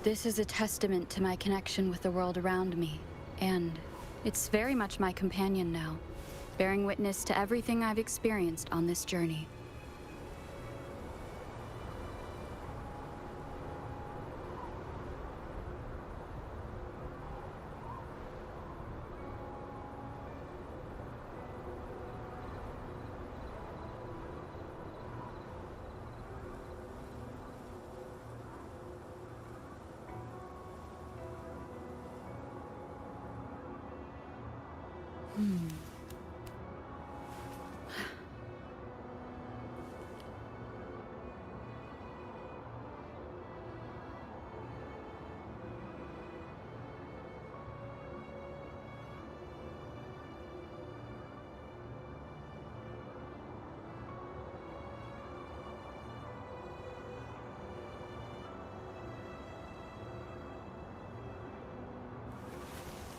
This is a testament to my connection with the world around me, and it's very much my companion now, bearing witness to everything I've experienced on this journey.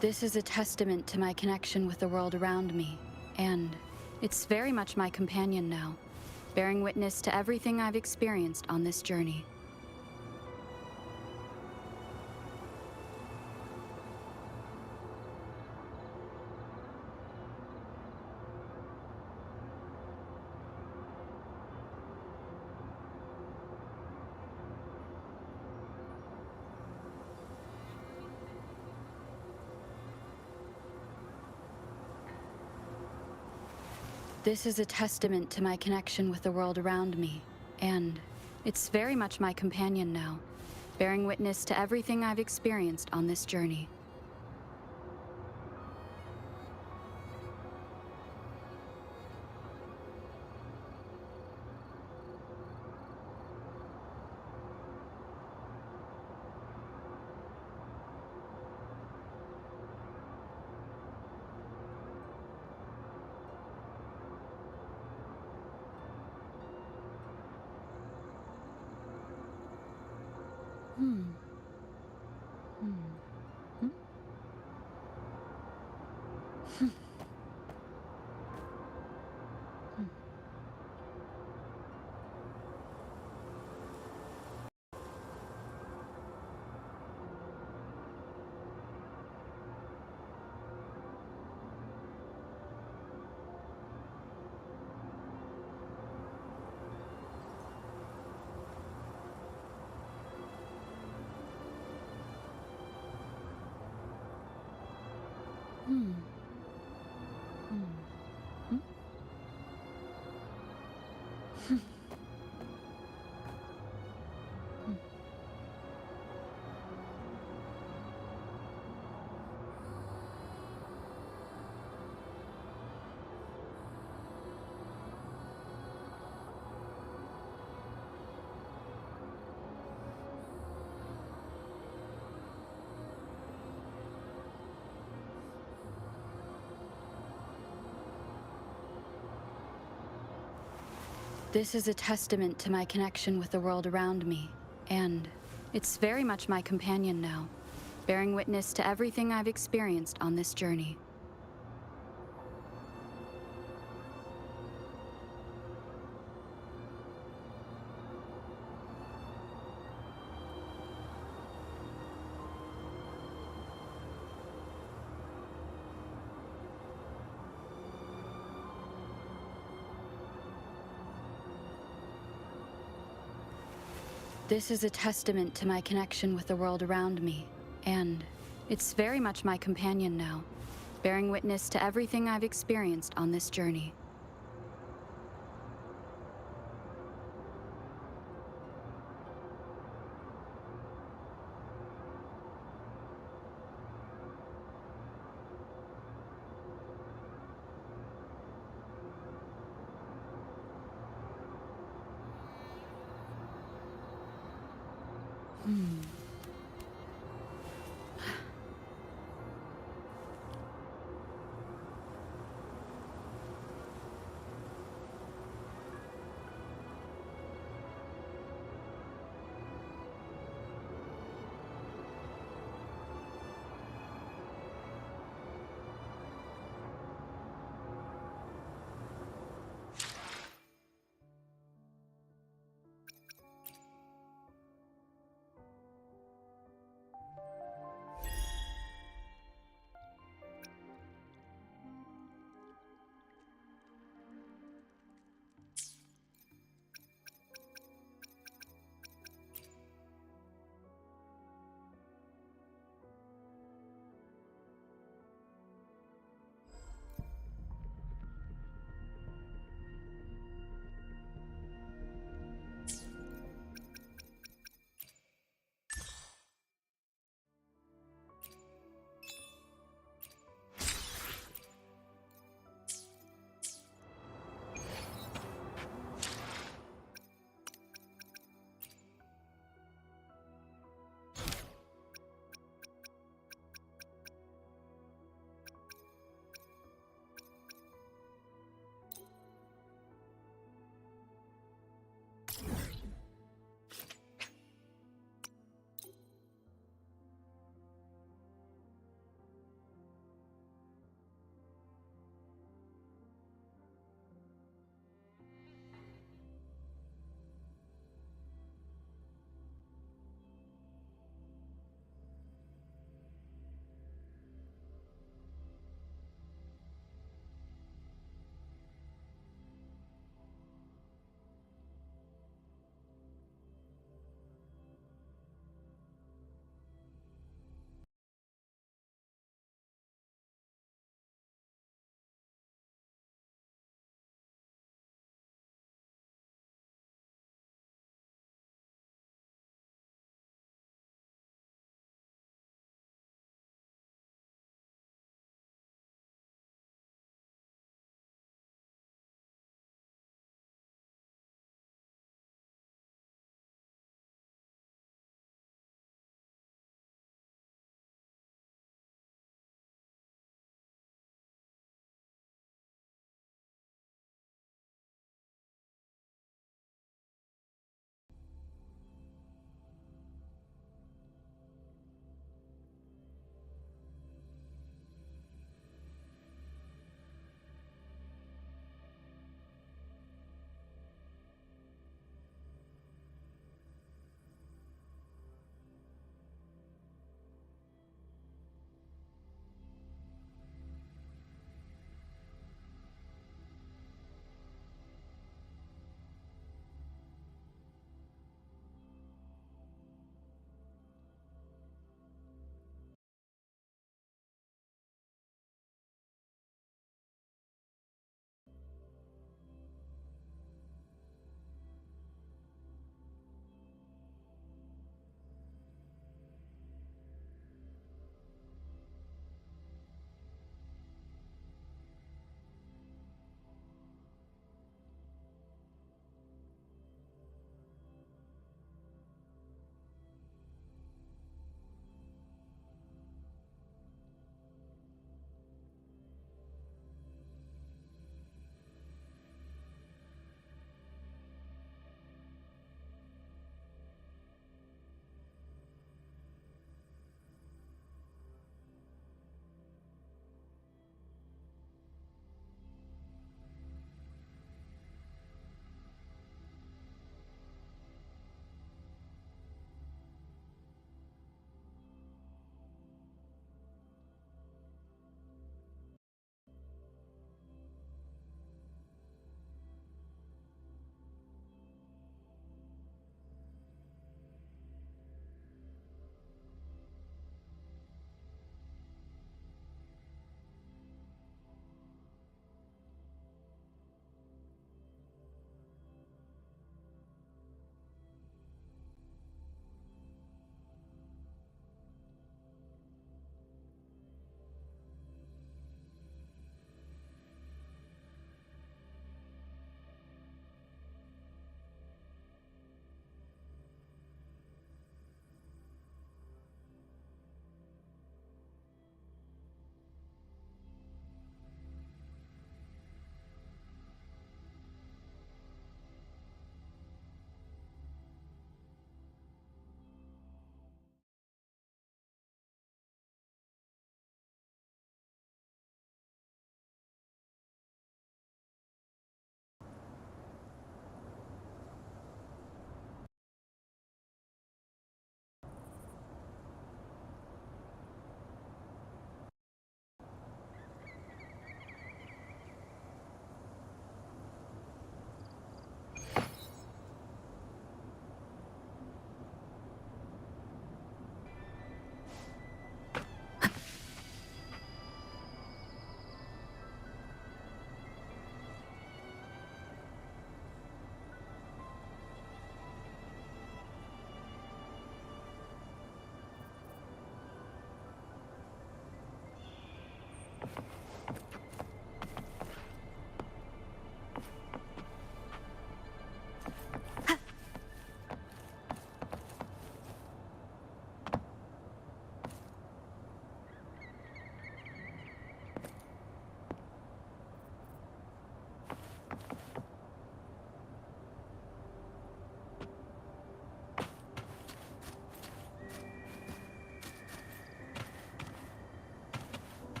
This is a testament to my connection with the world around me, and it's very much my companion now, bearing witness to everything I've experienced on this journey. This is a testament to my connection with the world around me, and it's very much my companion now, bearing witness to everything I've experienced on this journey. This is a testament to my connection with the world around me, and it's very much my companion now, bearing witness to everything I've experienced on this journey. This is a testament to my connection with the world around me, and it's very much my companion now, bearing witness to everything I've experienced on this journey.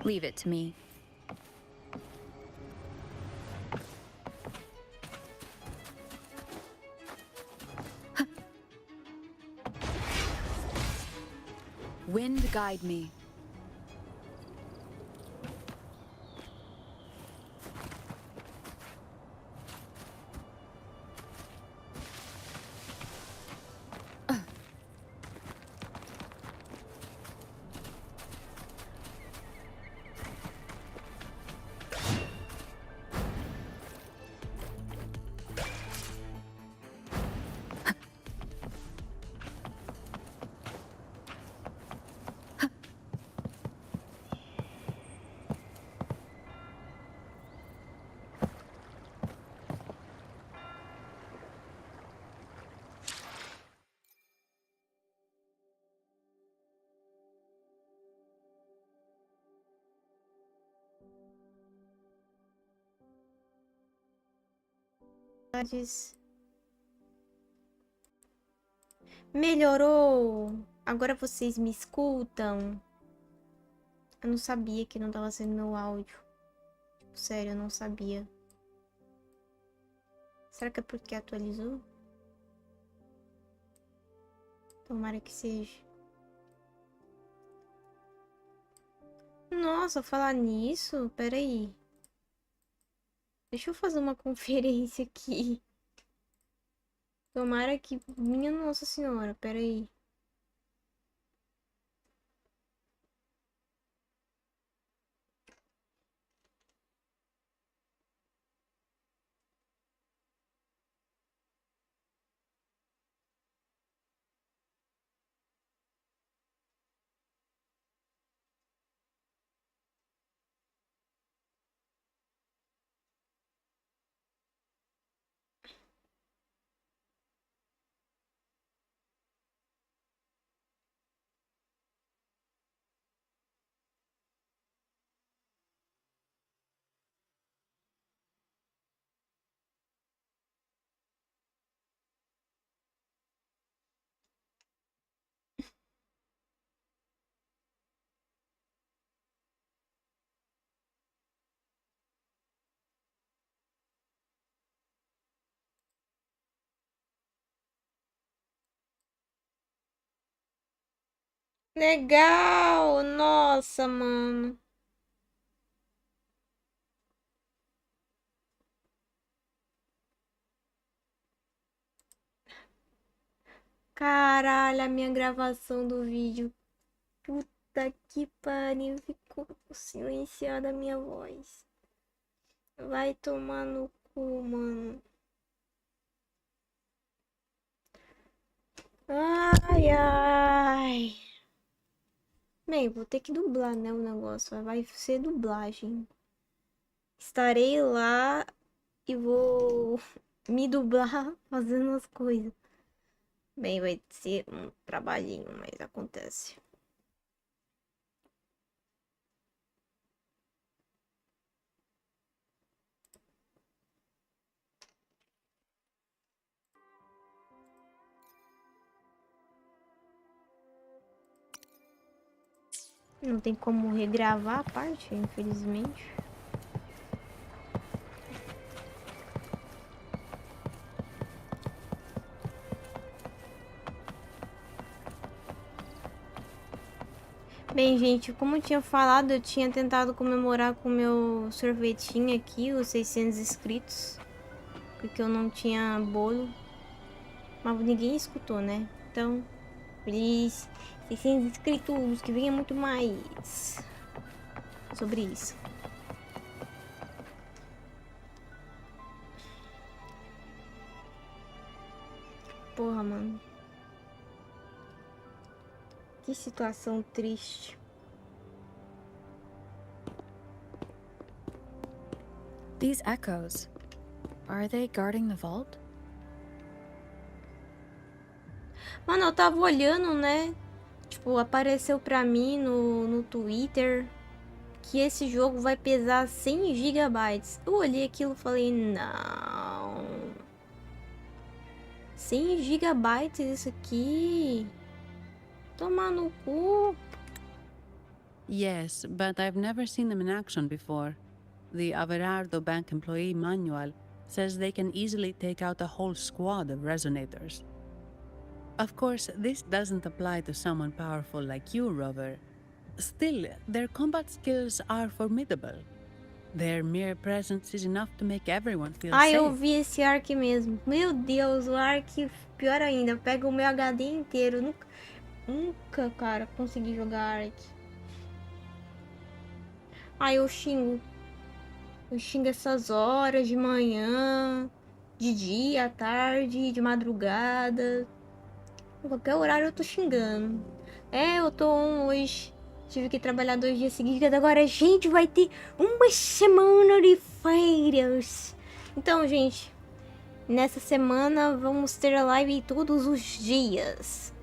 Leave it to me. Wind guide me. Melhorou! Agora vocês me escutam? Eu não sabia que não tava sendo meu áudio. Tipo, sério, eu não sabia. Será que é porque atualizou? Tomara que seja. Nossa, falar nisso? Peraí. Deixa eu fazer uma conferência aqui. Tomara que... Minha Nossa Senhora, peraí. Legal! Nossa, mano. Caralho, a minha gravação do vídeo. Puta que pariu. Ficou silenciada a minha voz. Vai tomar no cu, mano. Ai, ai. Bem, vou ter que dublar, né, o negócio. Vai ser dublagem. Estarei lá e vou me dublar fazendo as coisas. Bem, vai ser um trabalhinho, mas acontece. Não tem como regravar a parte, infelizmente. Bem, gente, como eu tinha falado, eu tinha tentado comemorar com o meu sorvetinho aqui, os 600 inscritos, porque eu não tinha bolo, mas ninguém escutou, né? Então, please, 600 inscritos, que venha muito mais sobre isso. Porra, mano. Que situação triste. These echoes, are they guarding the vault? Mano, eu tava olhando, né? Tipo, apareceu pra mim no Twitter que esse jogo vai pesar 100 gigabytes. Eu olhei aquilo e falei, não. 100 gigabytes isso aqui? Tomar no cu. Yes, but I've never seen them in action before. The Averardo bank employee manual says they can easily take out a whole squad of resonators. Of course, this doesn't apply to someone powerful like you, Rover. Still, their combat skills are formidable. Their mere presence is enough to make everyone feel Ah, safe. eu vi esse arc mesmo. Meu Deus, o arc, pior ainda, eu pego o meu HD inteiro. Eu nunca, cara, consegui jogar arc. Ah, eu xingo. Eu xingo essas horas de manhã, de dia, à tarde, de madrugada. Em qualquer horário eu tô xingando. É, eu tô on hoje. Tive que trabalhar 2 dias seguidos. Agora, gente, vai ter uma semana de férias. Então, gente, nessa semana vamos ter live todos os dias.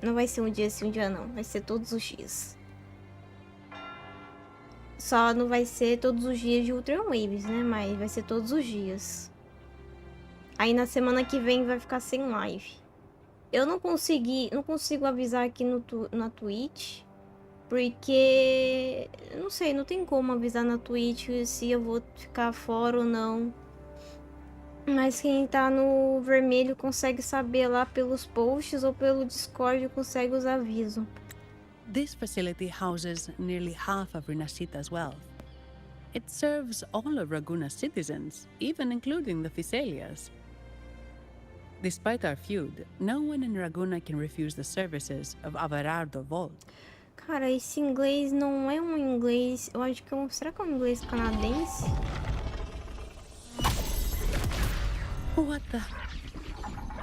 Não vai ser um dia sim, um dia não. Vai ser todos os dias. Só não vai ser todos os dias de Wuthering Waves, né? Mas vai ser todos os dias. Aí na semana que vem vai ficar sem live. Eu não consigo avisar aqui na Twitch. Porque, eu não sei, não tem como avisar na Twitch se eu vou ficar fora ou não. Mas quem tá no vermelho consegue saber lá pelos posts ou pelo Discord consegue os avisos. This facility houses nearly half of Rinascita's wealth. It serves all of Raguna's citizens, even including the Thessalias. Despite our feud, no one in Raguna can refuse the services of Averardo Vault. Cara, esse inglês não é um inglês... Eu acho que é um... Será que é um inglês canadense? What the?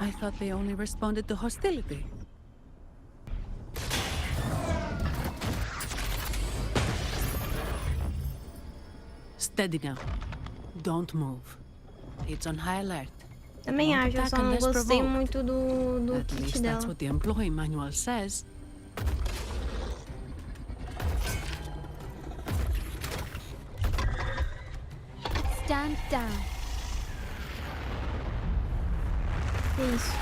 I thought they only responded to hostility. Steady now. Don't move. It's on high alert. Também acho, eu só não gostei muito do At kit least dela. that's what the employee manual says. Stand down. Que isso?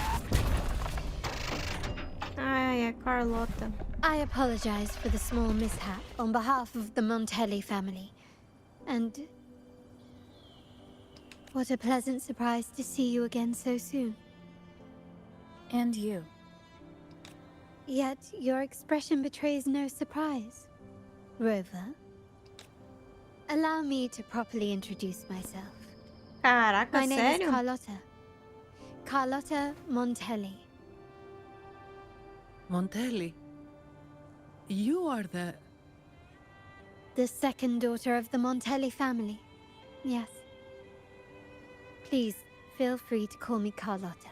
Ai, é Carlota. I apologize for the small mishap on behalf of the Montelli family. And what a pleasant surprise to see you again so soon. And you. Yet your expression betrays no surprise. Rover, allow me to properly introduce myself. Caraca, My name is sério? Carlotta. Carlotta Montelli. Montelli, you are The second daughter of the Montelli family. Yes. Please, feel free to call me Carlotta.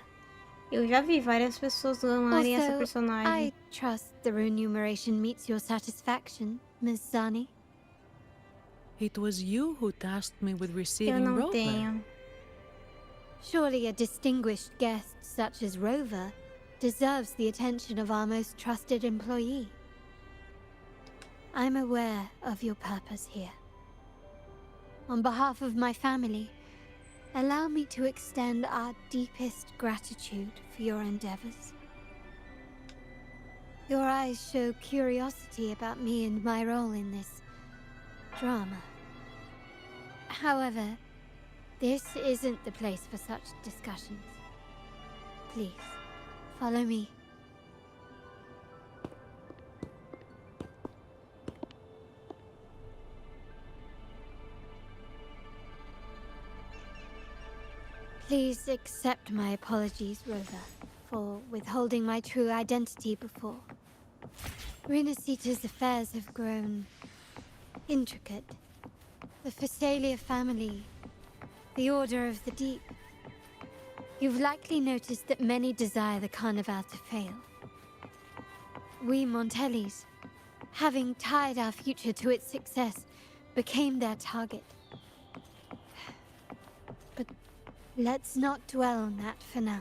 Eu já vi várias pessoas amarem essa Also, personagem. I trust the remuneration meets your satisfaction, Ms. Zani. It was you who tasked me with Eu receiving não Rover. tenho. Surely a distinguished guest such as Rover deserves the attention of our most trusted employee. I'm aware of your purpose here. On behalf of my family, allow me to extend our deepest gratitude for your endeavors. Your eyes show curiosity about me and my role in this drama. However, this isn't the place for such discussions. Please, follow me. Please accept my apologies, Rosa, for withholding my true identity before. Rinascita's affairs have grown intricate. The Thessalia family, the Order of the Deep. You've likely noticed that many desire the Carnival to fail. We Montellis, having tied our future to its success, became their target. But let's not dwell on that for now.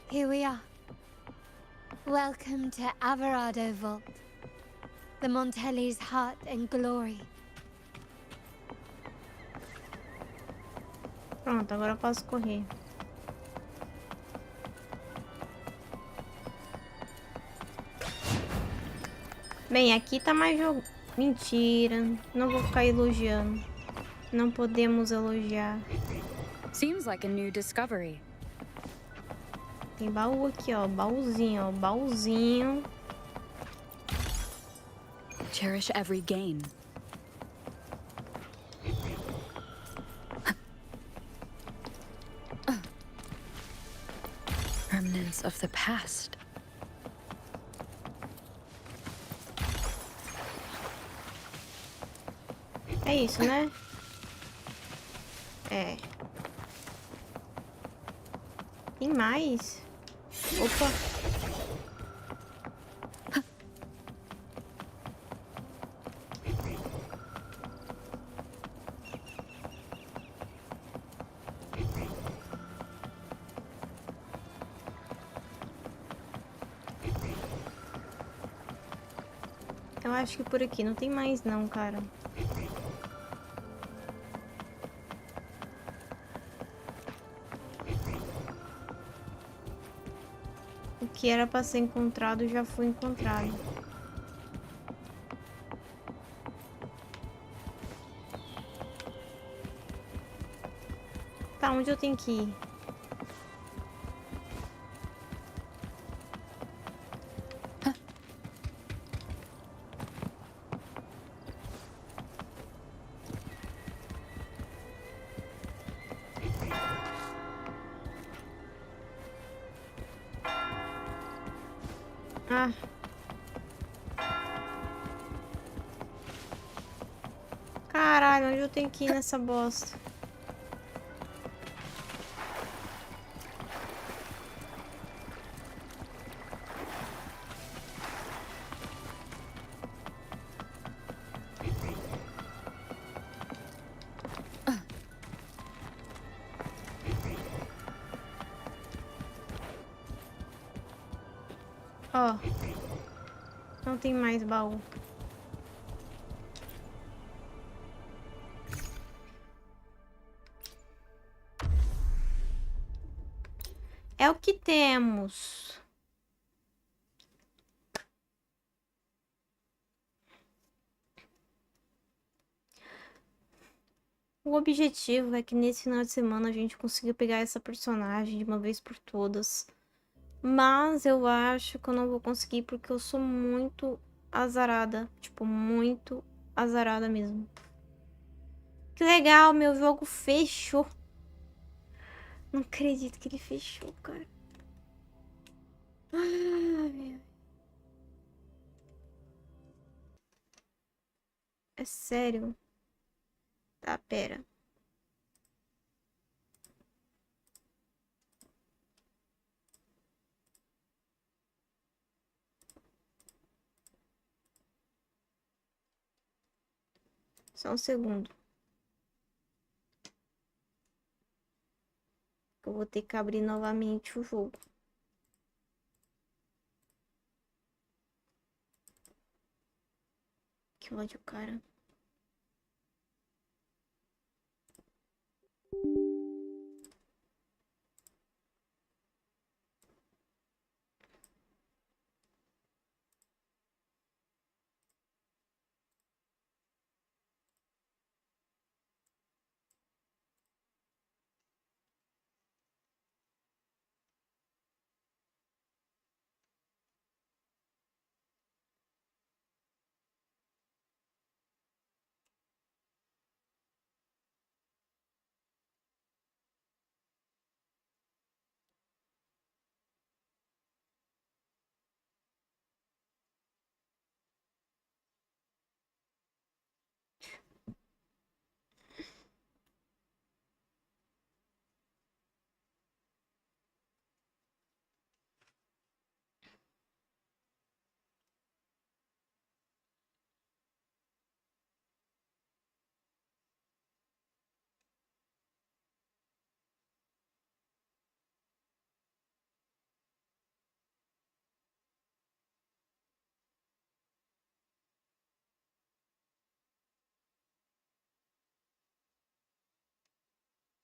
Here we are. Welcome to Averardo Vault, the Montelli's heart and glory. Pronto, agora eu posso correr. Bem, aqui tá mais Mentira. Não vou ficar elogiando. Não podemos elogiar. Seems like a new discovery. Tem baú aqui, ó. Baúzinho, ó. Baúzinho. Cherish every gain. Remnants of the past. É isso, né? É. Tem mais? Opa. Eu acho que por aqui não tem mais não, cara. O que era pra ser encontrado já foi encontrado. Tá, onde eu tenho que ir? Ah. Caralho, onde eu tenho que ir nessa bosta? Ó. Não tem mais baú. É o que temos. O objetivo é que nesse final de semana a gente consiga pegar essa personagem de uma vez por todas. Mas eu acho que eu não vou conseguir porque eu sou muito azarada. Tipo, muito azarada mesmo. Que legal, meu jogo fechou. Não acredito que ele fechou, cara. Ai, é sério. Tá, pera. Só um segundo. Eu vou ter que abrir novamente o jogo. Que ódio, cara.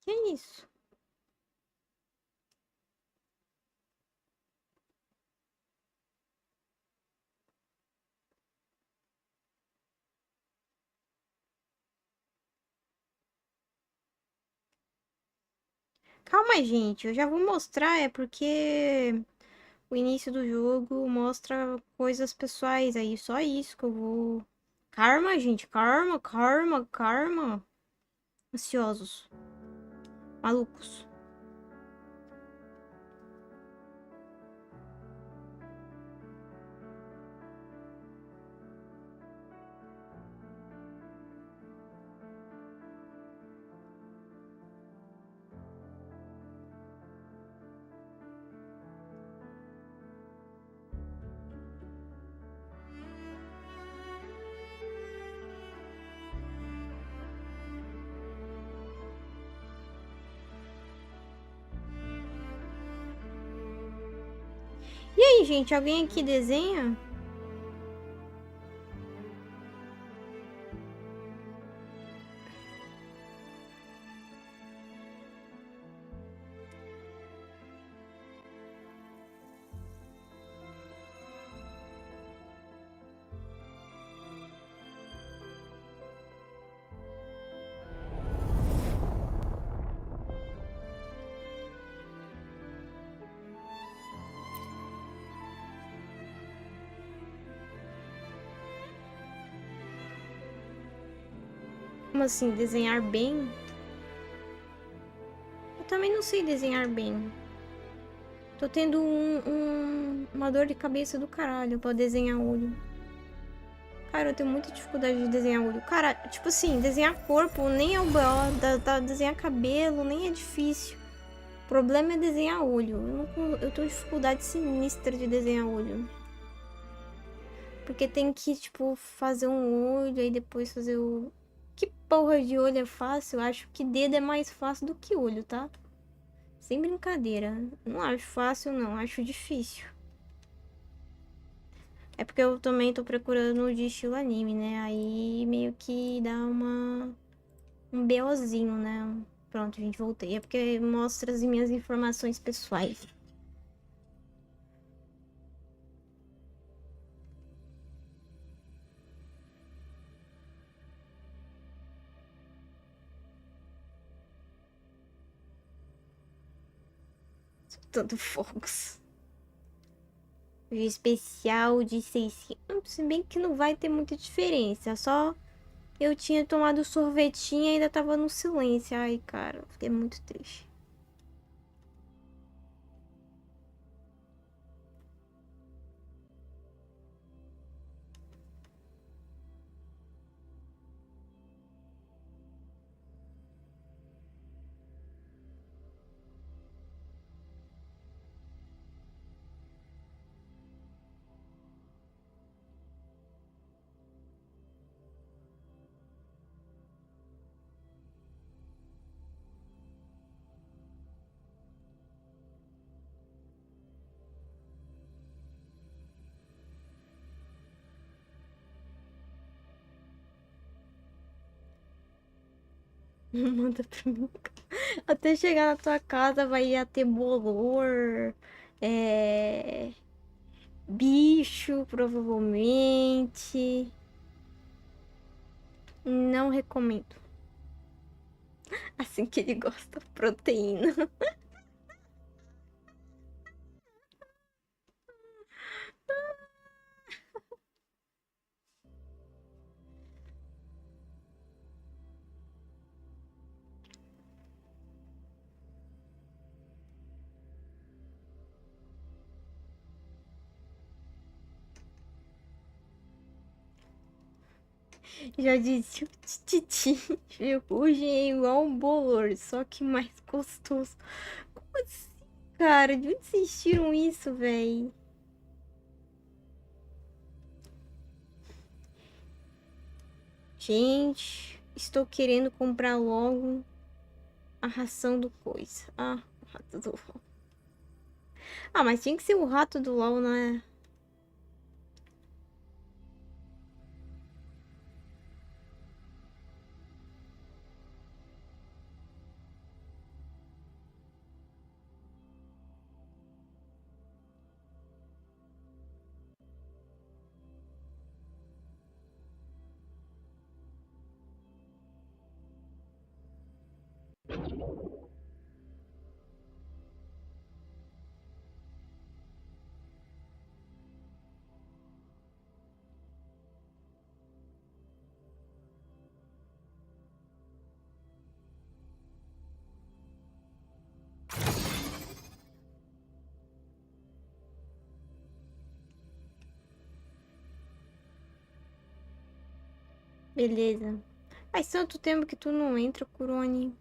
Que isso? Calma, gente, eu já vou mostrar, é porque o início do jogo mostra coisas pessoais aí, só isso que eu vou... Calma, gente, calma, calma, calma. Ansiosos. Malucos. E aí, gente, alguém aqui desenha? Como assim, desenhar bem? Eu também não sei desenhar bem. Tô tendo uma dor de cabeça do caralho pra desenhar olho. Cara, eu tenho muita dificuldade de desenhar olho. Cara, tipo assim, desenhar corpo nem é o BO, desenhar cabelo nem é difícil. O problema é desenhar olho. Eu tenho dificuldade sinistra de desenhar olho. Porque tem que, tipo, fazer um olho, aí depois fazer o... Que porra de olho é fácil? Eu acho que dedo é mais fácil do que olho, tá? Sem brincadeira. Não acho fácil, não. Acho difícil. É porque eu também tô procurando de estilo anime, né? Aí meio que dá um BOzinho, né? Pronto, gente, voltei. É porque mostra as minhas informações pessoais. Todo fogos. O especial de 600. Se bem que não vai ter muita diferença. Só eu tinha tomado sorvetinho e ainda tava no silêncio. Ai, cara, fiquei muito triste. Manda pra mim. Até chegar na tua casa vai já ter bolor, bicho, provavelmente. Não recomendo. Assim que ele gosta, proteína. Já disse o Titi. Hoje é igual um bolor, só que mais gostoso. Como assim, cara? De onde vocês tiram isso, véi? Gente, estou querendo comprar logo a ração do coisa. Ah, o rato do LOL. Ah, mas tinha que ser o rato do LOL, né? Beleza. Faz tanto tempo que tu não entra, Kurone.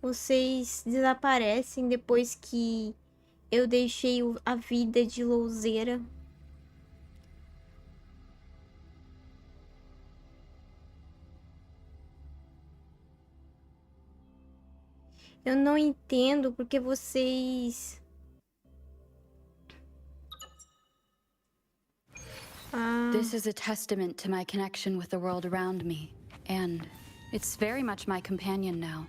Vocês desaparecem depois que eu deixei a vida de louzeira. Eu não entendo porque vocês... This is a testament to my connection with the world around me, and it's very much my companion now,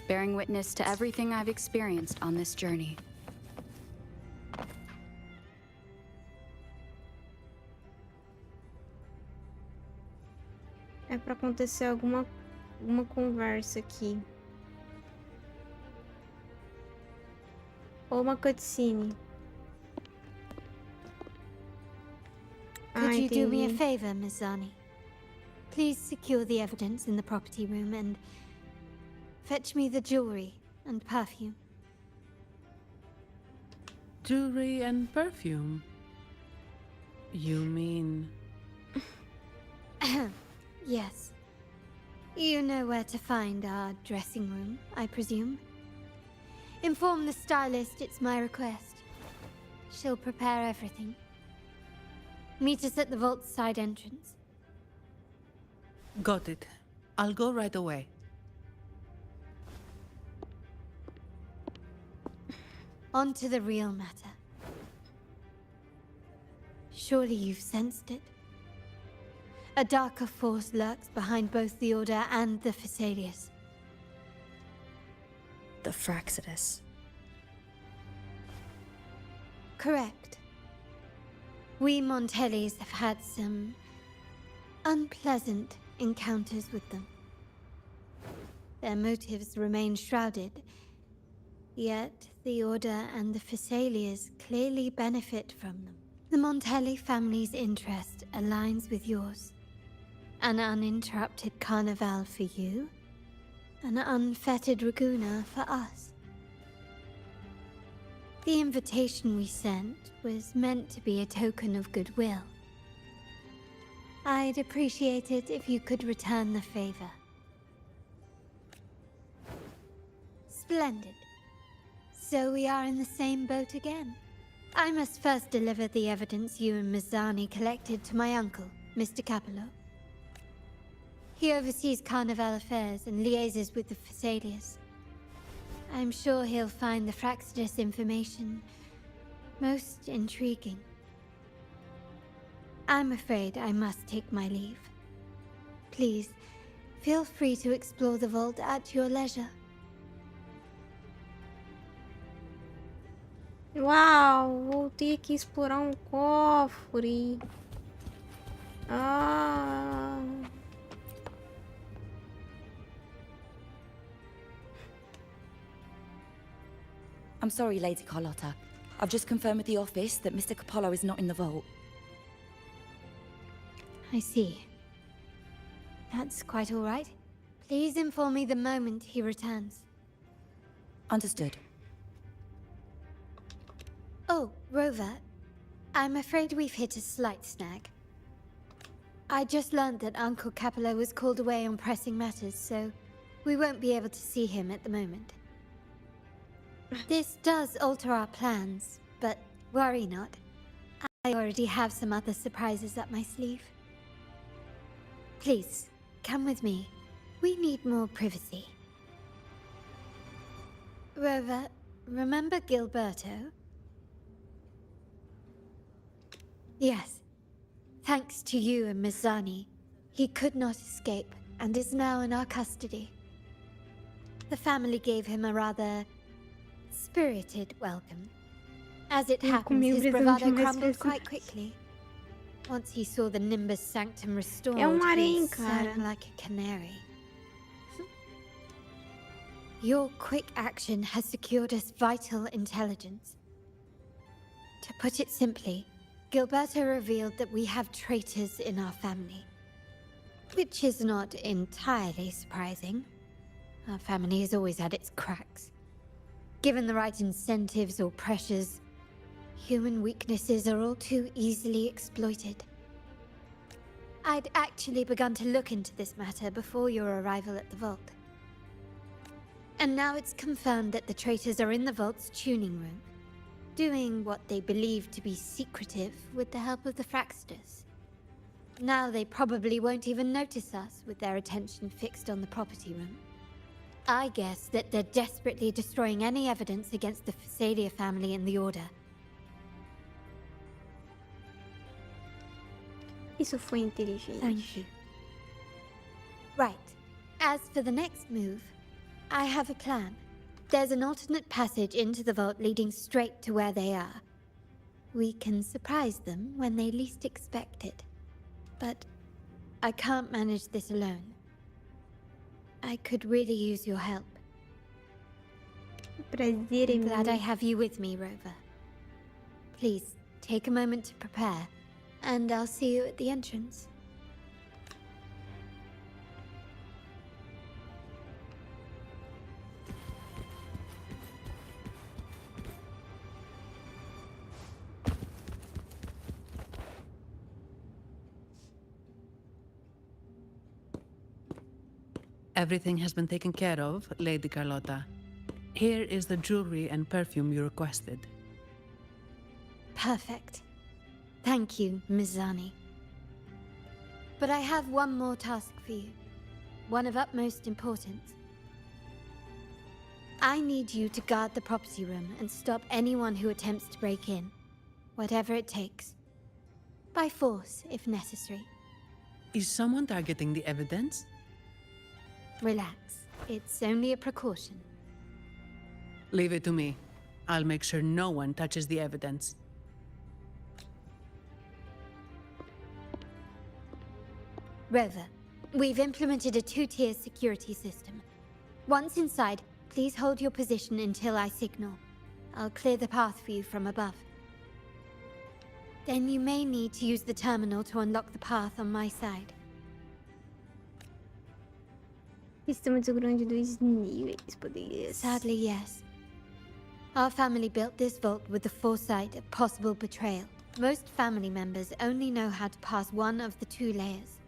bearing witness to everything I've experienced on this journey. É pra acontecer alguma conversa aqui. Ou uma cutscene. Could you do me a entendi. favor, Miss Zani? Please secure the evidence in the property room and fetch me the jewelry and perfume. Jewelry and perfume? You mean... Yes. You know where to find our dressing room, I presume? Inform the stylist it's my request. She'll prepare everything. Meet us at the vault's side entrance. Got it. I'll go right away. On to the real matter. Surely you've sensed it. A darker force lurks behind both the Order and the Phasaelius. The Fraxidus. Correct. We Montellis have had some unpleasant encounters with them. Their motives remain shrouded, yet the Order and the Phasaelius clearly benefit from them. The Montelli family's interest aligns with yours. An uninterrupted carnival for you, an unfettered Raguna for us. The invitation we sent was meant to be a token of goodwill. I'd appreciate it if you could return the favor. Splendid. So we are in the same boat again. I must first deliver the evidence you and Miss Zani collected to my uncle, Mr. Capello. He oversees Carnival affairs and liaises with the Phasaelius. I'm sure he'll find the Fraxidus information most intriguing. I'm afraid I must take my leave. Please, feel free to explore the vault at your leisure. Uau, voltei aqui a explorar um cofre. Ah. I'm sorry, Lady Carlotta. I've just confirmed with the office that Mr. Capello is not in the vault. I see. That's quite all right. Please inform me the moment he returns. Understood. Oh, Rover, I'm afraid we've hit a slight snag. I just learned that Uncle Capello was called away on pressing matters, so we won't be able to see him at the moment. This does alter our plans, but worry not. I already have some other surprises up my sleeve. Please, come with me. We need more privacy. Rover, remember Gilberto? Yes. Thanks to you and Miss Zani, he could not escape and is now in our custody. The family gave him a rather spirited welcome. As it happens, his bravado crumbled quite quickly. Once he saw the Nimbus Sanctum restored, harém, he cara. sang like a canary. Your quick action has secured us vital intelligence. To put it simply, Gilberto revealed that we have traitors in our family. Which is not entirely surprising. Our family has always had its cracks. Given the right incentives or pressures, human weaknesses are all too easily exploited. I'd actually begun to look into this matter before your arrival at the vault. And now it's confirmed that the traitors are in the vault's tuning room, doing what they believe to be secretive with the help of the Fraxters. Now they probably won't even notice us with their attention fixed on the property room. I guess that they're desperately destroying any evidence against the Phasalia family and the Order. Isso foi inteligente. Thank you. Right. As for the next move, I have a plan. There's an alternate passage into the vault leading straight to where they are. We can surprise them when they least expect it. But I can't manage this alone. I could really use your help. Prazer em Glad I have you with me, Rover. Please, take a moment to prepare, and I'll see you at the entrance. Everything has been taken care of, Lady Carlotta. Here is the jewelry and perfume you requested. Perfect. Thank you, Mizani. But I have one more task for you. One of utmost importance. I need you to guard the property room and stop anyone who attempts to break in. Whatever it takes. By force, if necessary. Is someone targeting the evidence? Relax. It's only a precaution. Leave it to me. I'll make sure no one touches the evidence. Rover, we've implemented a two-tier security system. Once inside, please hold your position until I signal. I'll clear the path for you from above. Then you may need to use the terminal to unlock the path on my side. Sistema de segurança de 2 níveis, poderia. Sadly, yes. Our family built this vault with the foresight of possible betrayal. Most family members only know how to pass one of the 2 layers.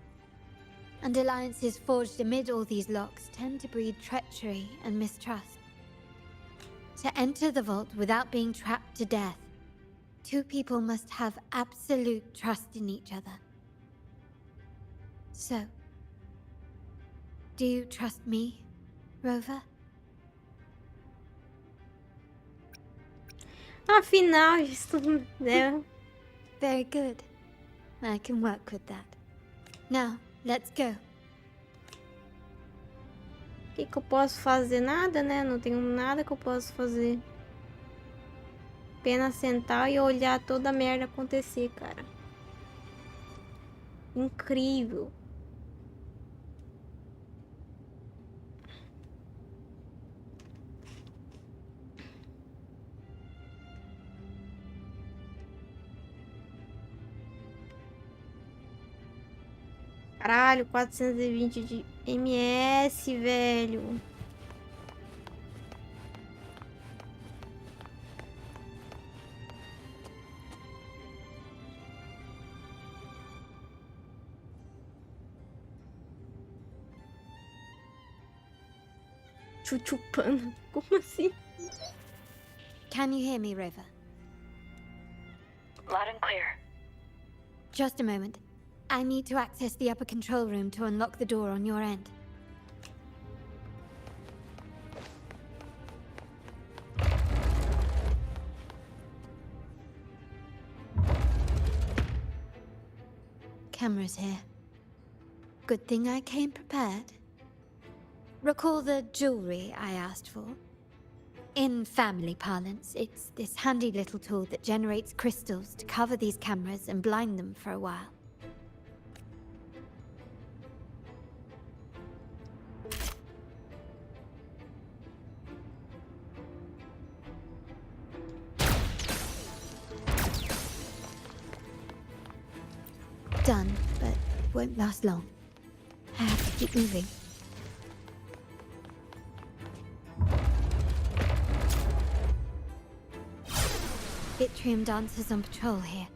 And alliances forged amid all these locks tend to breed treachery and mistrust. To enter the vault without being trapped to death, 2 people must have absolute trust in each other. So, do you trust me, Rover? Afinal, estou... né? Very good. I can work with that. Now, let's go. O que eu posso fazer? Nada, né? Não tenho nada que eu possa fazer. Apenas sentar e olhar toda a merda acontecer, cara. Incrível. Caralho, 420 de MS, velho. Chuchupando. Como assim? Can you hear me, Rover? Loud and clear. Just a moment. I need to access the upper control room to unlock the door on your end. Cameras here. Good thing I came prepared. Recall the jewelry I asked for? In family parlance, it's this handy little tool that generates crystals to cover these cameras and blind them for a while. Done, but won't last long. I have to keep moving. Yttrium dancers on patrol here.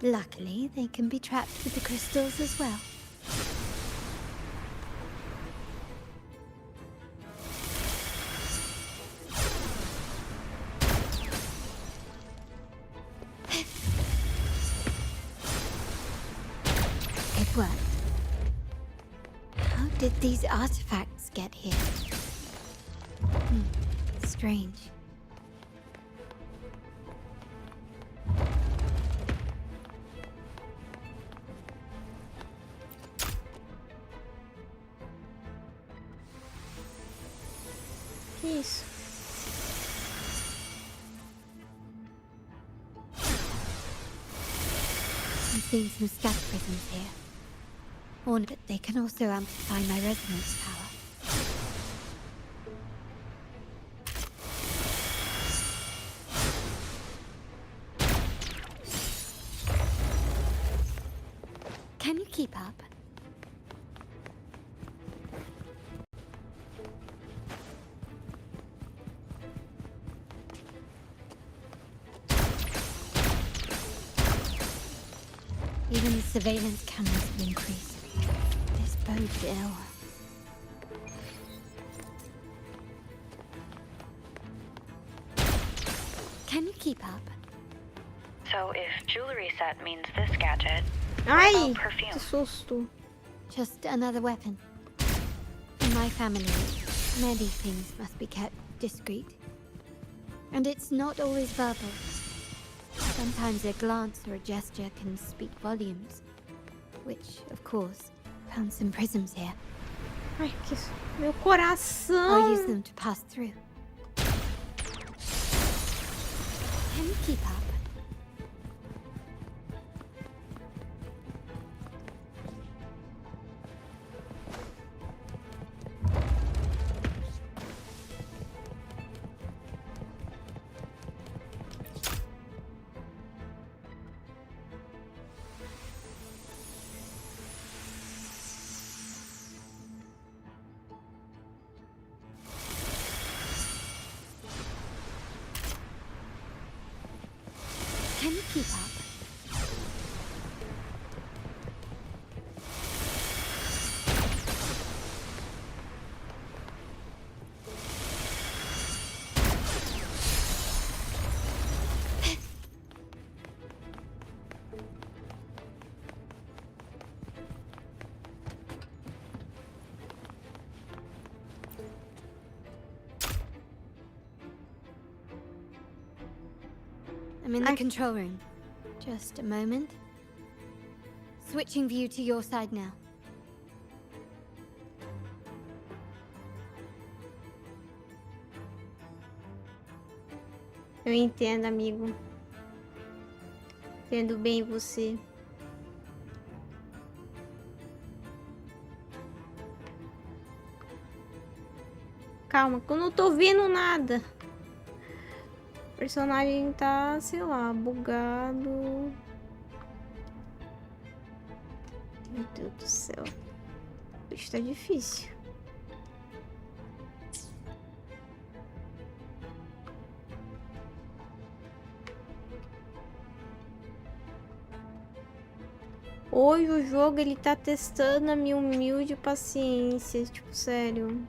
Luckily, they can be trapped with the crystals as well. It worked. How did these artifacts get here? Strange. Que isso? I'm seeing some scat prisms here. Warned that they can also amplify my resonance power. Can you keep up? Even the surveillance cameras have increased. This bodes ill. Can you keep up? So if jewelry set means this gadget, Ai, perfume. que susto. Just another weapon. In my family, many things must be kept discreet. And it's not always verbal. Sometimes a glance or a gesture can speak volumes. Which, of course, found some prisms here. Ai, que meu I'll coração. use them to pass through. Can you keep up? Can you keep up? I'm in the control room. Just a moment. Switching view to your side now. Eu entendo, amigo. Entendo bem você. Calma, que eu não tô vendo nada. O personagem tá, sei lá, bugado. Meu Deus do céu. Isso tá difícil. Hoje o jogo ele tá testando a minha humilde paciência. Tipo, sério.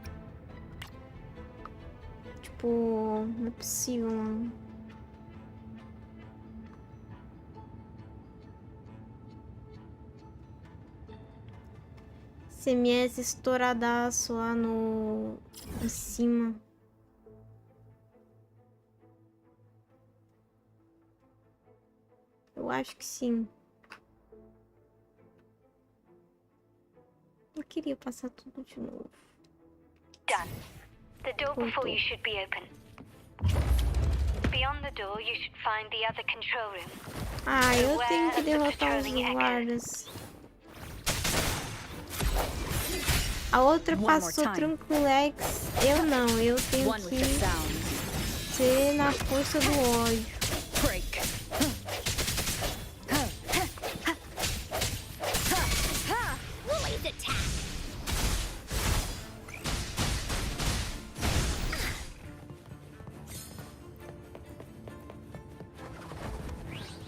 Tipo, não é possível, mano. CMS estouradaço lá no... em cima. Eu acho que sim. Eu queria passar tudo de novo. Done. The door before you should be open. Beyond the door, you should find the other control room. Ah, eu tenho que derrotar os guardas. A outra passou tranquilex. Eu não, eu tenho que ser na força do ódio.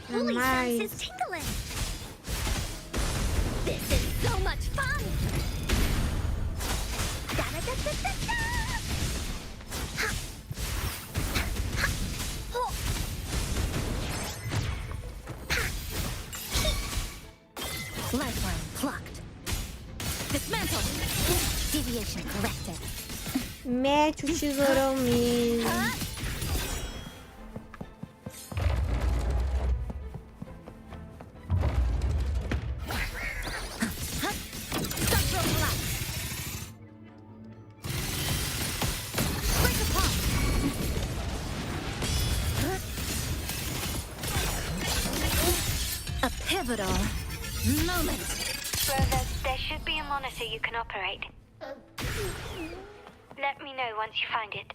Holy senses tingling. Lifeline plucked. Dismantle. Deviation corrected. Mete o tesourão mesmo. Structural collapse. Break apart. A pivotal moment. Rover, there should be a monitor you can operate. Let me know once you find it.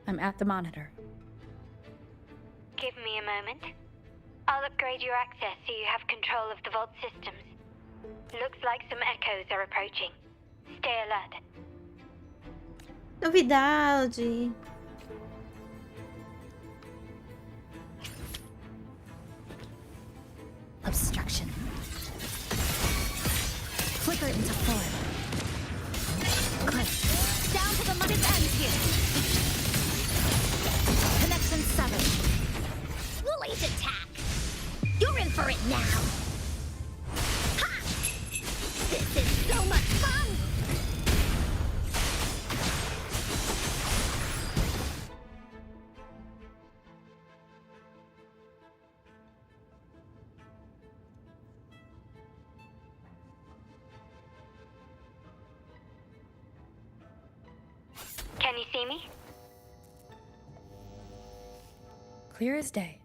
I'm at the monitor. Give me a moment. I'll upgrade your access so you have control of the vault systems. Looks like some echoes are approaching. Stay alert. Novidade. Obstruction. Flicker into form. Click. Down to the money's end here. Connection 7. Late attack. You're in for it now. Ha! This is so much fun. Can you see me? Clear as day.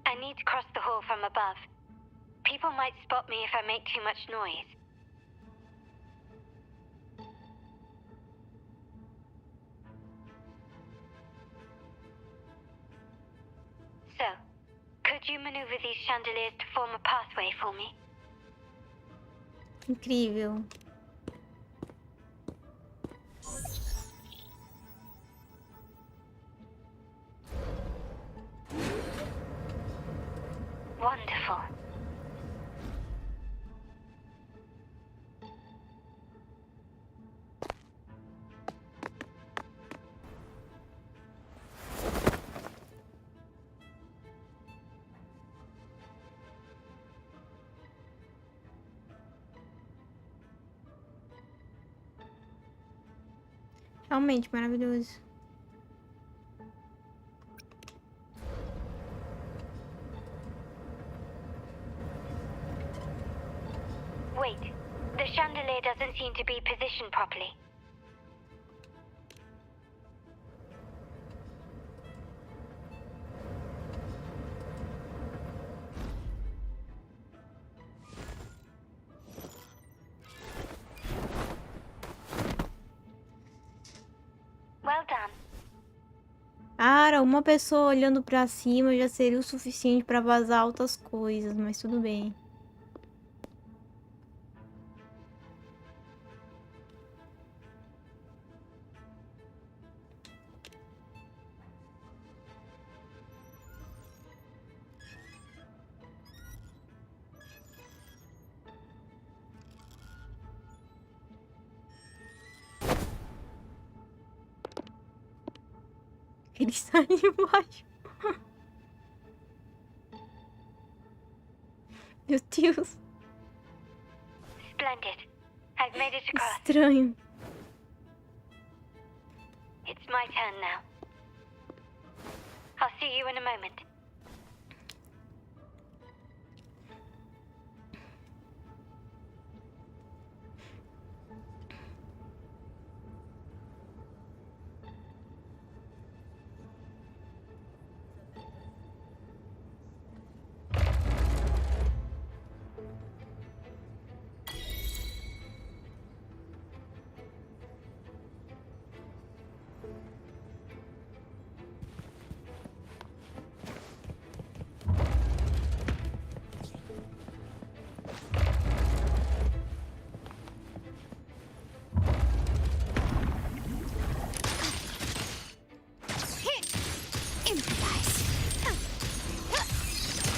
I need to cross the hall from above. People might spot me if I make too much noise. So, could you maneuver these chandeliers to form a pathway for me? Incrível. Wonderful. Realmente maravilhoso. Wait, the chandelier doesn't seem to be positioned properly. Well done. Cara, uma pessoa olhando pra cima já seria o suficiente pra vazar altas coisas, mas tudo bem. Ele está ali embaixo. Meu Deus. Splendid. I've made it across. Estranho. It's my turn now. I'll see you in a moment.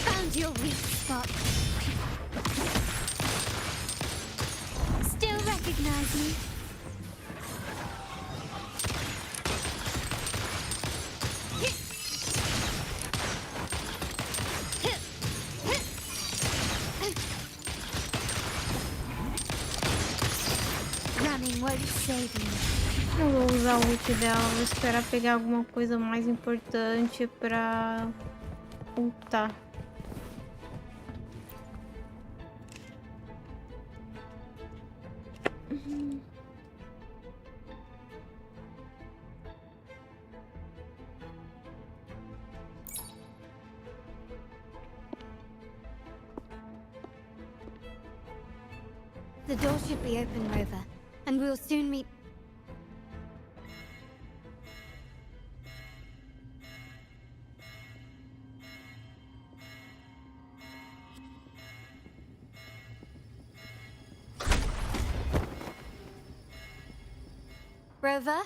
Found your weak spot. Still recognize me? radiant. Não vou usar o ult dela, vou esperar pegar alguma coisa mais importante pra ultar. The door should be open, Rover, and we'll soon meet. Rover?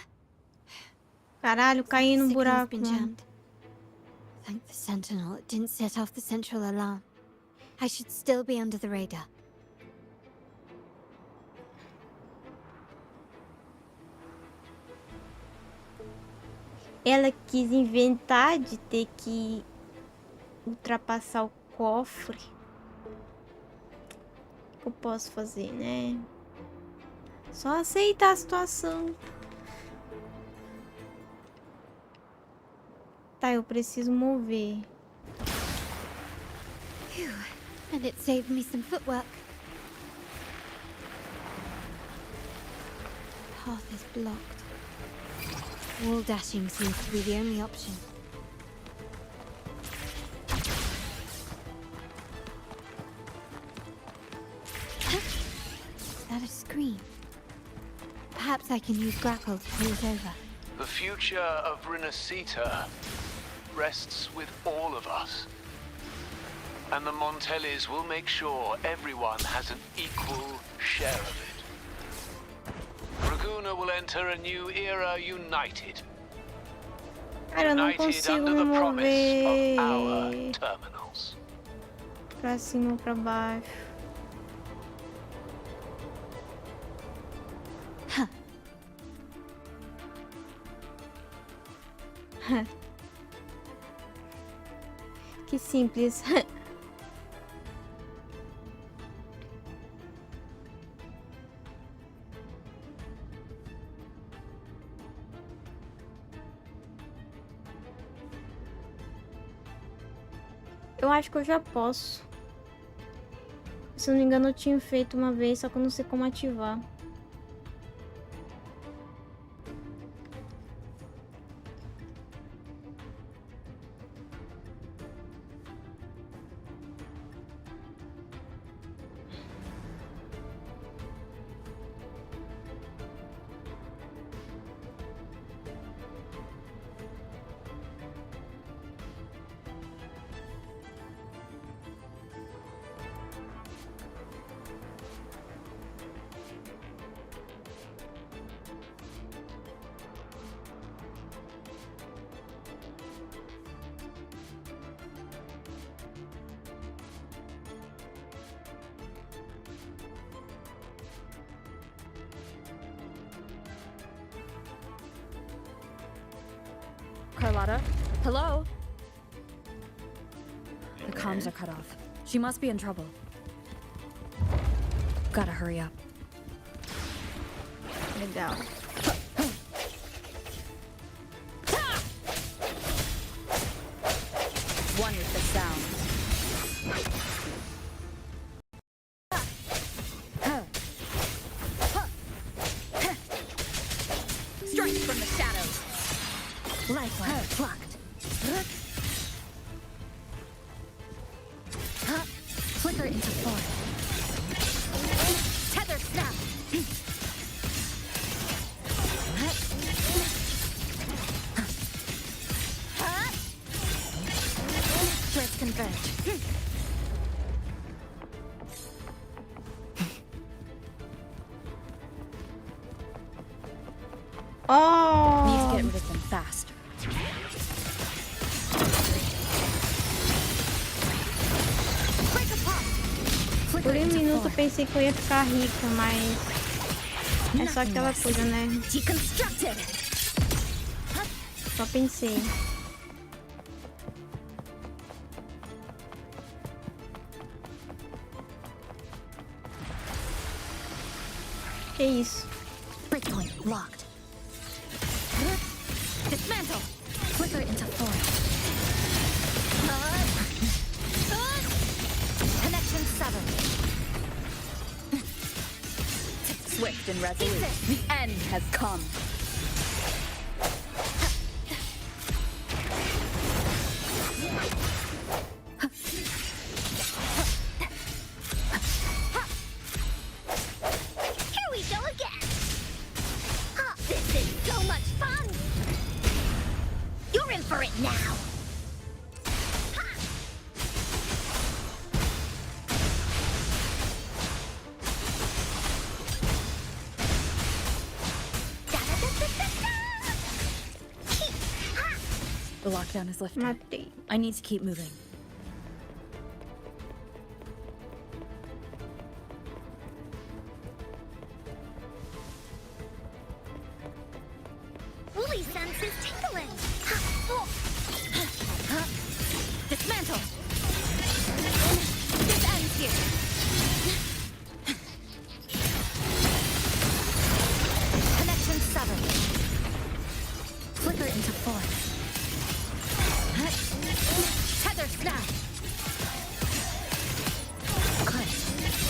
Caralho, caí no Signal's buraco, been mano. jammed. Thank the Sentinel it didn't set off the central alarm. I should still be under the radar. Ela quis inventar de ter que ultrapassar o cofre. O que eu posso fazer, né? Só aceitar a situação. Tá, eu preciso mover. Phew, and it saved me some footwork. Path is blocked. Wall dashing seems to be the only option. Is that a screen? Perhaps I can use grapple to pull it over. The future of Renacita rests with all of us. And the Montellis will make sure everyone has an equal share of it. Raguna will enter a new era united. Cara, eu não United consigo under me the promise of our mover terminals. pra cima ou pra baixo. Que simples. Eu acho que eu já posso. Se eu não me engano, eu tinha feito uma vez, só que eu não sei como ativar. Carlotta? Hello? The comms are cut off. She must be in trouble. Gotta hurry up. Legal. One with the sound. Strike from the shadows. Lifeline plucked. Flicker into form. Tether snap. Let's converge. Oh! Need to get rid of them fast. Por um minuto eu pensei que eu ia ficar rica, mas é só aquela coisa, né? Deconstructed. Só pensei. Que isso? Breakpoint locked. Dismantle. Flicker into form. Connection severed. Swift and resolute. The end has come. Here we go again. This is so much fun. You're in for it now. The lockdown is lifted. Matei. I need to keep moving. Woolly sense is tingling. Dismantle. This ends here. Connection severed. Flicker into form. Tether snap. Cut.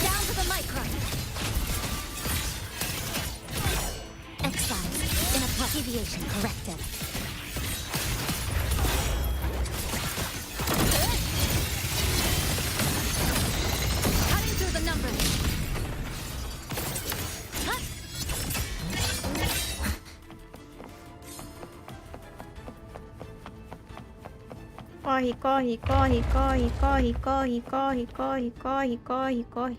Down to the micron. Exile. In a deviation corrected. Cutting through the numbers. Corre, corre, corre, corre, corre, corre, corre, corre, corre, corre, corre.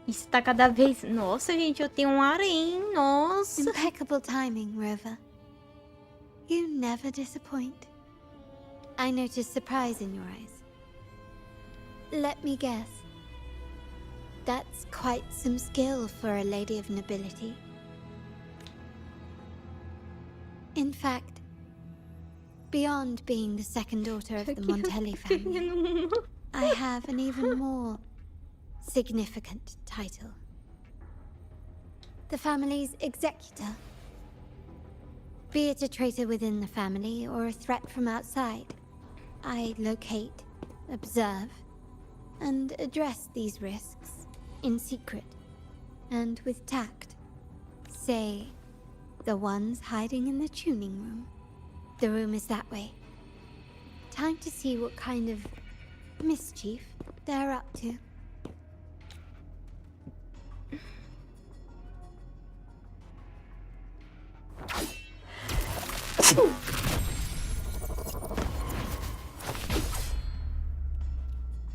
Isso tá cada vez... Nossa, gente, eu tenho um harém. Nossa. Impeccable timing, Rover. You never disappoint. I notice surprise in your eyes. Let me guess. That's quite some skill for a lady of nobility. In fact, beyond being the second daughter of the Montelli family, I have an even more significant title. The family's executor. Be it a traitor within the family or a threat from outside, I locate, observe, and address these risks in secret and with tact. Say, the ones hiding in the tuning room. The room is that way. Time to see what kind of mischief they're up to.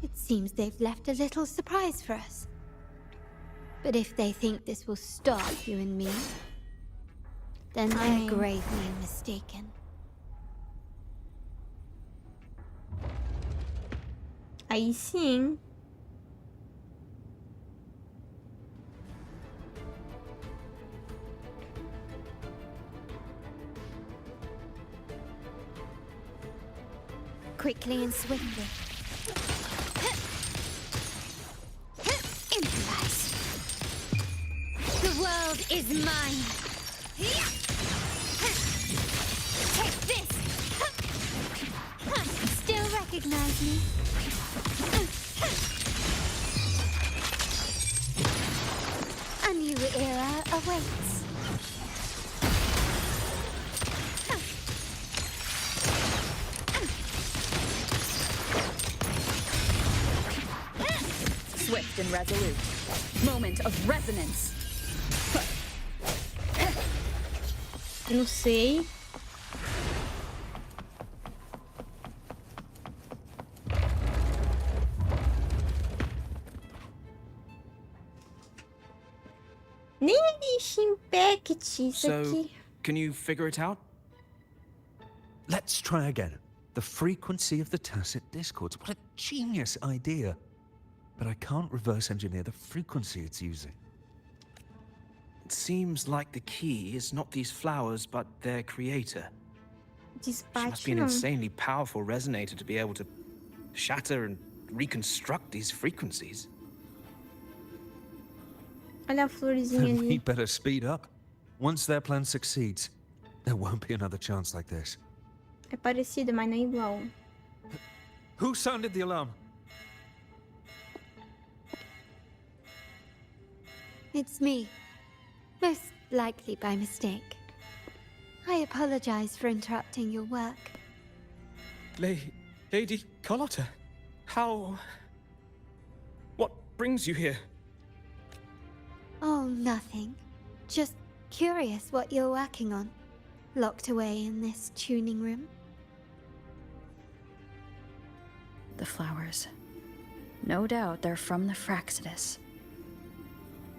It seems they've left a little surprise for us. But if they think this will stop you and me, then they're gravely mistaken. Aí sim. Quickly and swiftly. Improvise. The world is mine. Take this. Still recognize me? A new era awaits. Swift and resolute. Moment of resonance. Não sei. Nem existe impact isso So, aqui. can you figure it out? Let's try again. The frequency of the tacit discords. What a genius idea. But I can't reverse engineer the frequency it's using. It seems like the key is not these flowers, but their creator. She must be an Despacho não. insanely powerful resonator to be able to shatter and reconstruct these frequencies. Olha a florzinha Then we ali. better speed up. Once their plan succeeds, there won't be another chance like this. É parecida, mas não é igual. Who sounded the alarm? It's me. Most likely by mistake. I apologize for interrupting your work. Lady Carlotta, how... What brings you here? Oh, nothing. Just curious what you're working on. Locked away in this tuning room. The flowers. No doubt they're from the Fraxidus.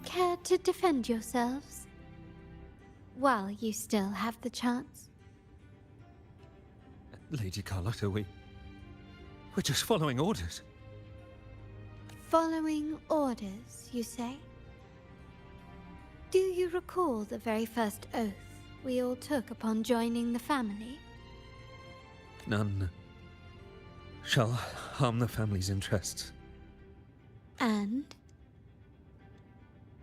Care to defend yourselves? While you still have the chance. Lady Carlotta, we're just following orders. Following orders, you say? Do you recall the very first oath we all took upon joining the family? None shall harm the family's interests. And?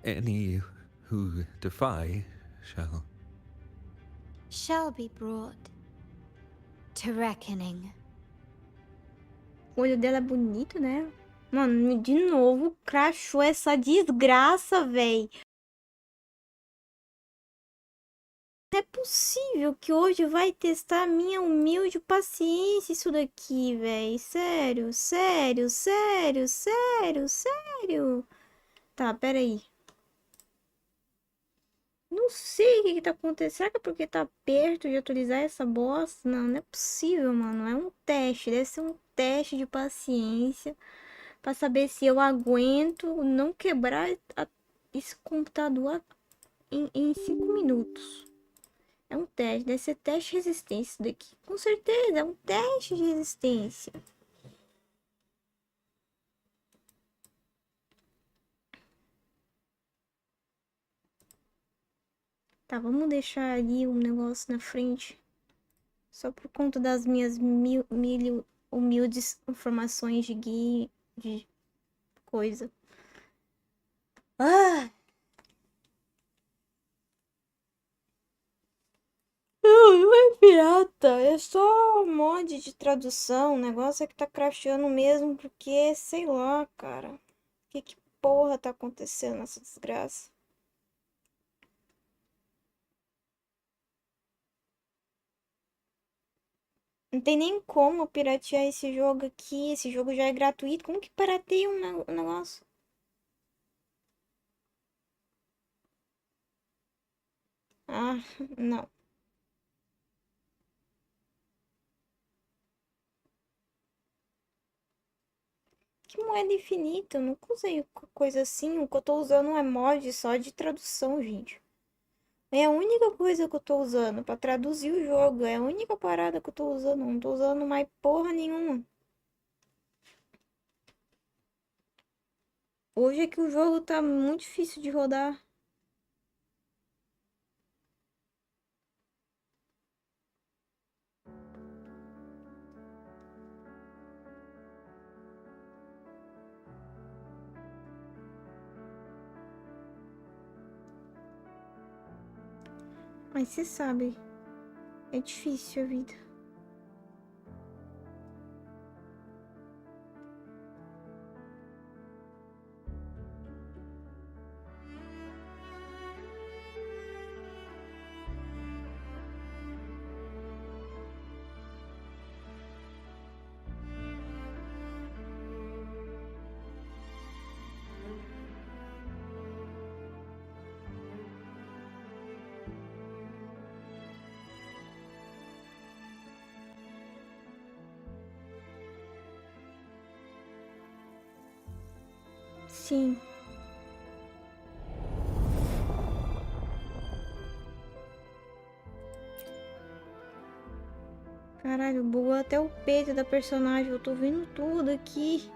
Any who defy shall be brought to reckoning. O olho dela é bonito, né? Mano, de novo crashou essa desgraça, véi. Não é possível que hoje vai testar a minha humilde paciência isso daqui, véi. Sério, sério, sério, sério, sério. Tá, peraí. Não sei o que tá acontecendo. Será que é porque tá perto de atualizar essa bosta? Não, não é possível, mano. É um teste. Deve ser um teste de paciência. Pra saber se eu aguento não quebrar esse computador em 5 minutos. É um teste. Deve ser teste de resistência isso daqui. Com certeza, é um teste de resistência. Tá, vamos deixar ali um negócio na frente. Só por conta das minhas humildes informações de guia, de coisa. Ah! Não é pirata, é só mod de tradução. O negócio é que tá crashando mesmo, porque, sei lá, cara. Que porra tá acontecendo nessa desgraça? Não tem nem como piratear esse jogo aqui. Esse jogo já é gratuito. Como que pirateia um negócio? Ah, não. Que moeda infinita? Eu nunca usei coisa assim. O que eu tô usando é mod só de tradução, gente. É a única coisa que eu tô usando pra traduzir o jogo. É a única parada que eu tô usando. Não tô usando mais porra nenhuma. Hoje é que o jogo tá muito difícil de rodar. Mas você sabe, é difícil a vida. Sim. Caralho, bugou até o peito da personagem. Eu tô vendo tudo aqui.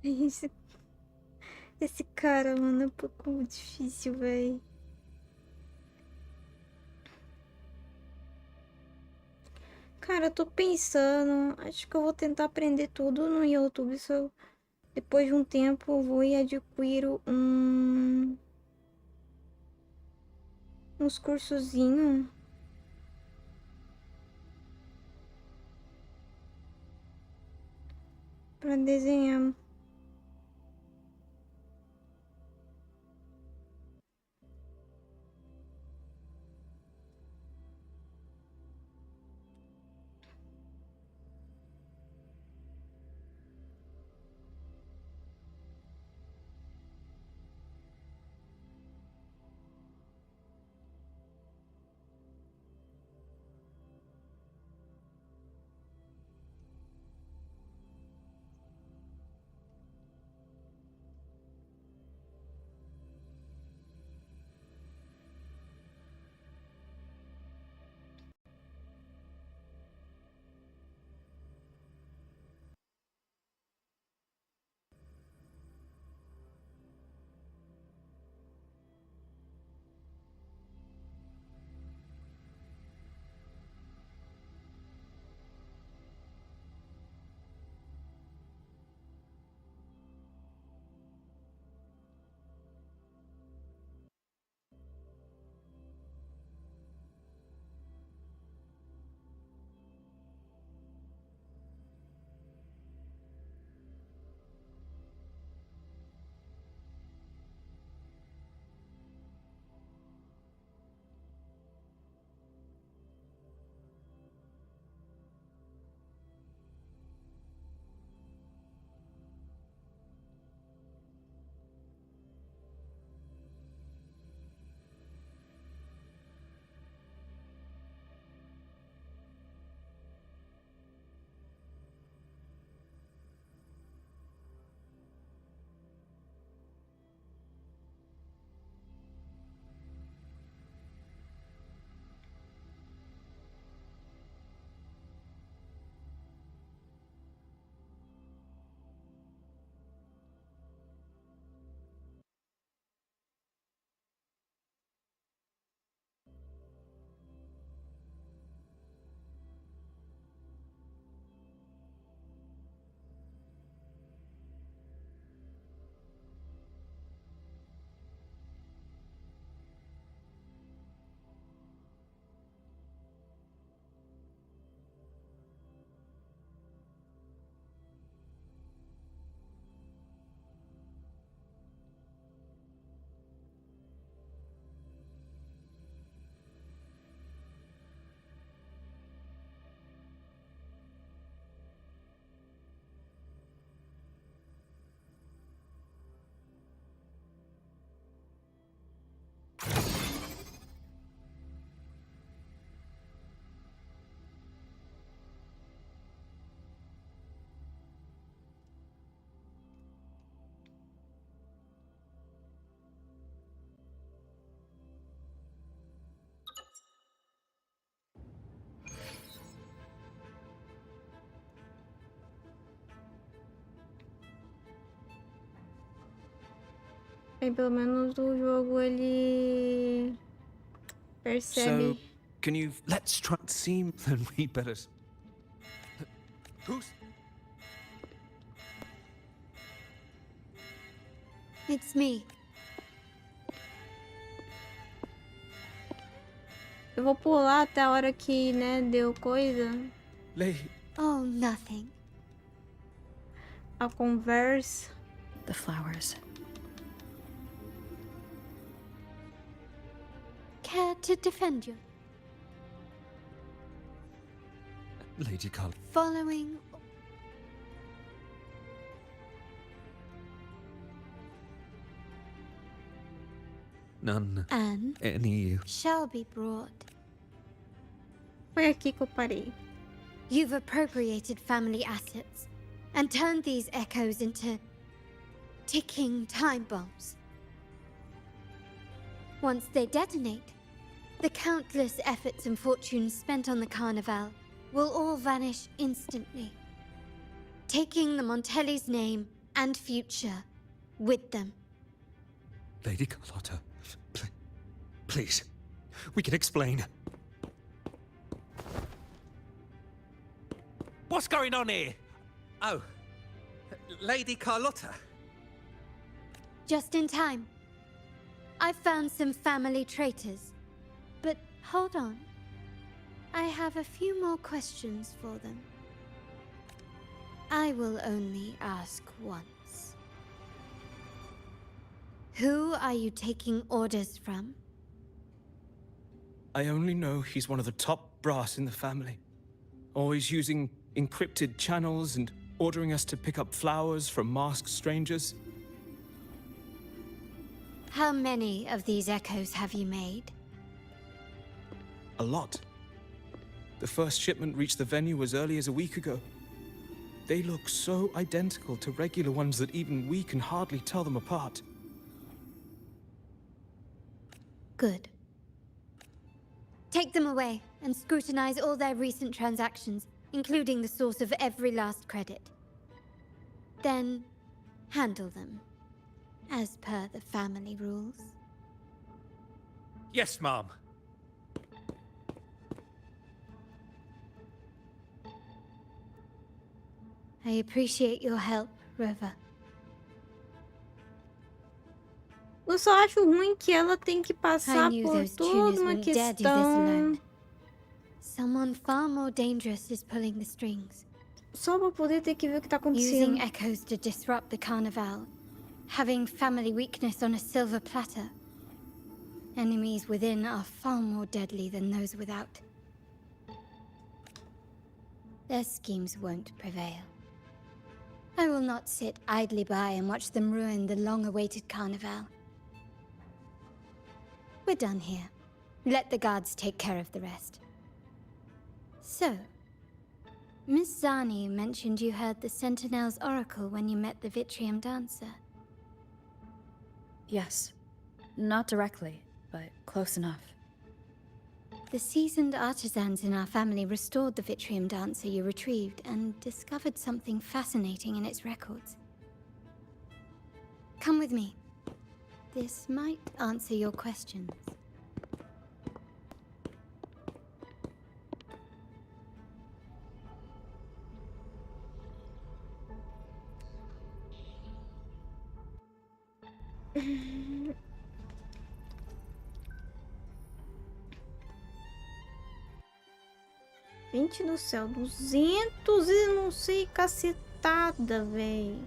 Esse, esse cara, mano, é um pouco difícil, velho. Cara, eu tô pensando. Acho que eu vou tentar aprender tudo no YouTube. Depois de um tempo, eu vou e adquiro uns cursozinhos pra desenhar. Aí pelo menos o jogo ele percebe. So, can you... Let's try. Seem. Then we better. Who's. It's me. vou pular até a hora que, né, deu coisa. Oh, nothing. A conversa. The flowers. Care to defend you? Lady Carl. Following... None. And Any. shall be brought. Foi aqui que eu parei. You've appropriated family assets and turned these echoes into ticking time bombs. Once they detonate, the countless efforts and fortunes spent on the Carnival will all vanish instantly, taking the Montelli's name and future with them. Lady Carlotta. Please. We can explain. What's going on here? Oh. Lady Carlotta. Just in time. I've found some family traitors. But hold on. I have a few more questions for them. I will only ask once. Who are you taking orders from? I only know he's one of the top brass in the family. Always using encrypted channels and ordering us to pick up flowers from masked strangers. How many of these echoes have you made? A lot. The first shipment reached the venue as early as a week ago. They look so identical to regular ones that even we can hardly tell them apart. Good. Take them away and scrutinize all their recent transactions, including the source of every last credit. Then, handle them, as per the family rules. Yes, Mom. I appreciate your help, Rover. Eu só acho ruim que ela tem que passar I knew por those toda tuners uma wouldn't dare do this questão alone. Someone far more dangerous is pulling the strings. só pra poder ter que ver o que tá Using acontecendo. echoes to disrupt the Carnival. Having family weakness on a silver platter. Enemies within are far more deadly than those without. Their schemes won't prevail. I will not sit idly by and watch them ruin the long-awaited Carnival. We're done here. Let the guards take care of the rest. So, Miss Zani mentioned you heard the Sentinel's oracle when you met the Vitrium dancer. Yes. Not directly, but close enough. The seasoned artisans in our family restored the Vitrium dancer you retrieved and discovered something fascinating in its records. Come with me. This might answer your questions. Gente do céu, 200 e não sei cacetada, véi.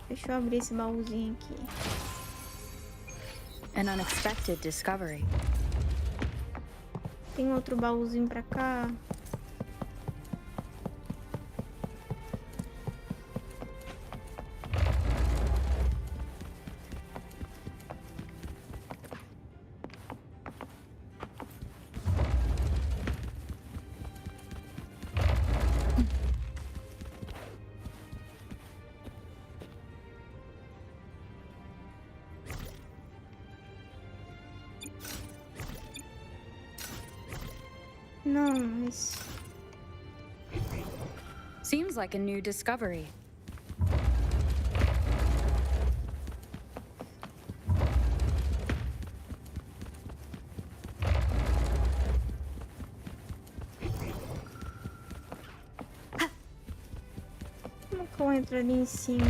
Deixa eu abrir esse baúzinho aqui. An unexpected discovery. Tem outro baúzinho pra cá. Não, mas... Seems like a new discovery. Como que eu entro ali em cima?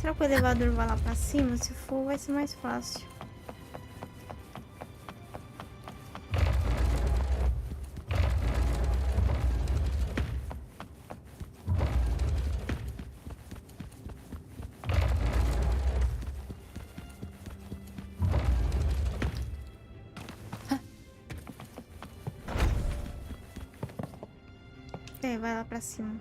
Será que o elevador vai lá pra cima? Se for, vai ser mais fácil. É, vai lá pra cima.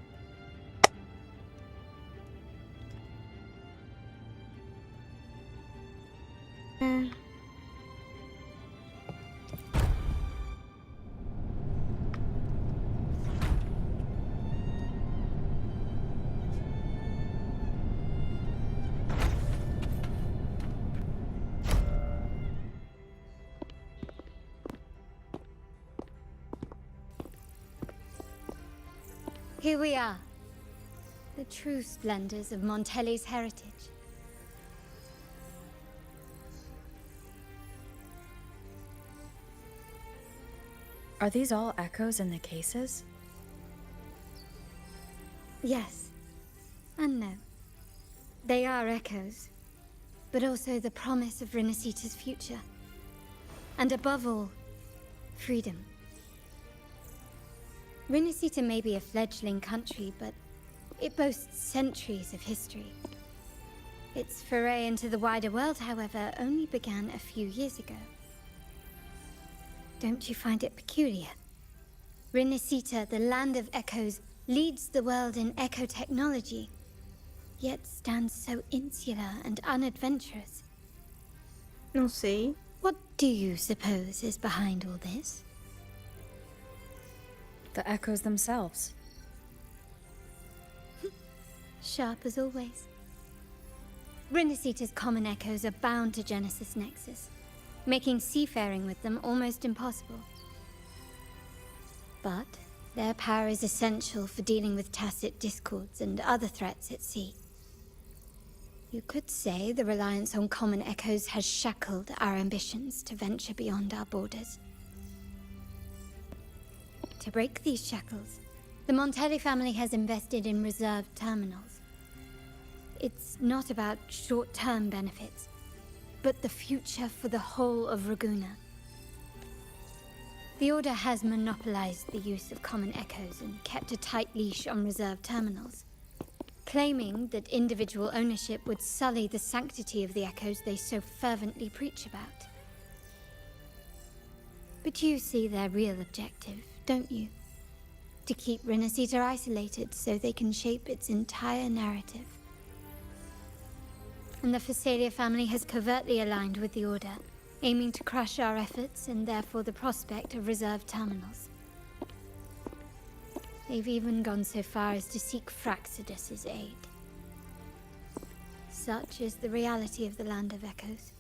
É. Here we are. The true splendors of Montelli's heritage. Are these all echoes in the cases? Yes. And no. They are echoes, but also the promise of Renacita's future. And above all, freedom. Renacita may be a fledgling country, but it boasts centuries of history. Its foray into the wider world, however, only began a few years ago. Don't you find it peculiar? Renacita, the land of echoes, leads the world in echo technology, yet stands so insular and unadventurous. Não sei. What do you suppose is behind all this? The echoes themselves. Sharp as always. Renacita's common echoes are bound to Genesis Nexus, making seafaring with them almost impossible. But their power is essential for dealing with tacit discords and other threats at sea. You could say the reliance on common echoes has shackled our ambitions to venture beyond our borders. To break these shackles, the Montelli family has invested in reserved terminals. It's not about short-term benefits, but the future for the whole of Raguna. The Order has monopolized the use of common echoes and kept a tight leash on reserved terminals, claiming that individual ownership would sully the sanctity of the echoes they so fervently preach about. But you see their real objective, don't you? To keep Renacita isolated so they can shape its entire narrative. And the Phasalia family has covertly aligned with the Order, aiming to crush our efforts and therefore the prospect of reserved terminals. They've even gone so far as to seek Fraxidus's aid. Such is the reality of the Land of Echoes.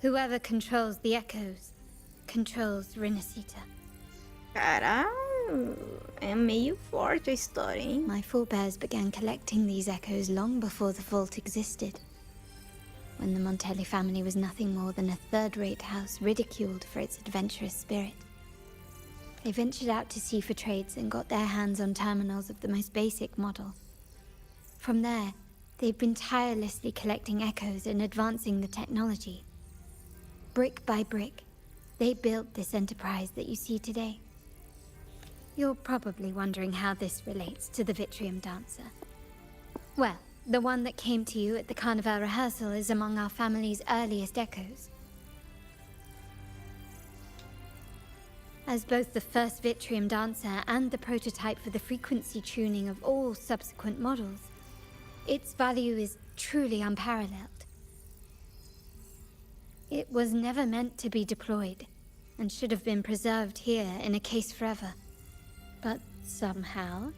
Whoever controls the Echoes controls Renacita. Caralho, é meio forte a história, hein? My forebears began collecting these echoes long before the vault existed, when the Montelli family was nothing more than a third-rate house ridiculed for its adventurous spirit. They ventured out to sea for trades and got their hands on terminals of the most basic model. From there, they've been tirelessly collecting echoes and advancing the technology. Brick by brick, they built this enterprise that you see today. You're probably wondering how this relates to the Vitrium Dancer. Well, the one that came to you at the Carnival rehearsal is among our family's earliest echoes. As both the first Vitrium Dancer and the prototype for the frequency tuning of all subsequent models, its value is truly unparalleled. It was never meant to be deployed, and should have been preserved here in a case forever. But somehow,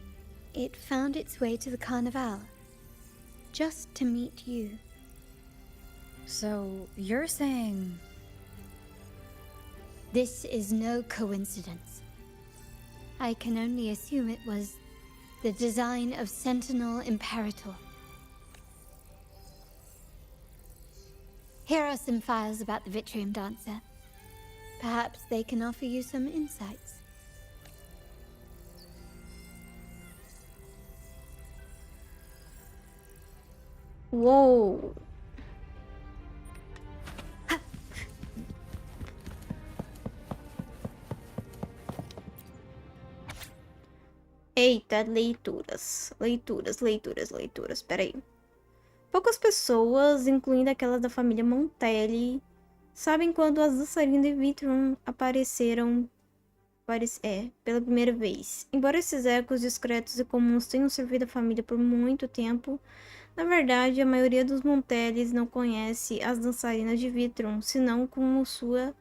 it found its way to the Carnival, just to meet you. So, you're saying... This is no coincidence. I can only assume it was the design of Sentinel Imperator. Here are some files about the Vitrium Dancer. Perhaps they can offer you some insights. Uou! Eita, leituras. Peraí. Poucas pessoas, incluindo aquelas da família Montelli, sabem quando as dançarinas de Vitrum apareceram pela primeira vez. Embora esses ecos discretos e comuns tenham servido a família por muito tempo, na verdade, a maioria dos Montellis não conhece as dançarinas de Vitrum, senão como sua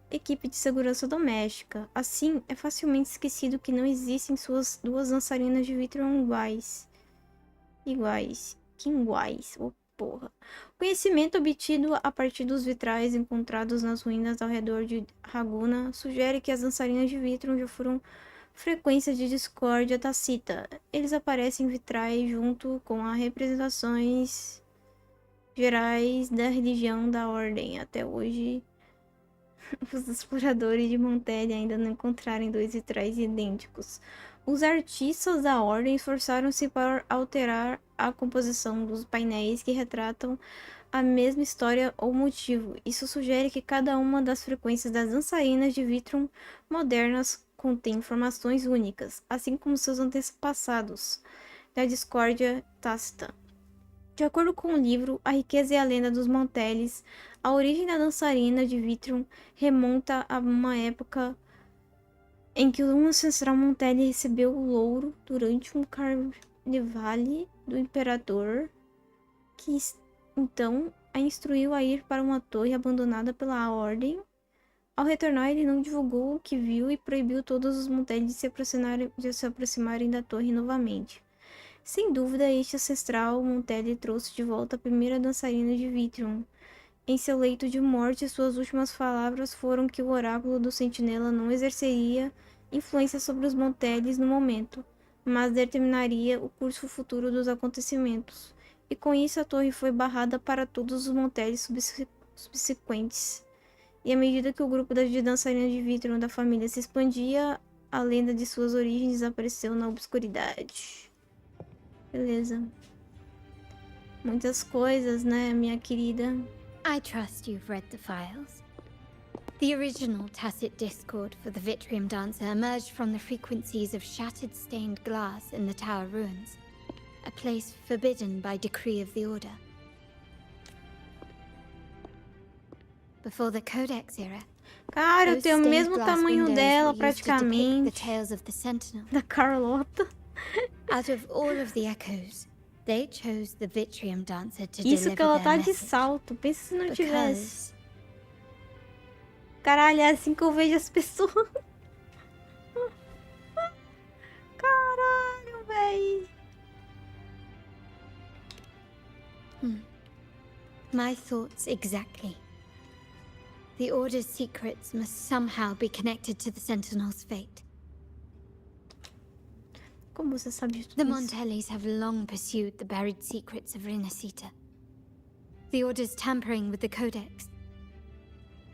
equipe de segurança doméstica. Assim, é facilmente esquecido que não existem suas duas dançarinas de Vitrum iguais. Oh, porra. O conhecimento obtido a partir dos vitrais encontrados nas ruínas ao redor de Raguna sugere que as dançarinas de Vitrum já foram frequência de discórdia tácita. Eles aparecem em vitrais junto com as representações gerais da religião da ordem. Até hoje, os exploradores de Montelli ainda não encontraram dois vitrais idênticos. Os artistas da ordem esforçaram-se para alterar a composição dos painéis que retratam a mesma história ou motivo. Isso sugere que cada uma das frequências das dançarinas de Vitrum modernas contém informações únicas, assim como seus antepassados da discórdia tácita. De acordo com o livro A Riqueza e a Lenda dos Montellis, a origem da dançarina de Vitrum remonta a uma época em que um ancestral Montelli recebeu o louro durante um carnevale do imperador, que então a instruiu a ir para uma torre abandonada pela ordem. Ao retornar, ele não divulgou o que viu e proibiu todos os Montelli de se aproximarem da torre novamente. Sem dúvida, este ancestral Montelli trouxe de volta a primeira dançarina de Vitrum. Em seu leito de morte, suas últimas palavras foram que o oráculo do sentinela não exerceria influência sobre os Montellis no momento, mas determinaria o curso futuro dos acontecimentos. E com isso a torre foi barrada para todos os Montellis subsequentes. E à medida que o grupo de dançarinas de Vitrum da família se expandia, a lenda de suas origens desapareceu na obscuridade. Beleza. Muitas coisas, né, minha querida? I trust you've read the files. The original tacit discord for the Vitrium Dancer emerged from the frequencies of shattered stained glass in the tower ruins, a place forbidden by decree of the Order. Before the Codex era, Cara, eu those tenho o stained mesmo glass tamanho windows dela, were used to depict the praticamente, tales of the Sentinel. da Carlota. Out of all of the echoes, they chose the Vitrium Dancer to Isso deliver que ela their tá de message. salto. Pensa se não tivesse. Because Caralho, é assim que eu vejo as pessoas. Caralho, véi. my thoughts exactly. The Order's secrets must somehow be connected to the Sentinel's fate. Como você sabe de The tudo isso? Montellis have long pursued the buried secrets of Rinascita. The Order's tampering with the Codex,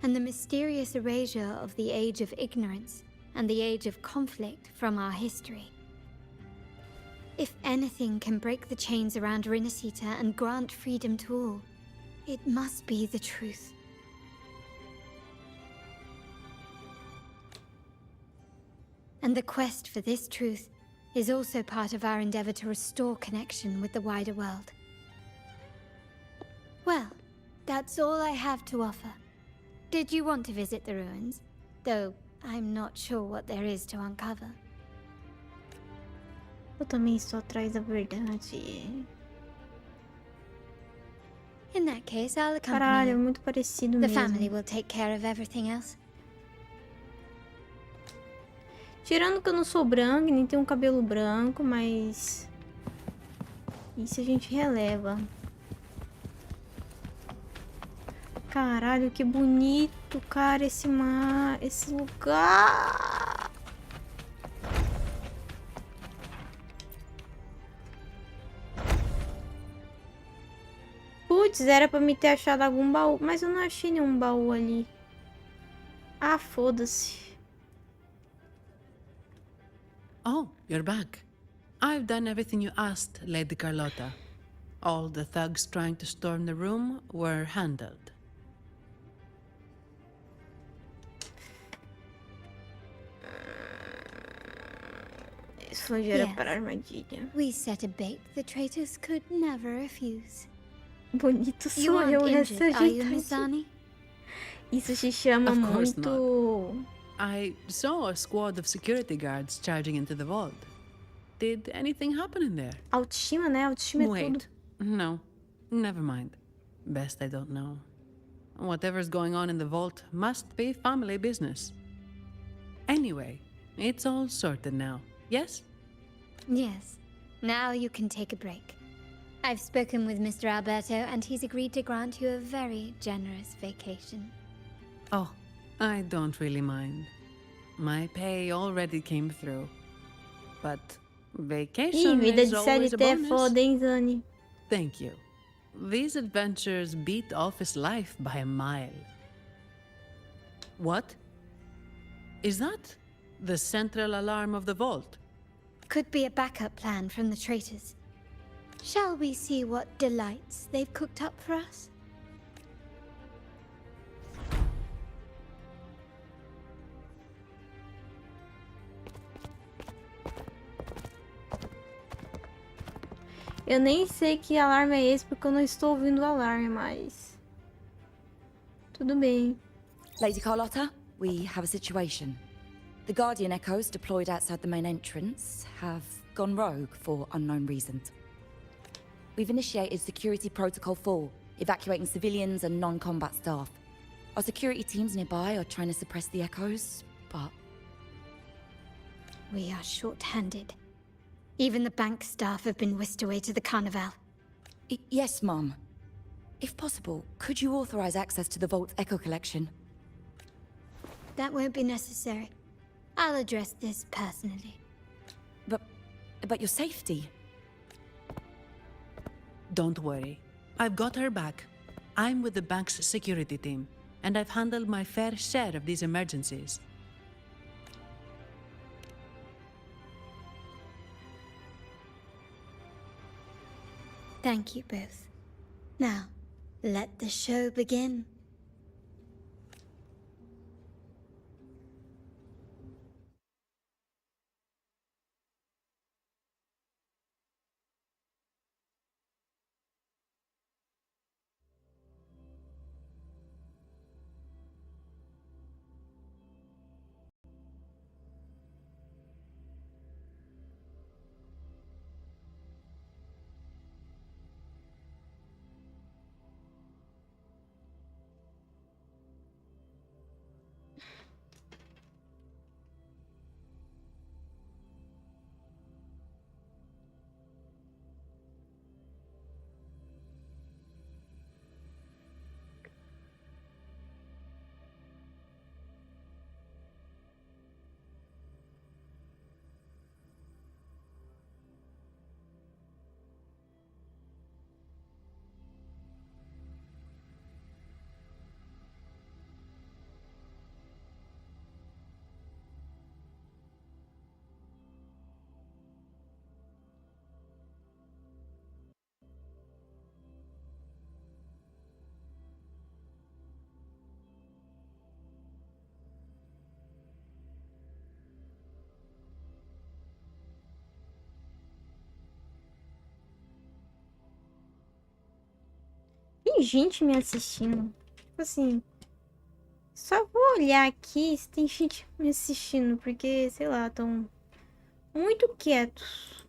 and the mysterious erasure of the Age of Ignorance and the Age of Conflict from our history. If anything can break the chains around Rinascita and grant freedom to all, it must be the truth. And the quest for this truth is also part of our endeavor to restore connection with the wider world. Well, that's all I have to offer. Did you want to visit the ruins? Though I'm not sure what there is to uncover. Eu também estou atrás da verdade. In that case, I'll accompany Caralho, é you. muito parecido The mesmo. family will take care of everything else. Tirando que eu não sou branca, nem tenho um cabelo branco, mas... isso a gente releva. Caralho, que bonito, cara, esse mar, esse lugar. Putz, era pra me ter achado algum baú, mas eu não achei nenhum baú ali. Ah, foda-se. Oh, you're back. I've done everything you asked, Lady Carlotta. All the thugs trying to storm the room were handled. Isso foi era Yes. para a armadilha. We set a bait the traitors could never refuse. Bonito You sou eu, aren't essa injured, are you, ajeitadinha. Mizani? Isso se chama Of course muito... I saw a squad of security guards charging into the vault. Did anything happen in there? Autoestima, né? Autoestima é tudo. Wait. No. Never mind. Best I don't know. Whatever's going on in the vault must be family business. Anyway, it's all sorted now, yes? Yes. Now you can take a break. I've spoken with Mr. Alberto, and he's agreed to grant you a very generous vacation. Oh, I don't really mind. My pay already came through. But Ih, vacation vida is de always a CLT é bonus. foda, hein, Zani? Thank you. These adventures beat office life by a mile. What? Is that the central alarm of the vault? Could be a backup plan from the traitors. Shall we see what delights they've cooked up for us? Eu nem sei que alarme é esse, porque eu não estou ouvindo o alarme, mas... Tudo bem. Lady Carlotta, we have a situation. The Guardian echoes deployed outside the main entrance have gone rogue for unknown reasons. We've initiated Security Protocol 4, evacuating civilians and non-combat staff. Our security teams nearby are trying to suppress the echoes, but... We are short-handed. Even the bank staff have been whisked away to the Carnival. Yes, Mum. If possible, could you authorize access to the Vault's echo collection? That won't be necessary. I'll address this personally. But your safety? Don't worry. I've got her back. I'm with the bank's security team, and I've handled my fair share of these emergencies. Thank you both. Now, let the show begin. Tem gente me assistindo. Tipo assim... Só vou olhar aqui se tem gente me assistindo, porque, sei lá, estão muito quietos.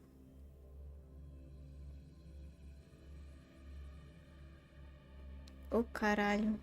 Ô, caralho.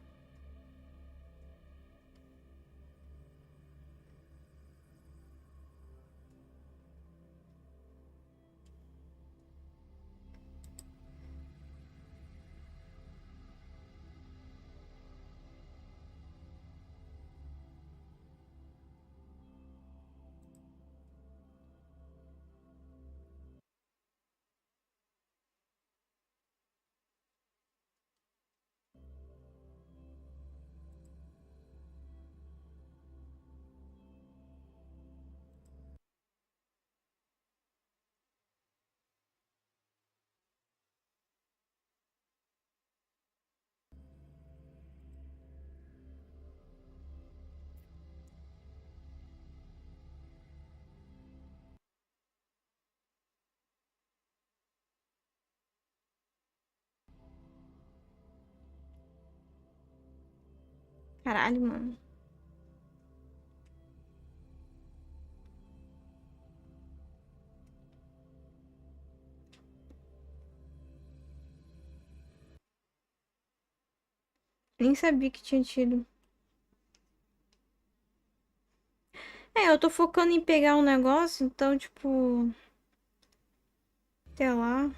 Caralho, mano. Nem sabia que tinha tido. É, eu tô focando em pegar um negócio, então, tipo... Até lá.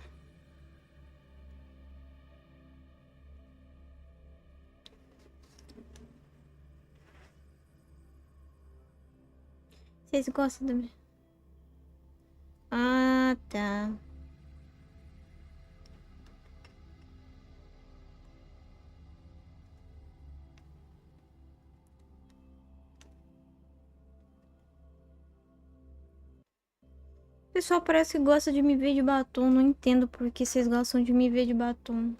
Vocês gostam da minha... Ah, tá. O pessoal parece que gosta de me ver de batom. Não entendo por que vocês gostam de me ver de batom.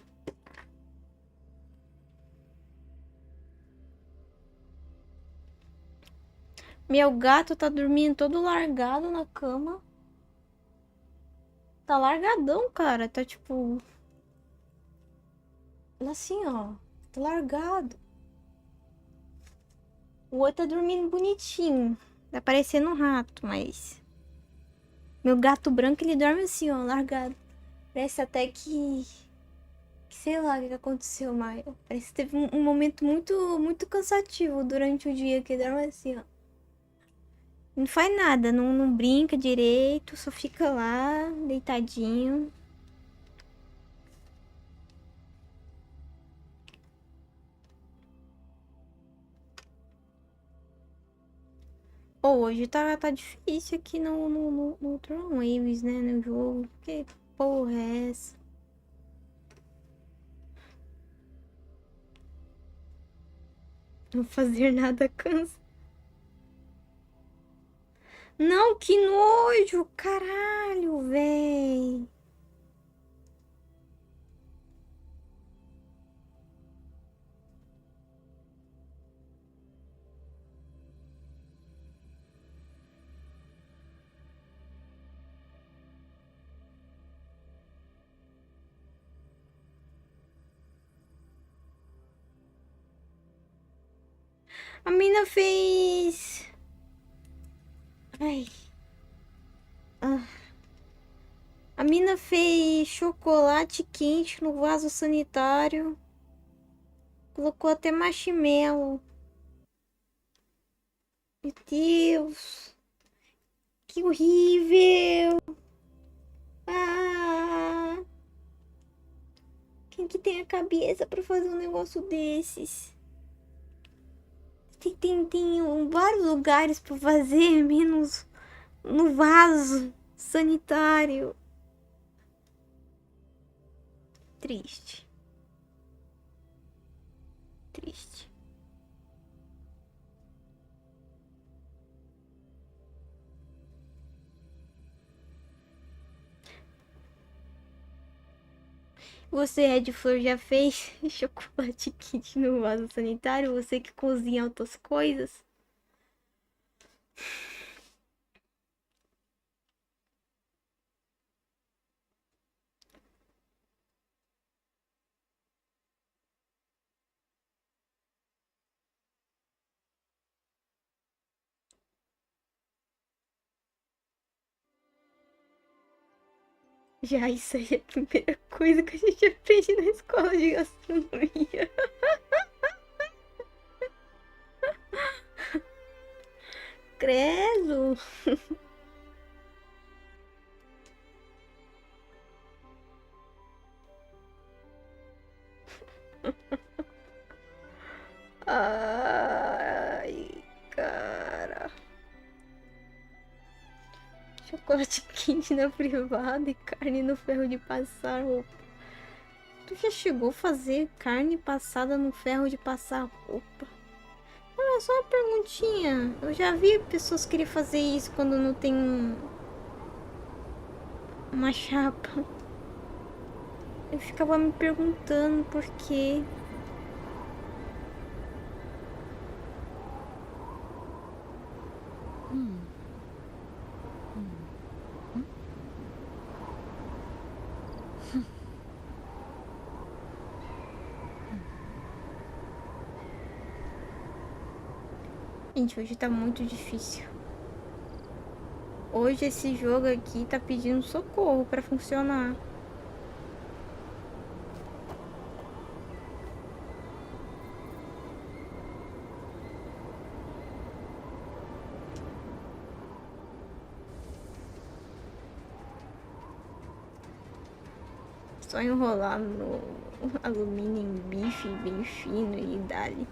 Meu gato tá dormindo todo largado na cama. Tá largadão, cara. Tá tipo... Assim, ó. Tá largado. O outro tá dormindo bonitinho. Tá parecendo um rato, mas... Meu gato branco, ele dorme assim, ó, largado. Parece até que sei lá o que aconteceu, mas parece que teve um momento muito cansativo durante o dia, que ele dorme assim, ó. Não faz nada, não brinca direito, só fica lá, deitadinho. Pô, hoje tá difícil aqui no Wuthering Waves, né, no jogo. Que porra é essa? Não fazer nada cansa. Não, que nojo! Caralho, véi. A mina fez... Ai. Ah. A mina fez chocolate quente no vaso sanitário. Colocou até marshmallow. Meu Deus. Que horrível. Ah. Quem que tem a cabeça pra fazer um negócio desses? Tem vários lugares pra fazer, menos no vaso sanitário. Triste. Triste. Você, Ed Flor, já fez chocolate quente no vaso sanitário? Você que cozinha outras coisas? Já isso aí é a primeira coisa que a gente aprende na escola de gastronomia. Credo! Ai, cara. Chocolate quente na privada e carne no ferro de passar roupa. Tu já chegou a fazer carne passada no ferro de passar roupa? Olha, só uma perguntinha. Eu já vi pessoas querer fazer isso quando não tem uma chapa. Eu ficava me perguntando por quê. Gente, hoje tá muito difícil. Hoje esse jogo aqui tá pedindo socorro pra funcionar. Só enrolar no alumínio em bife bem fino e dali.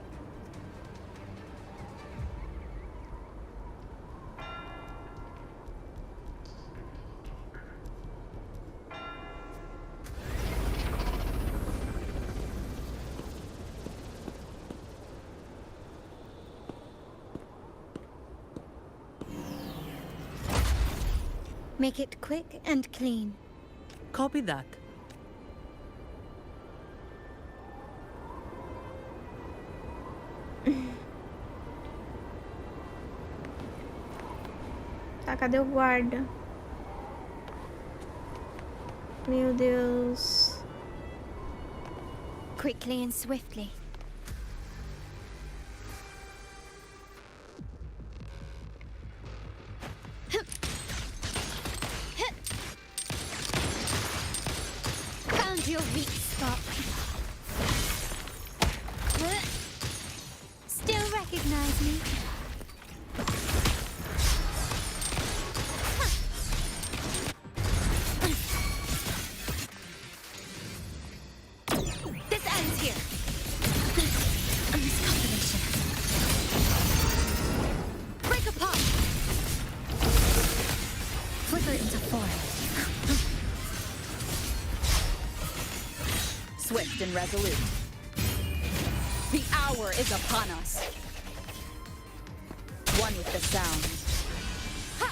Make it quick and clean. Copy that. Tá, cadê o guarda? Meu Deus. Quickly and swiftly. Found your weak spot. Still recognize me? This ends here. This combination. Break apart. Flicker into form. Swift and resolute. The hour is upon us. One with the sound. Ha!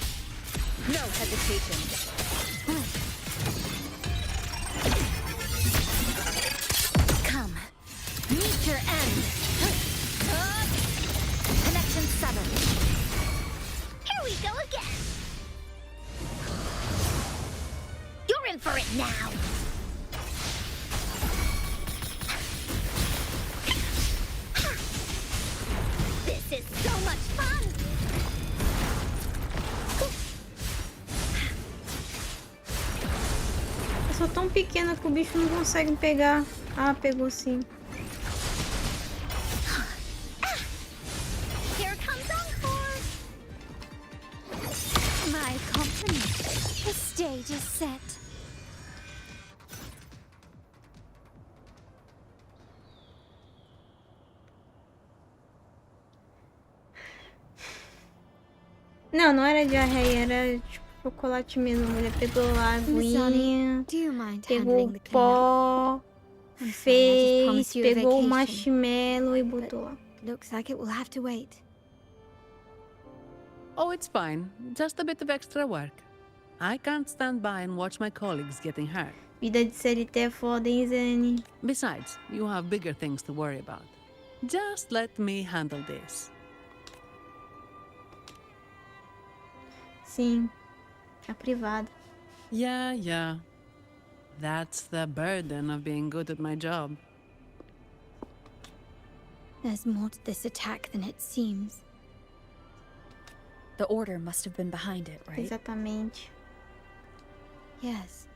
No hesitation. Come. Meet your end. Connection 7. Here we go again. You're in for it now. This is so much fun. Eu sou tão pequena que o bicho não consegue pegar. Ah, pegou sim. Here comes Encore. My compliment. The stage is set. Não, não era diarreia, era tipo chocolate mesmo. A mulher pegou a aguinha, Do you mind pegou handling o the cleanup? pó, I'm sorry, I just fez, promised you a pegou o vacation. marshmallow e botou lá. Looks like it will have to wait. Oh, it's fine. Just a bit of extra work. I can't stand by and watch my colleagues getting hurt. Vida de CLT é foda, hein, Zane? Besides, you have bigger things to worry about. Just let me handle this. Sim, a privada. Yeah. That's the burden of being good at my job. There's more to this attack than it seems. The order must have been behind it, right? Exatamente. Yes.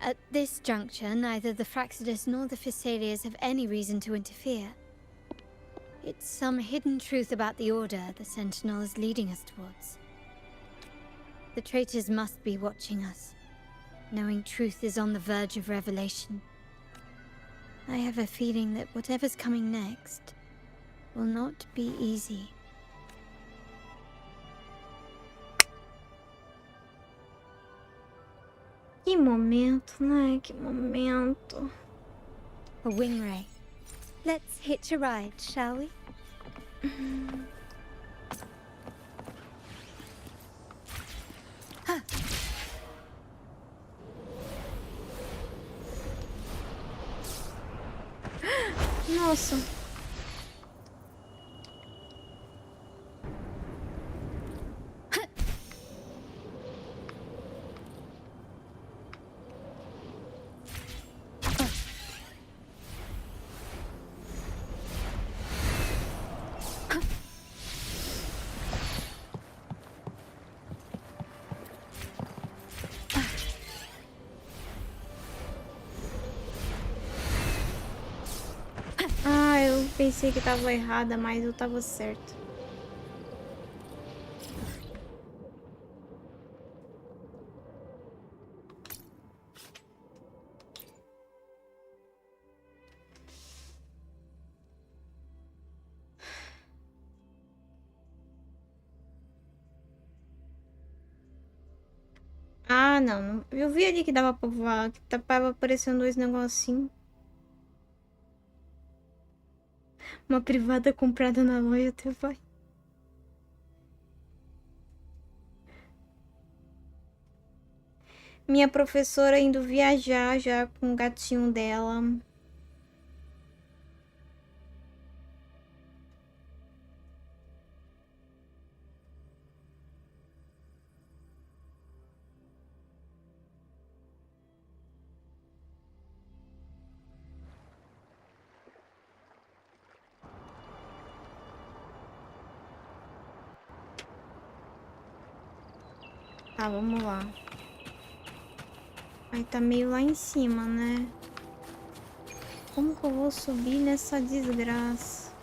At this juncture, neither the Fraxidus nor the Physaelias have any reason to interfere. It's some hidden truth about the Order the Sentinel is leading us towards. The traitors must be watching us, knowing truth is on the verge of revelation. I have a feeling that whatever's coming next will not be easy. Que momento, né? Que momento. A wing ray. Let's hitch a ride, shall we? Nossa. pensei que tava errada, mas eu tava certa. Ah, não. Eu vi ali que dava pra voar, que tava aparecendo dois negocinhos. Uma privada comprada na loja até vai. Minha professora indo viajar já com o gatinho dela. Tá, vamos lá. Aí tá meio lá em cima, né? Como que eu vou subir nessa desgraça?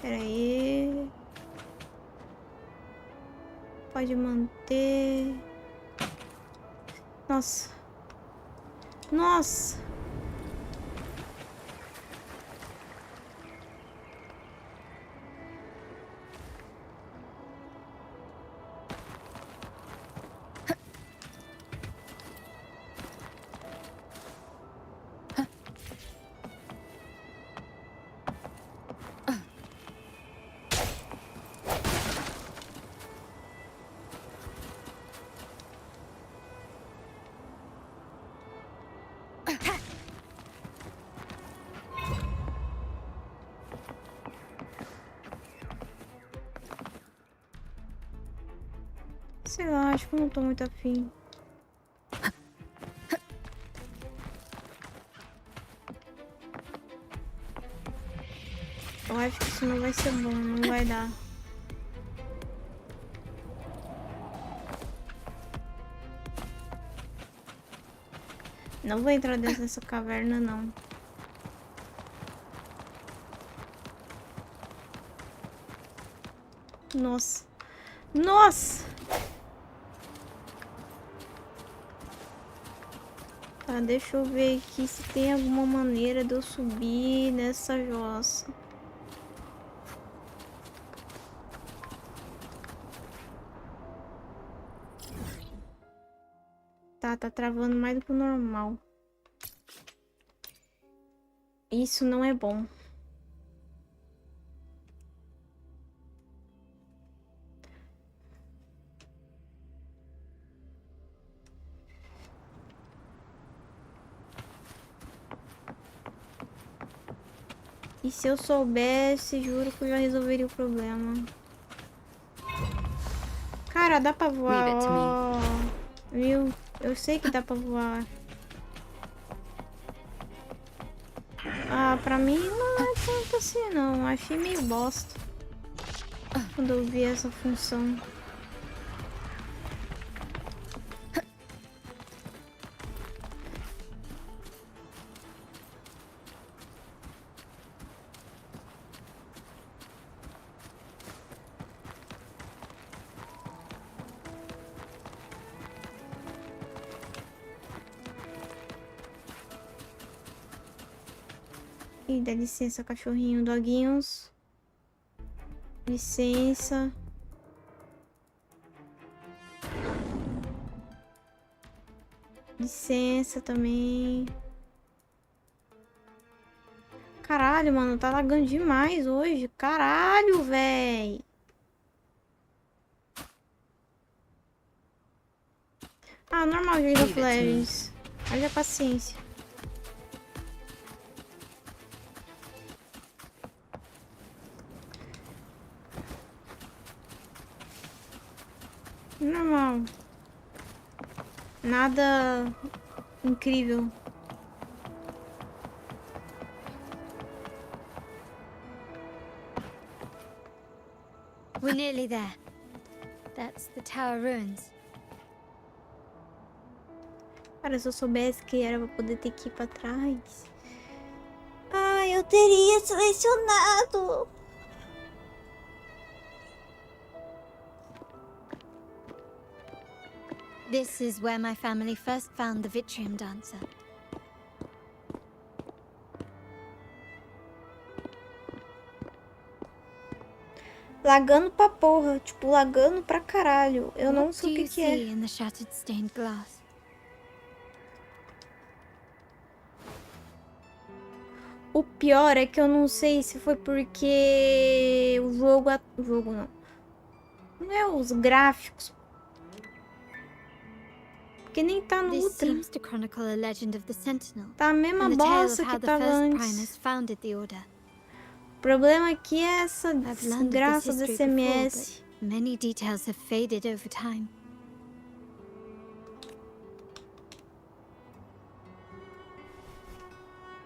Pera aí. Pode manter. Nossa. Nossa. Sei lá, acho que eu não tô muito afim. Eu acho que isso não vai ser bom, não vai dar. Não vou entrar dentro dessa caverna, não. Nossa. Nossa! Tá, deixa eu ver aqui se tem alguma maneira de eu subir nessa jossa. Tá travando mais do que o normal. Isso não é bom. E se eu soubesse, juro que eu já resolveria o problema. Cara, dá pra voar, Leave it to me. ó. Viu? Eu sei que dá pra voar. Ah, pra mim não é tanto assim, não. Achei meio bosta quando eu vi essa função. Ih, dá licença, cachorrinho, doguinhos. Licença. Licença também. Caralho, mano, tá lagando demais hoje. Caralho, véi. Ah, normal, League of Legends. Olha a paciência. Normal. Nada incrível. We're nearly there. That's the tower ruins. Cara, se eu soubesse que era pra poder ter que ir pra trás. Ai, eu teria selecionado. This is where my family first found the Vitrium dancer. Lagando pra porra. Tipo, lagando pra caralho. Eu não What sei do o que you que é. see in the shattered stained glass? O pior é que eu não sei se foi porque o jogo... O jogo não. Não é os gráficos. Porque nem tá no This Ultra. seems to chronicle a legend of the Sentinel. Tá a mesma And the tale of bosta how que the tava first antes. Primus founded the Order. O problema aqui é essa I've learned of this desgraça history desse before, MS. but many details have faded over time.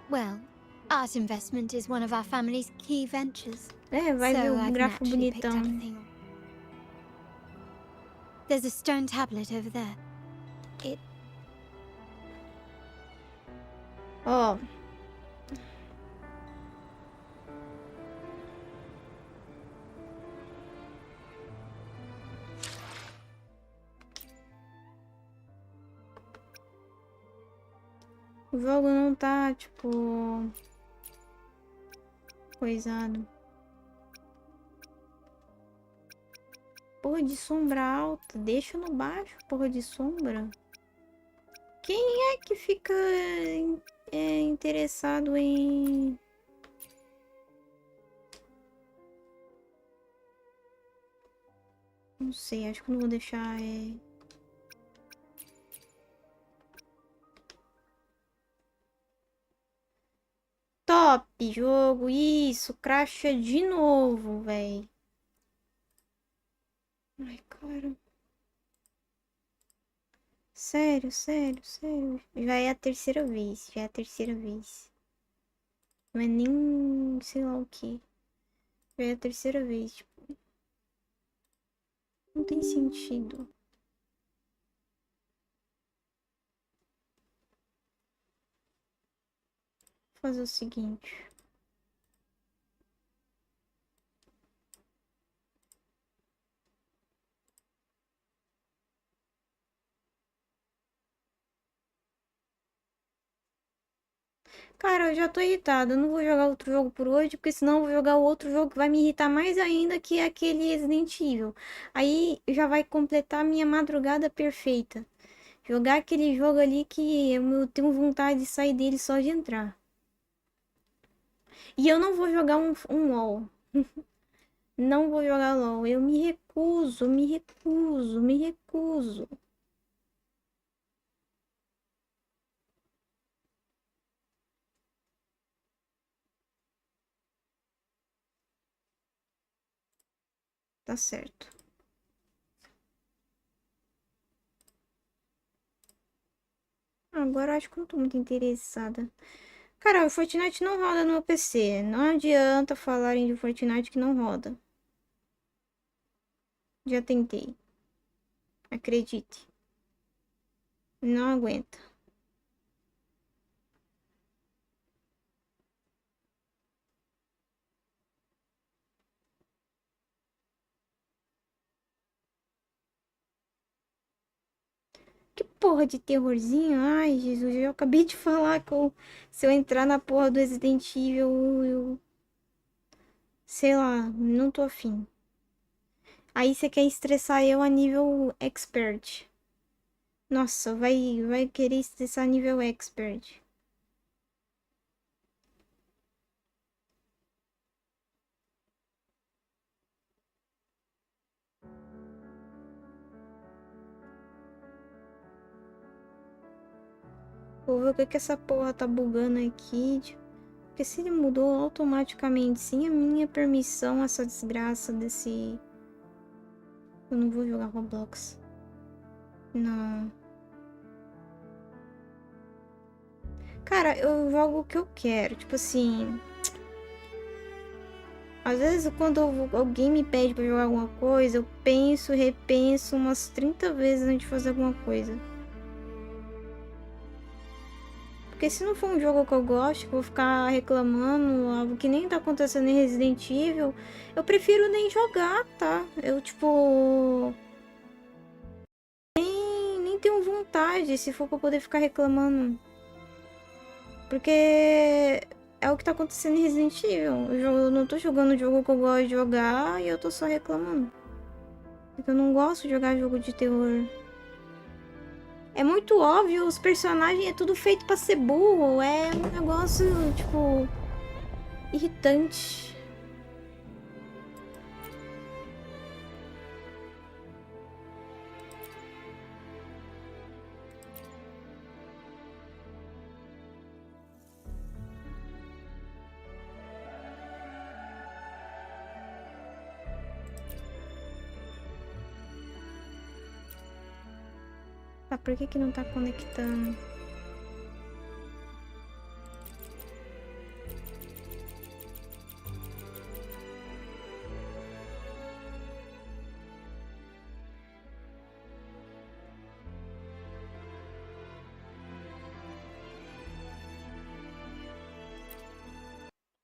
Well, art investment is one of our family's key ventures. É, vai So ver o I've gráfico naturally picked bonitão. everything up. There's a stone tablet over there. It Ó. O jogo não tá, tipo... coisado. Porra de sombra alta. Deixa no baixo, porra de sombra. Quem é que fica interessado em... Não sei, acho que eu não vou deixar... Top, jogo, isso, cracha de novo, véi. Ai, cara. Sério, sério, sério. Já é a terceira vez, já é a terceira vez. Não é nem sei lá o que. Já é a terceira vez, tipo. Não tem sentido. Vou fazer o seguinte. Cara, eu já tô irritada. Eu não vou jogar outro jogo por hoje, porque senão eu vou jogar o outro jogo que vai me irritar mais ainda, que é aquele Resident Evil. Aí já vai completar a minha madrugada perfeita. Jogar aquele jogo ali que eu tenho vontade de sair dele só de entrar. E eu não vou jogar um LOL. Não vou jogar LOL. Eu me recuso, me recuso, me recuso. Tá certo. Agora eu acho que eu não tô muito interessada. Cara, o Fortnite não roda no meu PC. Não adianta falarem de Fortnite que não roda. Já tentei. Acredite. Não aguenta. Que porra de terrorzinho? Ai, Jesus, eu acabei de falar que se eu entrar na porra do Resident Evil, eu... sei lá, não tô afim. Aí você quer estressar eu a nível expert. Nossa, vai querer estressar a nível expert. Vou ver o que que essa porra tá bugando aqui. Porque se ele mudou automaticamente, sem a minha permissão, essa desgraça desse... Eu não vou jogar Roblox. Não. Cara, eu jogo o que eu quero. Tipo assim... Às vezes, quando alguém me pede pra jogar alguma coisa, eu penso e repenso umas 30 vezes antes de fazer alguma coisa. Porque se não for um jogo que eu gosto, que eu vou ficar reclamando, algo que nem tá acontecendo em Resident Evil, eu prefiro nem jogar, tá? Eu, tipo... Nem tenho vontade, se for pra poder ficar reclamando. Porque é o que tá acontecendo em Resident Evil. Eu não tô jogando o jogo que eu gosto de jogar e eu tô só reclamando. Porque eu não gosto de jogar jogo de terror. É muito óbvio, os personagens é tudo feito pra ser burro. É um negócio, tipo, irritante. Tá, por que não tá conectando?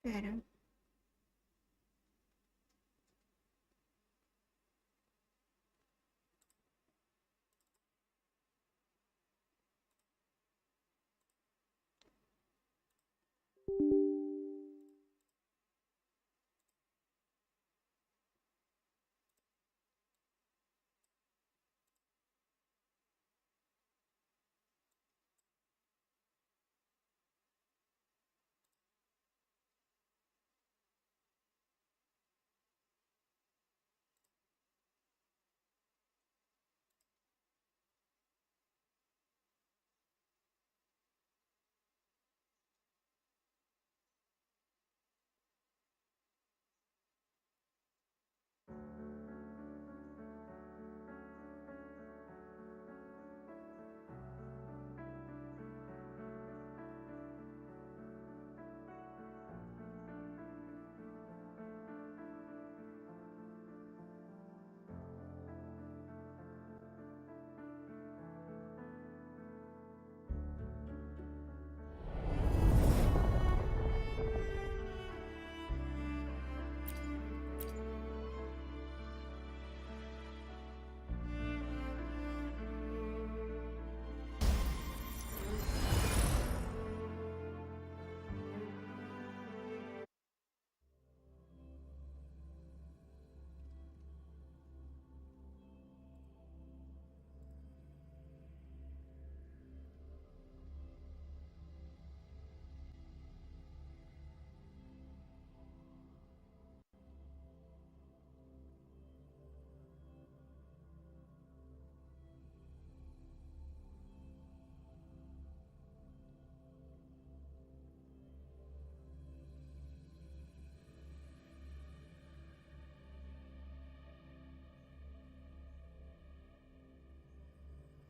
Pera.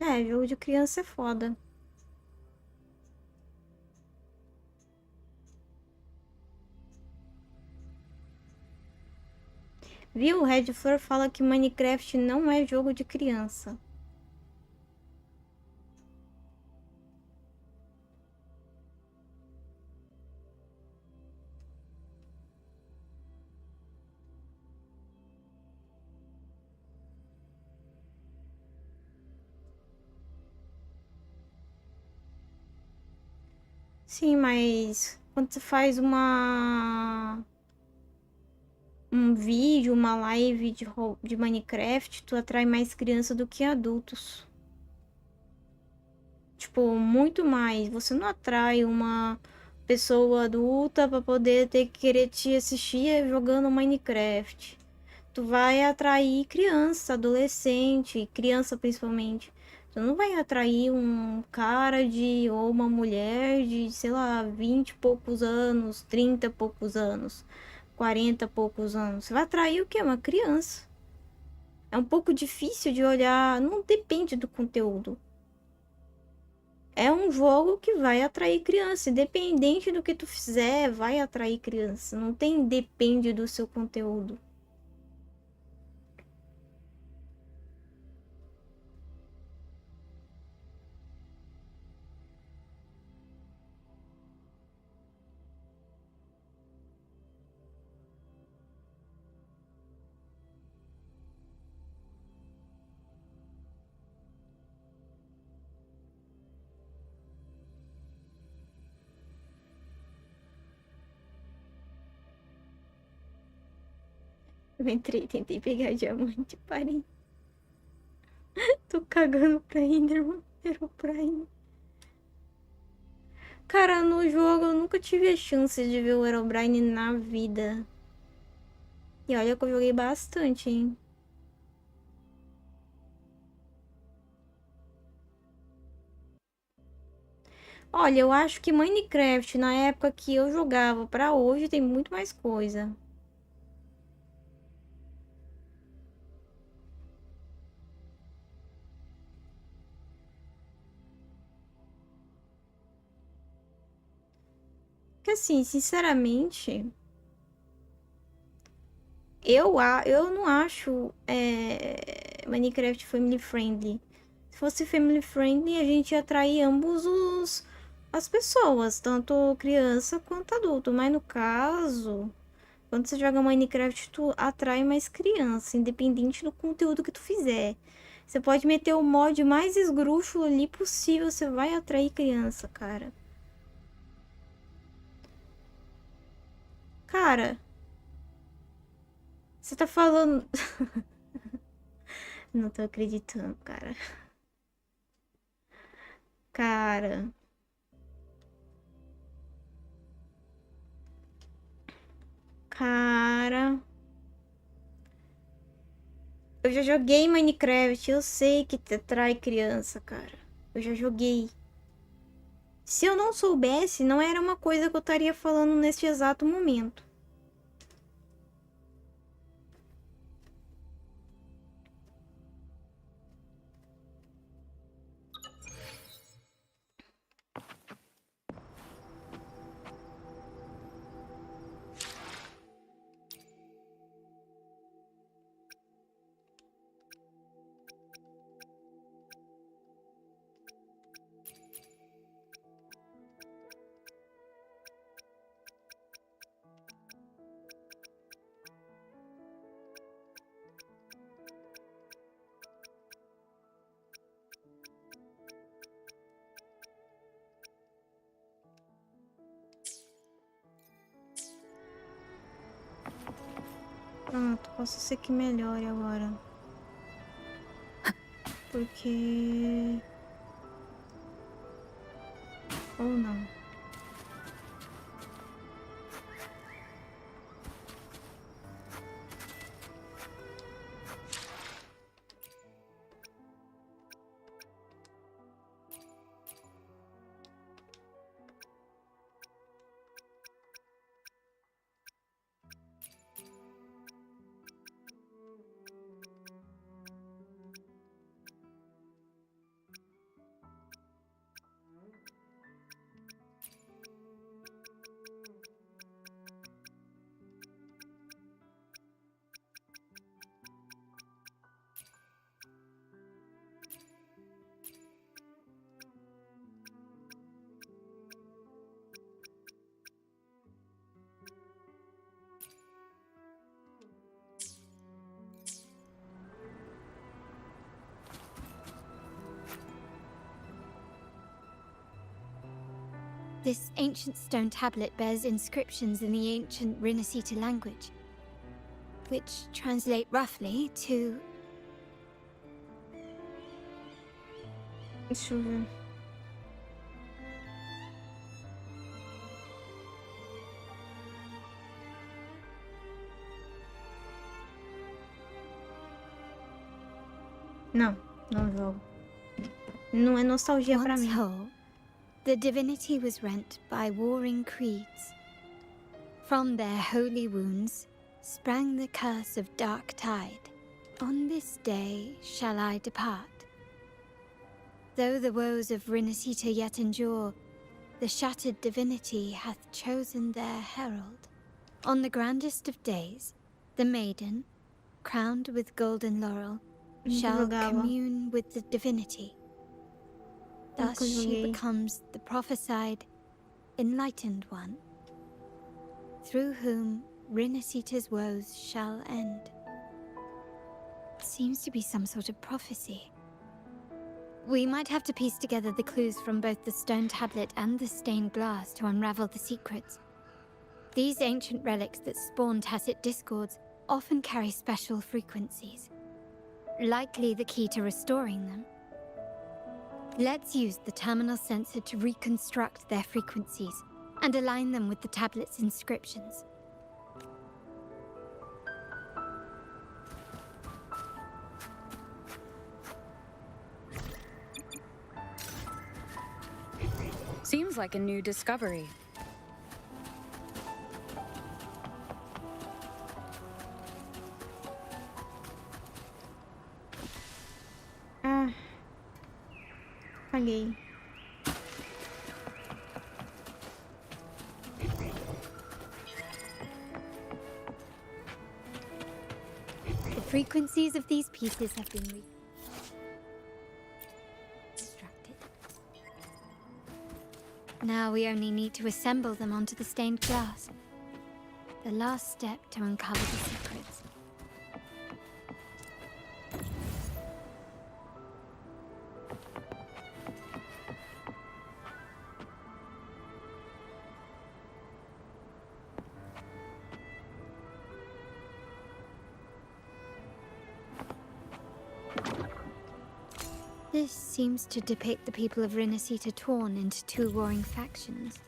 É, jogo de criança é foda. Viu? O Red Flor fala que Minecraft não é jogo de criança. Sim, mas quando você faz um vídeo, uma live de Minecraft, tu atrai mais criança do que adultos. Tipo, muito mais. Você não atrai uma pessoa adulta pra poder ter que querer te assistir jogando Minecraft. Tu vai atrair criança, adolescente, criança principalmente. Tu não vai atrair um cara de ou uma mulher de, sei lá, 20 e poucos anos, 30 e poucos anos, 40 e poucos anos. Você vai atrair o quê? Uma criança. É um pouco difícil de olhar, não depende do conteúdo. É um jogo que vai atrair criança. Independente do que tu fizer, vai atrair criança. Não tem depende do seu conteúdo. Eu entrei, tentei pegar diamante, parei. Tô cagando pra Enderman. Era pra ir. Cara, no jogo eu nunca tive a chance de ver o Herobrine na vida. E olha que eu joguei bastante, hein? Olha, eu acho que Minecraft, na época que eu jogava pra hoje, tem muito mais coisa. Porque assim, sinceramente, eu não acho Minecraft family friendly. Se fosse family friendly, a gente ia atrair ambos as pessoas, tanto criança quanto adulto. Mas no caso, quando você joga Minecraft, tu atrai mais criança, independente do conteúdo que tu fizer. Você pode meter o mod mais esdrúxulo ali possível, você vai atrair criança, cara. Cara, você tá falando. Não tô acreditando, cara. Cara. Cara. Eu já joguei Minecraft, eu sei que te atrai criança, cara. Eu já joguei. Se eu não soubesse, não era uma coisa que eu estaria falando neste exato momento. Pronto, posso ser que melhore agora. Porque... Ou não. This ancient stone tablet bears inscriptions in the ancient Rinascita language, which translate roughly to... Deixa eu ver. Não, não jogo. Não é nostalgia pra Once mim. whole, the divinity was rent by warring creeds. From their holy wounds sprang the curse of dark tide. On this day shall I depart. Though the woes of Rinascita yet endure, the shattered divinity hath chosen their herald. On the grandest of days, the maiden, crowned with golden laurel, shall commune with the divinity. Thus she becomes the prophesied, enlightened one, through whom Rinascita's woes shall end. Seems to be some sort of prophecy. We might have to piece together the clues from both the stone tablet and the stained glass to unravel the secrets. These ancient relics that spawn tacit discords often carry special frequencies, likely the key to restoring them. Let's use the terminal sensor to reconstruct their frequencies and align them with the tablet's inscriptions. Seems like a new discovery. Caguei. The frequencies of these pieces have been extracted. Now we only need to assemble them onto the stained glass. The last step to uncover the secrets. This seems to depict the people of Rinascita torn into two warring factions.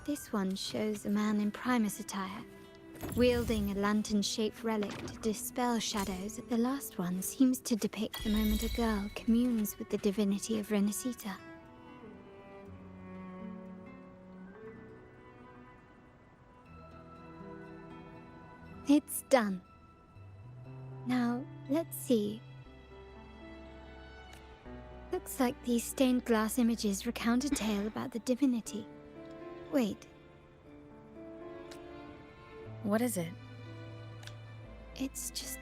This one shows a man in Primus attire, wielding a lantern-shaped relic to dispel shadows. The last one seems to depict the moment a girl communes with the divinity of Rinascita. It's done. Now, let's see. Looks like these stained glass images recount a tale about the divinity. Wait. What is it? It's just...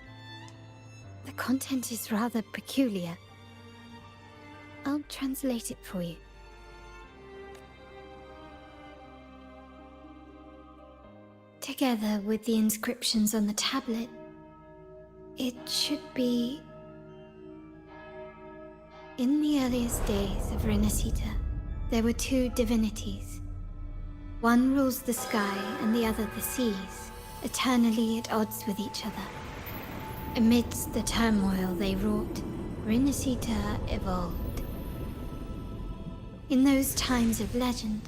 the content is rather peculiar. I'll translate it for you. Together with the inscriptions on the tablet, it should be... In the earliest days of Rinascita, there were two divinities. One rules the sky and the other the seas, eternally at odds with each other. Amidst the turmoil they wrought, Rinascita evolved. In those times of legend,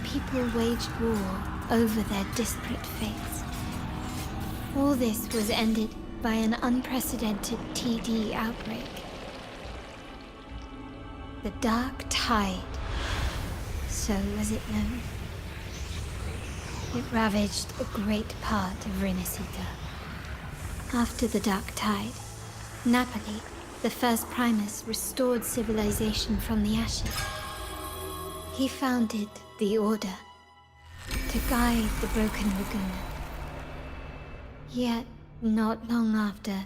people waged war over their disparate fates. All this was ended by an unprecedented TD outbreak. The Dark Tide, so was it known. It ravaged a great part of Rinascita. After the Dark Tide, Napoli, the first Primus, restored civilization from the ashes. He founded the Order to guide the broken Laguna. Yet, not long after,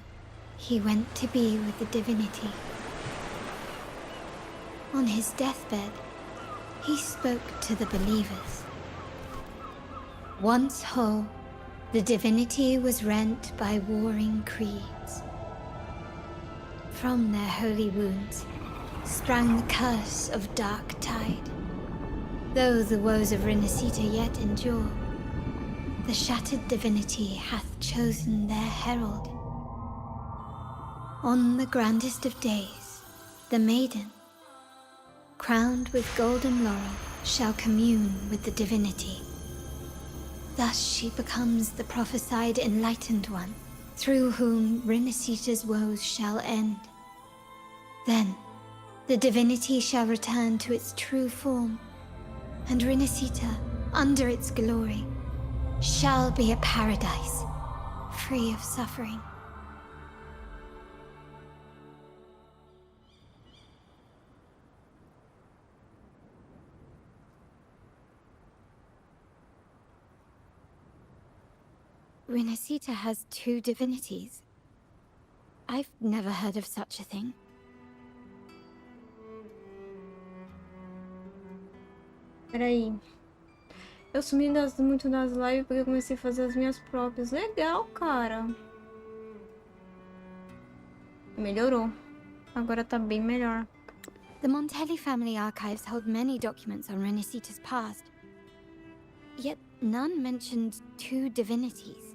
he went to be with the divinity. On his deathbed, he spoke to the believers. Once whole, the divinity was rent by warring creeds. From their holy wounds sprang the curse of Dark Tide. Though the woes of Rinascita yet endure, the shattered divinity hath chosen their herald. On the grandest of days, the maiden, crowned with golden laurel, shall commune with the divinity. Thus she becomes the prophesied enlightened one, through whom Renasita's woes shall end. Then, the divinity shall return to its true form, and Renasita, under its glory, shall be a paradise, free of suffering. Renasita has two divinities. I've never heard of such a thing. Peraí. Eu sumi muito das lives porque eu comecei a fazer as minhas próprias. Legal, cara. Melhorou. Agora tá bem melhor. The Montelli family archives hold many documents on Renasita's past. Yet none mentioned two divinities.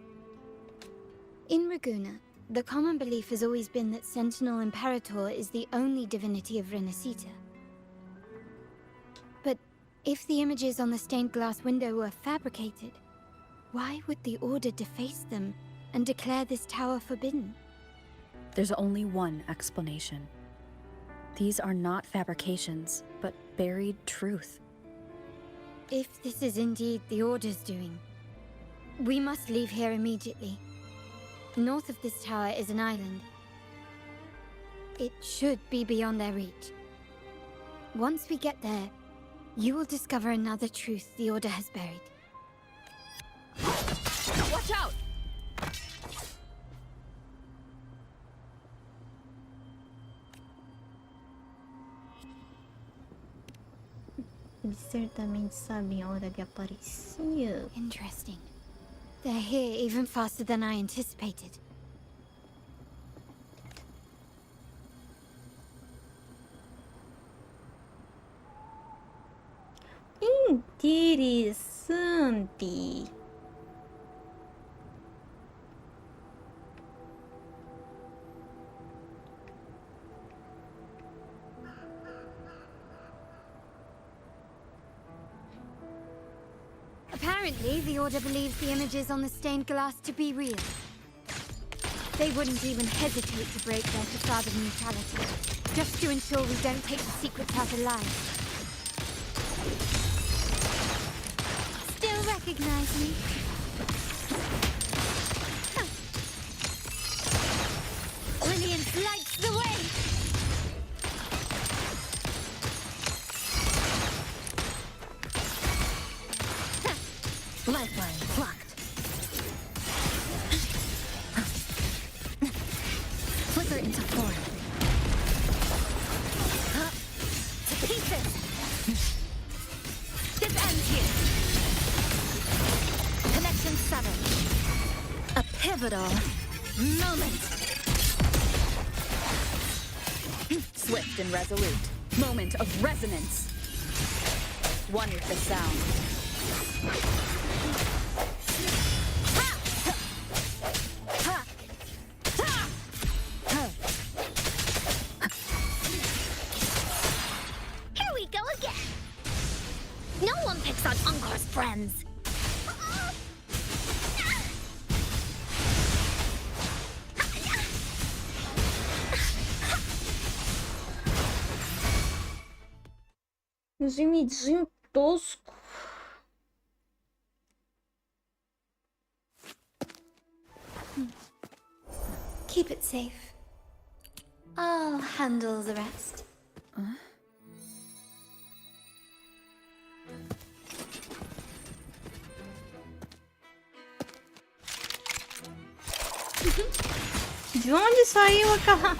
In Raguna, the common belief has always been that Sentinel Imperator is the only divinity of Renasita. But if the images on the stained glass window were fabricated, why would the Order deface them and declare this tower forbidden? There's only one explanation. These are not fabrications, but buried truth. If this is indeed the Order's doing, we must leave here immediately. North of this tower is an island. It should be beyond their reach. Once we get there, you will discover another truth the Order has buried. Watch out! Eles certamente sabem a hora que aparecia. Interesting. They're here even faster than I anticipated. Interessante. Apparently, the Order believes the images on the stained glass to be real. They wouldn't even hesitate to break their facade of neutrality, just to ensure we don't take the secrets out alive. Still recognize me? Brilliance lights the way! Lifeline blocked. Flicker into form. To pieces! This ends here. Connection 7. A pivotal moment. Swift and resolute. Moment of resonance. One with the sound. Here we go again. No one picks on Uncor's friends. Um gemidinho tosco. Keep it safe. I'll handle the rest. De onde saiu aquela...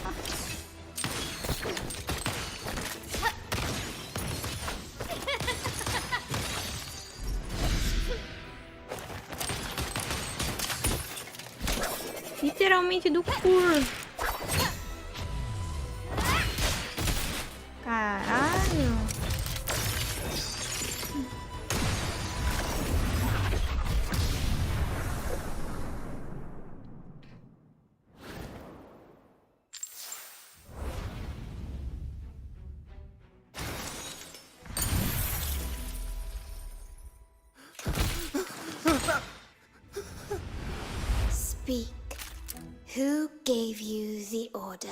Literalmente do cur. Caralho. Speak. Who gave you the order?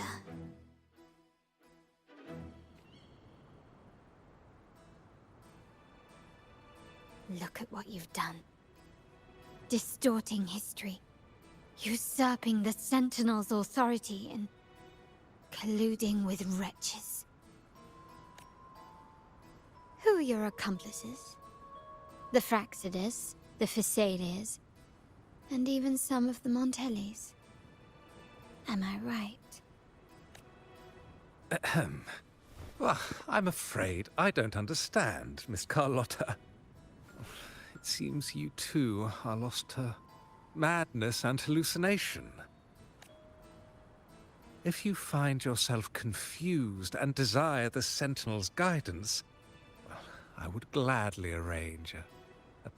Look at what you've done. Distorting history. Usurping the Sentinel's authority and colluding with wretches. Who are your accomplices? The Fraxidus, the Facades, and even some of the Montellis. Am I right? Ahem. Well, I'm afraid I don't understand, Miss Carlotta. It seems you too are lost to madness and hallucination. If you find yourself confused and desire the Sentinel's guidance, well, I would gladly arrange a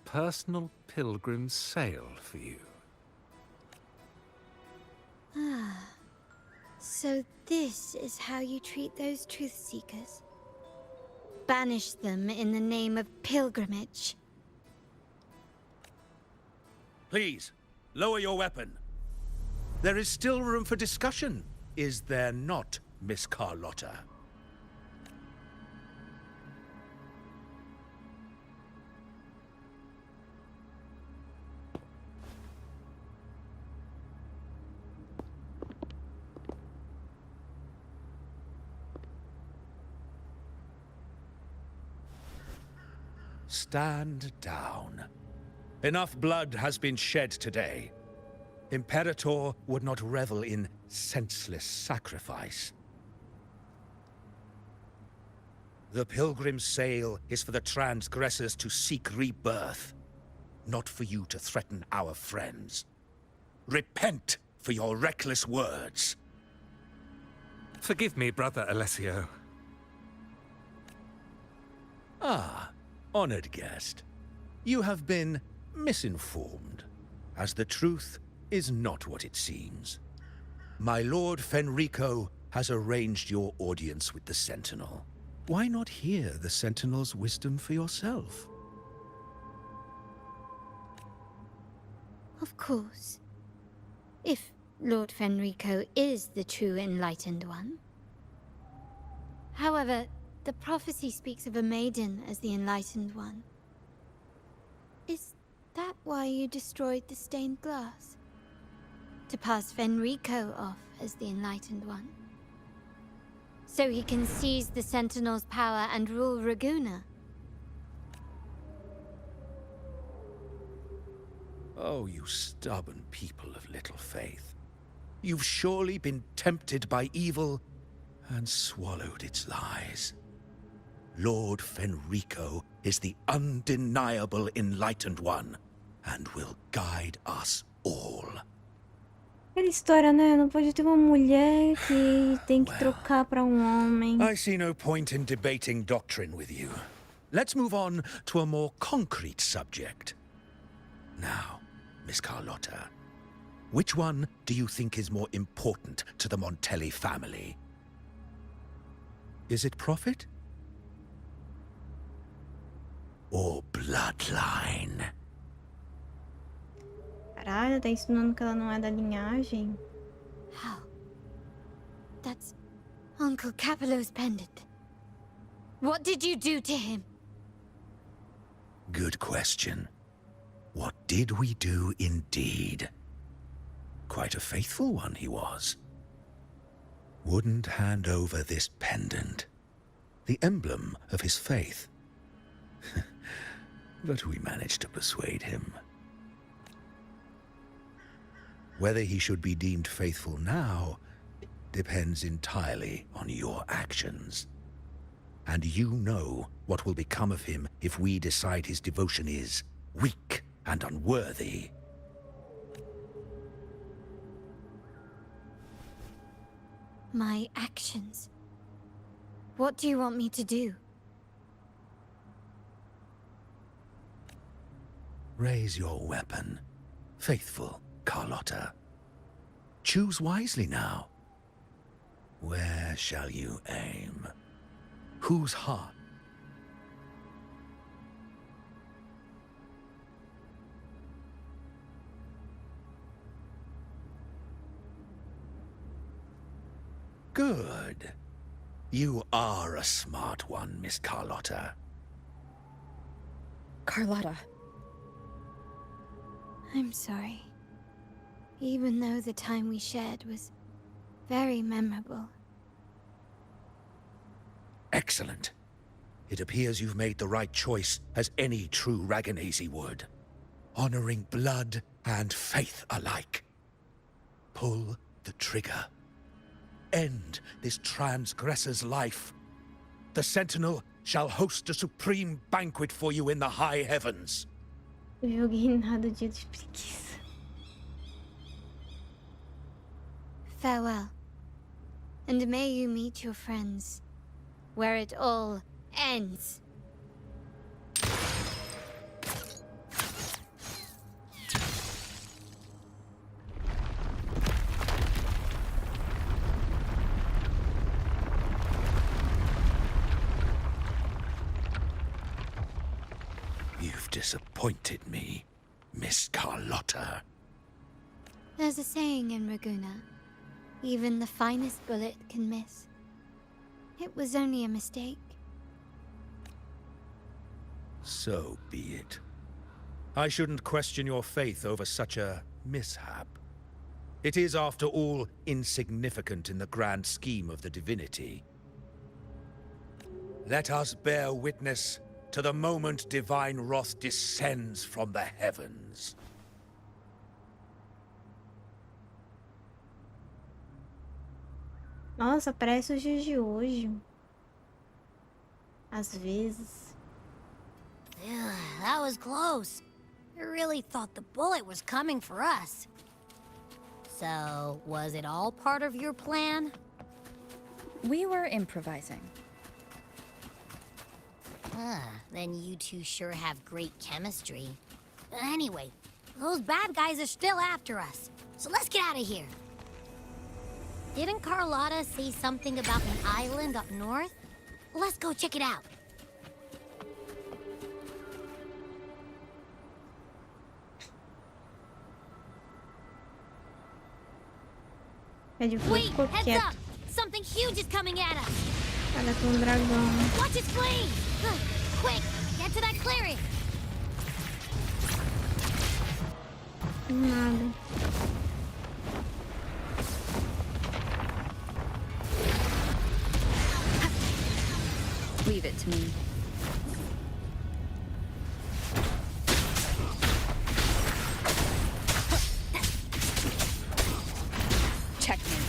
personal pilgrim's sail for you. Ah. So this is how you treat those truth seekers? Banish them in the name of pilgrimage. Please, lower your weapon. There is still room for discussion, is there not, Miss Carlotta? Stand down. Enough blood has been shed today. Imperator would not revel in senseless sacrifice. The pilgrim's sail is for the transgressors to seek rebirth, not for you to threaten our friends. Repent for your reckless words. Forgive me, Brother Alessio. Ah, honored guest. You have been misinformed, as the truth is not what it seems. My Lord Fenrico has arranged your audience with the Sentinel. Why not hear the Sentinel's wisdom for yourself? Of course. If Lord Fenrico is the true enlightened one. However, the prophecy speaks of a maiden as the enlightened one. Is that why you destroyed the stained glass? To pass Fenrico off as the enlightened one? So he can seize the Sentinel's power and rule Raguna? Oh, you stubborn people of little faith. You've surely been tempted by evil and swallowed its lies. Lord Fenrico is the undeniable enlightened one and will guide us all. Aquela história, né? Não pode ter uma mulher que tem que trocar pra homem. I see no point in debating doctrine with you. Let's move on to a more concrete subject. Now, Miss Carlotta, which one do you think is more important to the Montelli family? Is it profit? Or bloodline? Caralho, tá ensinando que ela não é da linhagem. How? That's Uncle Capello's pendant. What did you do to him? Good question. What did we do indeed? Quite a faithful one he was. Wouldn't hand over this pendant, the emblem of his faith. But we managed to persuade him. Whether he should be deemed faithful now depends entirely on your actions. And you know what will become of him if we decide his devotion is weak and unworthy. My actions? What do you want me to do? Raise your weapon, faithful Carlotta. Choose wisely now. Where shall you aim? Whose heart? Good. You are a smart one, Miss Carlotta. Carlotta. I'm sorry. Even though the time we shared was very memorable. Excellent. It appears you've made the right choice, as any true Raganazy would. Honoring blood and faith alike. Pull the trigger. End this transgressor's life. The Sentinel shall host a supreme banquet for you in the high heavens. Eu joguei nada dia de preguiça. Farewell. And may you meet your friends, where it all ends. You've disappointed me, Miss Carlotta. There's a saying in Raguna, even the finest bullet can miss. It was only a mistake. So be it. I shouldn't question your faith over such a mishap. It is, after all, insignificant in the grand scheme of the divinity. Let us bear witness to the moment divine wrath descends from the heavens. Nossa, parece os dias de hoje. Às vezes. Ugh, that was close. I really thought the bullet was coming for us. So, was it all part of your plan? We were improvising. Then you two sure have great chemistry. Anyway, those bad guys are still after us. So let's get out of here. Didn't Carlotta say something about an island up north? Let's go check it out. Pede fogo, Wait, ficou heads quieto. up! Something huge is coming at us! Ela com um dragão. Watch its flames! Quick, get to that clearing! Nada. Leave it to me. Checkmate.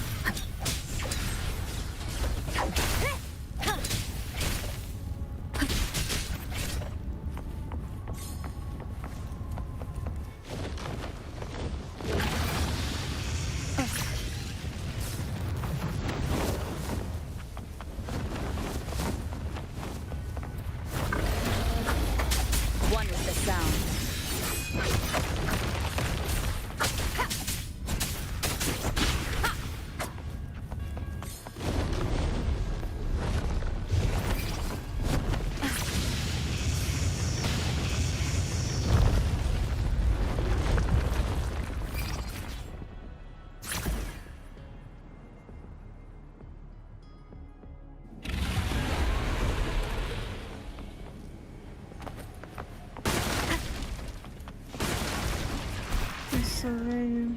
One with the sound. Nossa, velho.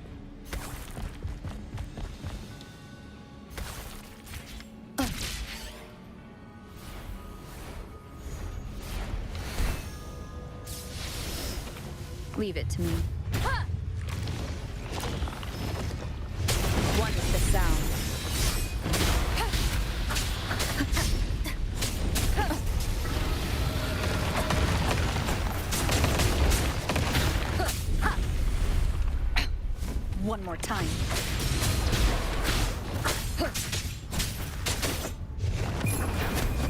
Leave it to me. One with the sound. One more time.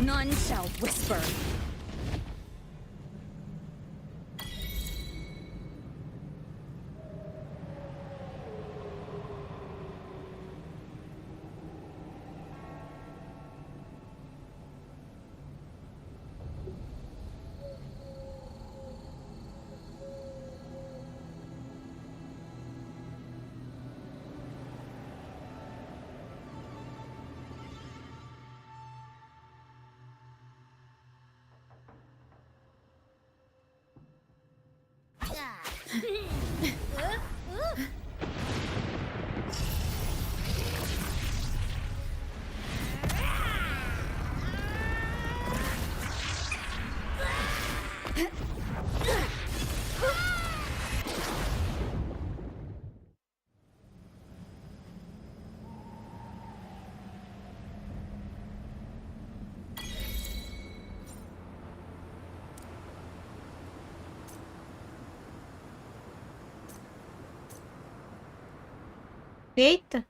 None shall whisper. Eita!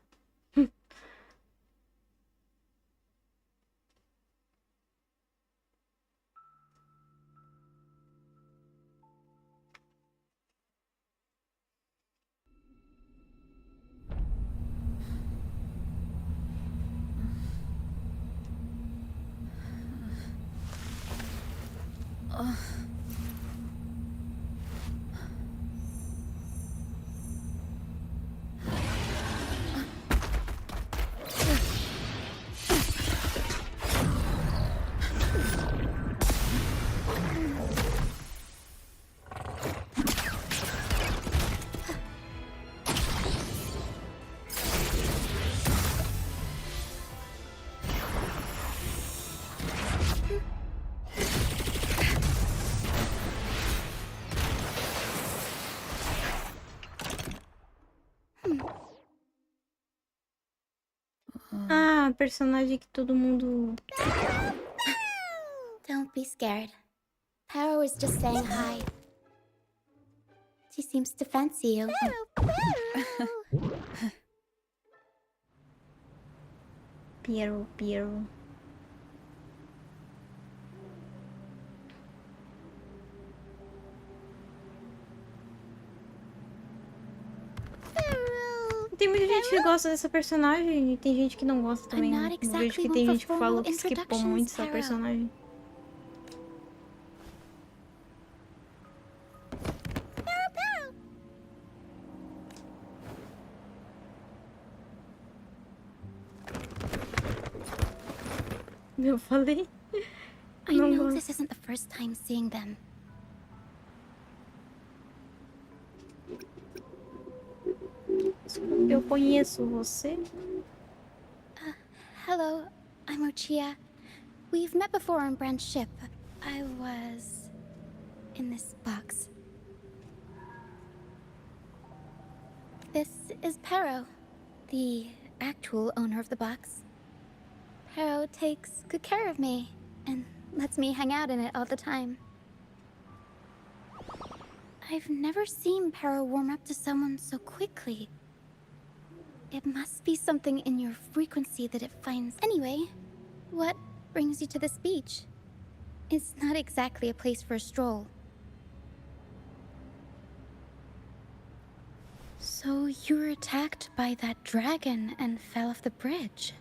Ah, personagem que todo mundo... Don't be scared. Paro is just saying hi. She seems to fancy you. Piero. Tem muita gente que gosta dessa personagem e tem gente que não gosta também. I'm not Eu vejo exactly que one tem for gente que formal falou que skippou muito essa introductions, personagem. Eu falei. I Não know gosto. this isn't the first time seeing them. Eu conheço você? Hello, I'm Ochia. We've met before on Brand's ship. I was in this box. This is Pero, the actual owner of the box. Pero takes good care of me and lets me hang out in it all the time. I've never seen Pero warm up to someone so quickly. It must be something in your frequency that it finds. Anyway, what brings you to this beach? It's not exactly a place for a stroll. So you were attacked by that dragon and fell off the bridge.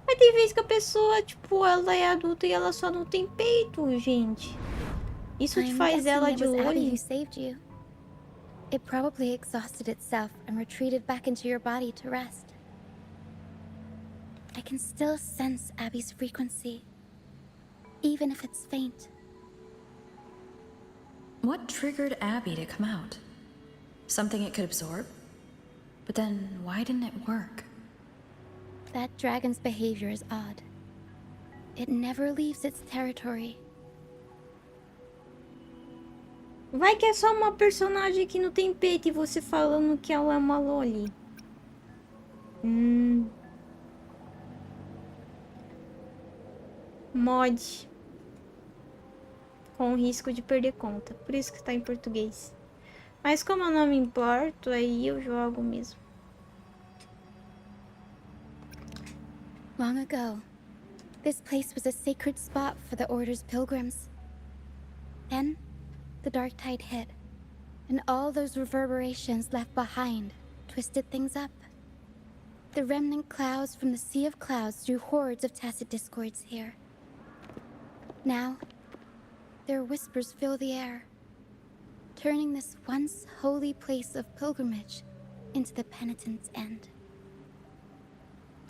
Mas tem vezes que a pessoa, tipo, ela é adulta e ela só não tem peito, gente. Isso que I'm faz guessing ela it de was Abby olho. who saved you. It probably exhausted itself and retreated back into your body to rest. I can still sense Abby's frequency, even if it's faint. What triggered Abby to come out? Something it could absorb? But then, why didn't it work? That dragon's behavior is odd. It never leaves its territory. Vai que é só uma personagem que não tem peito e você falando que ela é uma loli. Mod. Com risco de perder conta. Por isso que tá em português. Mas como eu não me importo, aí eu jogo mesmo. Long ago, this place was a sacred spot for the Order's pilgrims. Then, the dark tide hit, and all those reverberations left behind twisted things up. The remnant clouds from the Sea of Clouds drew hordes of tacit discords here. Now, their whispers fill the air, turning this once holy place of pilgrimage into the penitent's end.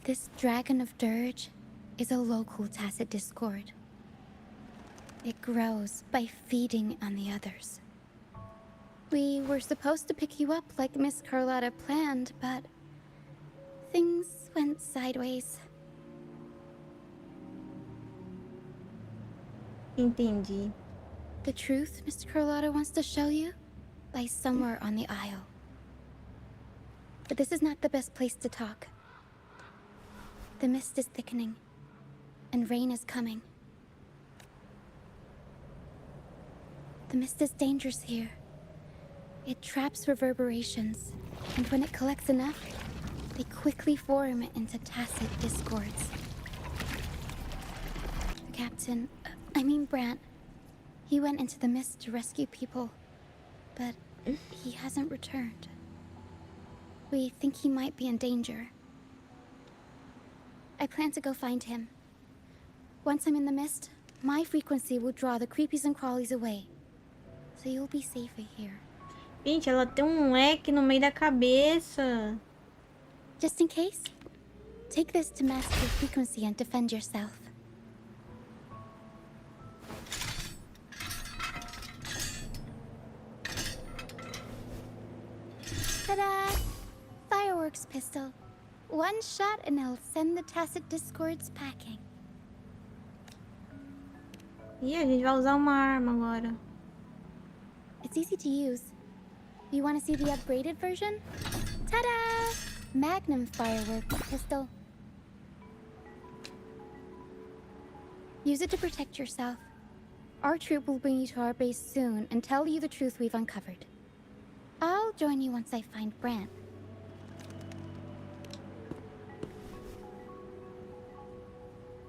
This dragon of dirge is a local tacit discord. It grows by feeding on the others. We were supposed to pick you up like Miss Carlotta planned, but things went sideways. Entendi. The truth Miss Carlotta wants to show you lies somewhere on the aisle. But this is not the best place to talk. The mist is thickening, and rain is coming. The mist is dangerous here. It traps reverberations, and when it collects enough, they quickly form into tacit discords. The captain, Brant, he went into the mist to rescue people, but he hasn't returned. We think he might be in danger. I plan to go find him. Once I'm in the mist, my frequency will draw the creepies and crawlies away, so you'll be safer here. Gente, ela tem um leque no meio da cabeça. Just in case, take this to mask your frequency and defend yourself. Ta-da! Fireworks pistol. One shot and it'll send the tacit discords packing. E a gente vai usar uma arma agora. It's easy to use. You want to see the upgraded version? Ta-da! Magnum fireworks pistol. Use it to protect yourself. Our troop will bring you to our base soon and tell you the truth we've uncovered. I'll join you once I find Brant.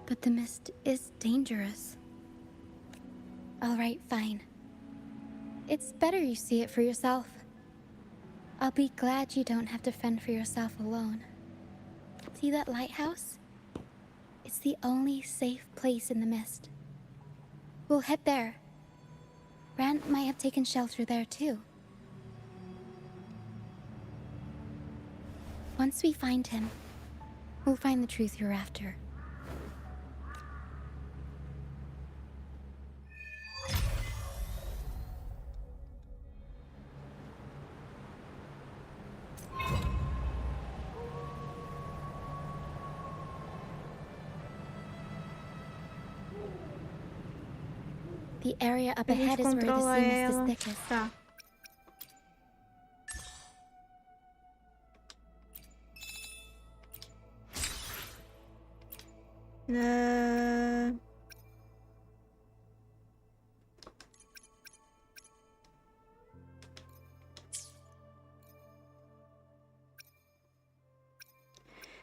But the mist is dangerous. All right, fine. It's better you see it for yourself. I'll be glad you don't have to fend for yourself alone. See that lighthouse? It's the only safe place in the mist. We'll head there. Brant might have taken shelter there too. Once we find him, we'll find the truth you're after. The area up ahead is where the sea mist is thickest. Tá.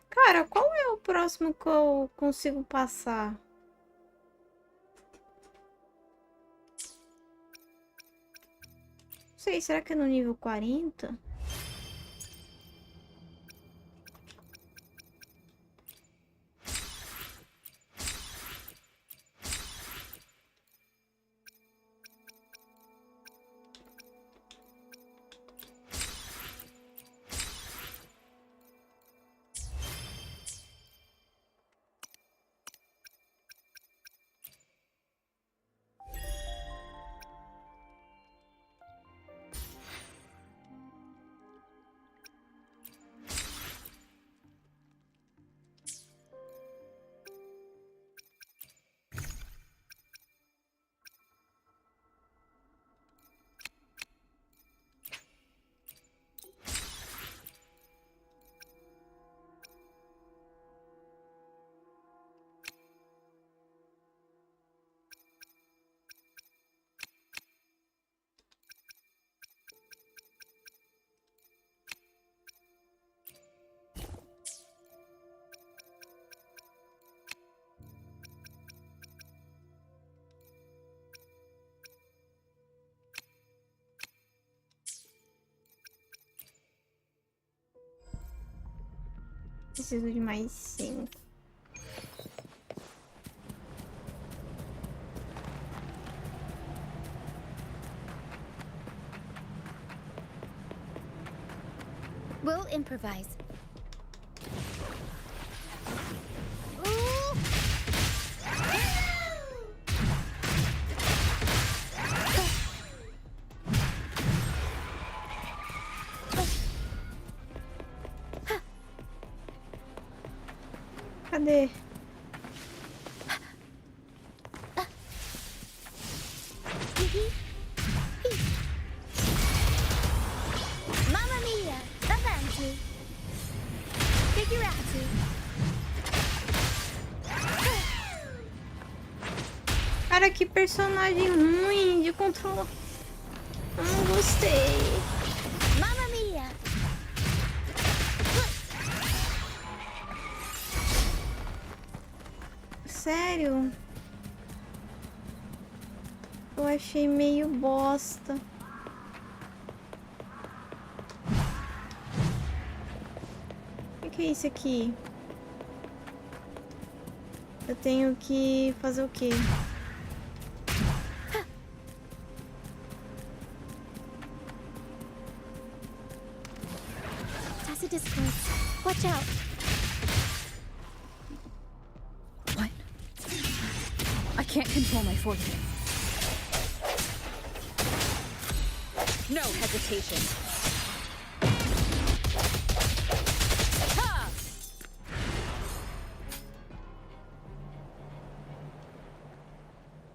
Cara, qual é o próximo que eu consigo passar? Não sei, será que é no nível 40? Preciso de mais 5. We'll improvise. Cadê? Mamma mia! Avanti! Figurati! Cara, que personagem ruim de controlar. Eu não gostei. Mamma mia! Sério? Eu achei meio bosta. O que é isso aqui? Eu tenho que fazer o quê? Tacit discords. Watch out! What? I can't control my fortune. No hesitation. Ha!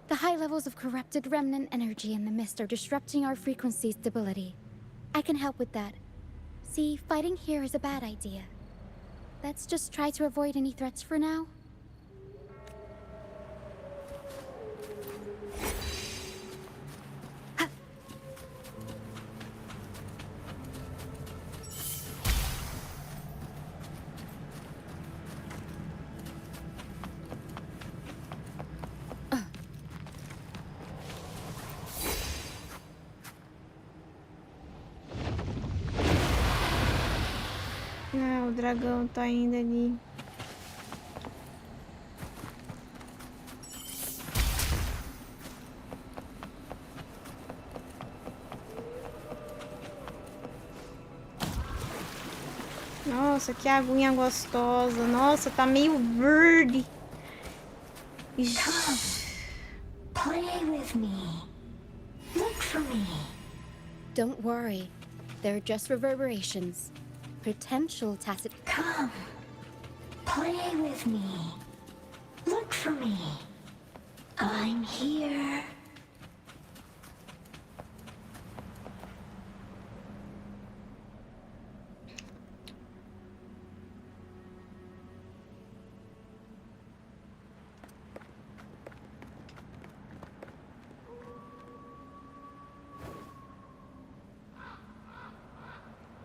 The high levels of corrupted remnant energy in the mist are disrupting our frequency stability. I can help with that. See, fighting here is a bad idea. Let's just try to avoid any threats for now. Ah, o dragão tá indo ali. Nossa, que aguinha gostosa. Nossa, tá meio verde. Play with me. Look for me. Don't worry. They're just reverberations. Potential tacit... Come. Play with me. Look for me. I'm here.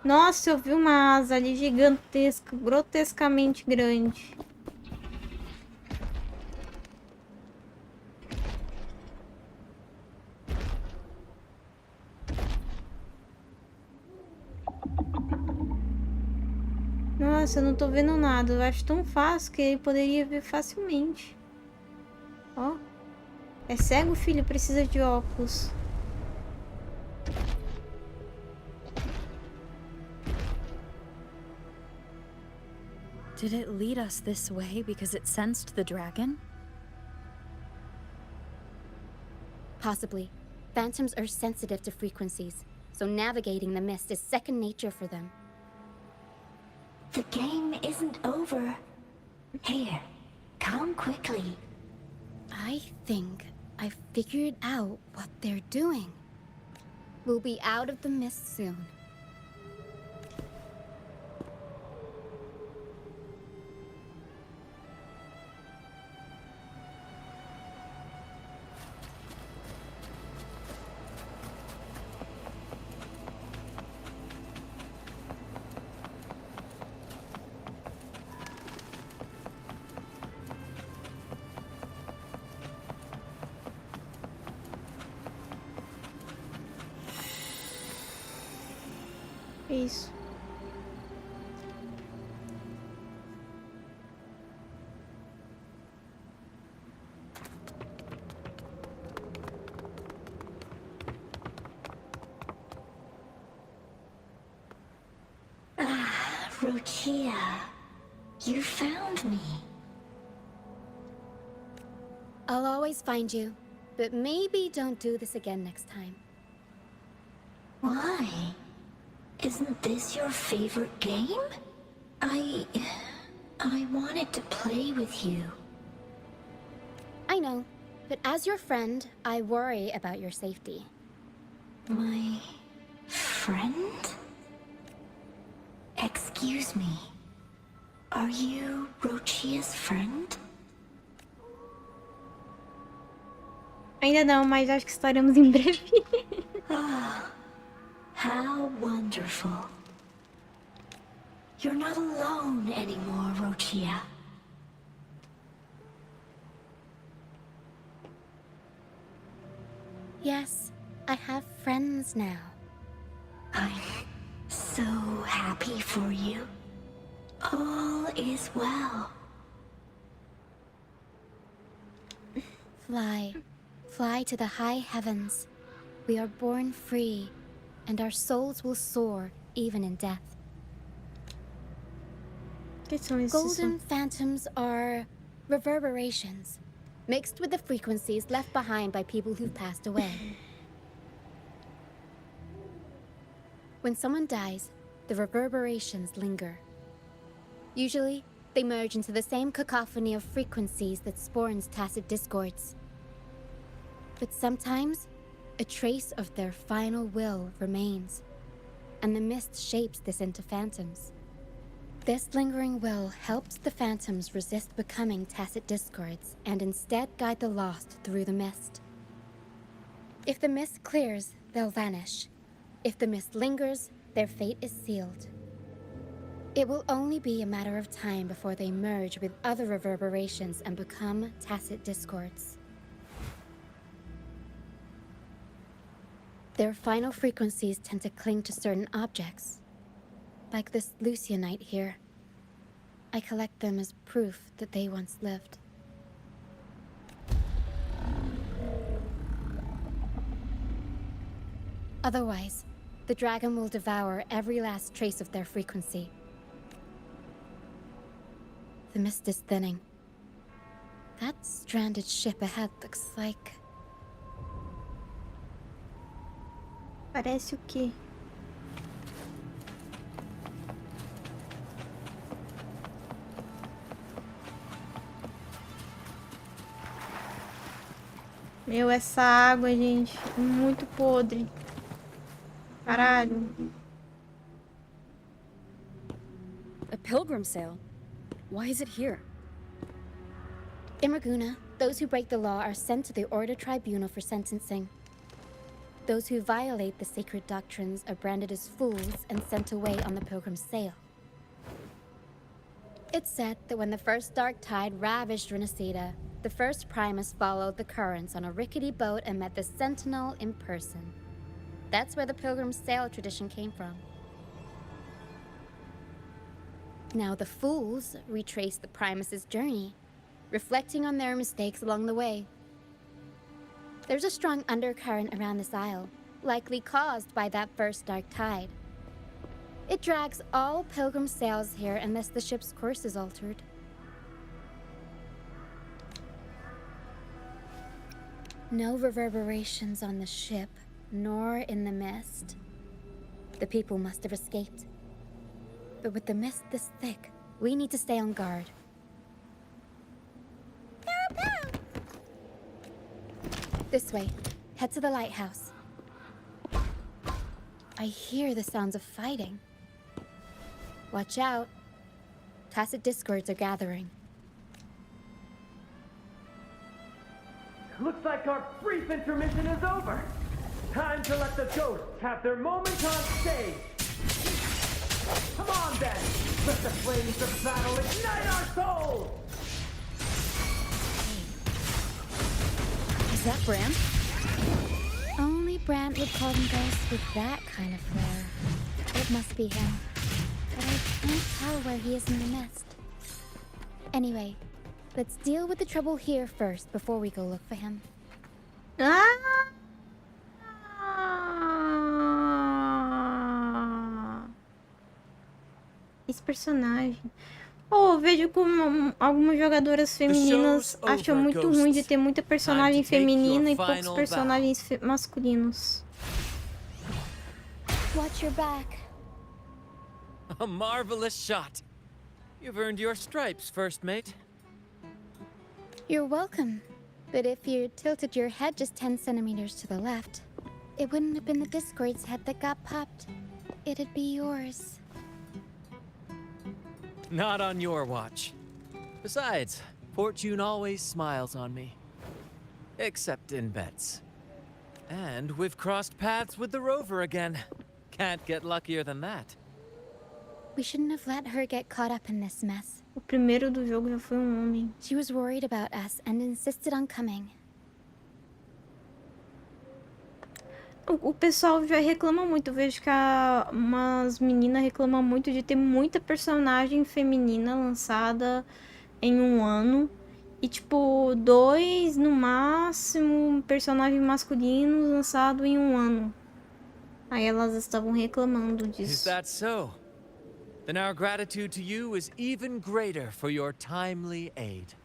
Nossa, eu vi uma asa ali gigantesca, grotescamente grande. Nossa, eu não tô vendo nada. Eu acho tão fácil que ele poderia ver facilmente. Ó. É cego, filho? Precisa de óculos. Did it lead us this way because it sensed the dragon? Possibly. Phantoms are sensitive to frequencies, so navigating the mist is second nature for them. The game isn't over. Here, come quickly. I think I figured out what they're doing. We'll be out of the mist soon. Isso. Rukia, you found me. I'll always find you, but maybe don't do this again next time. Why? Isn't this your favorite game? I wanted to play with you. I know, but as your friend, I worry about your safety. My friend? Excuse me. Are you Rochia's friend? Ainda não, mas acho que estaremos em breve. Ah, how wonderful. You're not alone anymore, Rochia. Yes, I have friends now. I'm so happy for you. All is well. Fly. Fly to the high heavens. We are born free, and our souls will soar even in death. Golden phantoms are reverberations, mixed with the frequencies left behind by people who've passed away. When someone dies, the reverberations linger. Usually, they merge into the same cacophony of frequencies that spawns tacit discords. But sometimes, a trace of their final will remains, and the mist shapes this into phantoms. This lingering will helps the phantoms resist becoming tacit discords and instead guide the lost through the mist. If the mist clears, they'll vanish. If the mist lingers, their fate is sealed. It will only be a matter of time before they merge with other reverberations and become tacit discords. Their final frequencies tend to cling to certain objects, like this Lucianite here. I collect them as proof that they once lived. Otherwise, the dragon will devour every last trace of their frequency. The mist is thinning. That stranded ship ahead looks like... Parece o quê? Meu, essa água, gente, muito podre. Caralho. A pilgrim sale? Why is it here? In Raguna, those who break the law are sent to the Order Tribunal for sentencing. Those who violate the sacred doctrines are branded as fools and sent away on the pilgrim's sail. It's said that when the first dark tide ravaged Renacida, the first Primus followed the currents on a rickety boat and met the Sentinel in person. That's where the pilgrim's sail tradition came from. Now the fools retrace the Primus's journey, reflecting on their mistakes along the way. There's a strong undercurrent around this isle, likely caused by that first dark tide. It drags all pilgrim sails here unless the ship's course is altered. No reverberations on the ship, nor in the mist. The people must have escaped. But with the mist this thick, we need to stay on guard. This way. Head to the lighthouse. I hear the sounds of fighting. Watch out. Tacit discords are gathering. Looks like our brief intermission is over. Time to let the ghosts have their moment on stage. Come on then! Let the flames of battle ignite our souls! Is that Brand? Only Brand would call them ghosts with that kind of flair. It must be him. But I can't tell where he is in the mist. Anyway, let's deal with the trouble here first before we go look for him. Esse personagem. Oh, eu vejo como algumas jogadoras femininas acham muito ruim de ter muita personagem feminina e poucos personagens masculinos. Watch your back. A marvelous shot. You've earned your stripes, first mate. You're welcome. But if you tilted your head just 10 centimeters to the left, it wouldn't have been the Discord's head that got popped. It'd be yours. Not on your watch. Besides, fortune always smiles on me. Except in bets. And we've crossed paths with the rover again. Can't get luckier than that. We shouldn't have let her get caught up in this mess. O primeiro do jogo já foi homem. She was worried about us and insisted on coming. O pessoal já reclama muito. Eu vejo que umas meninas reclamam muito de ter muita personagem feminina lançada em um ano. E tipo, 2 no máximo personagens masculinos lançados em um ano. Aí elas estavam reclamando disso. Is that so? Then our gratitude to you is even greater for your timely aid.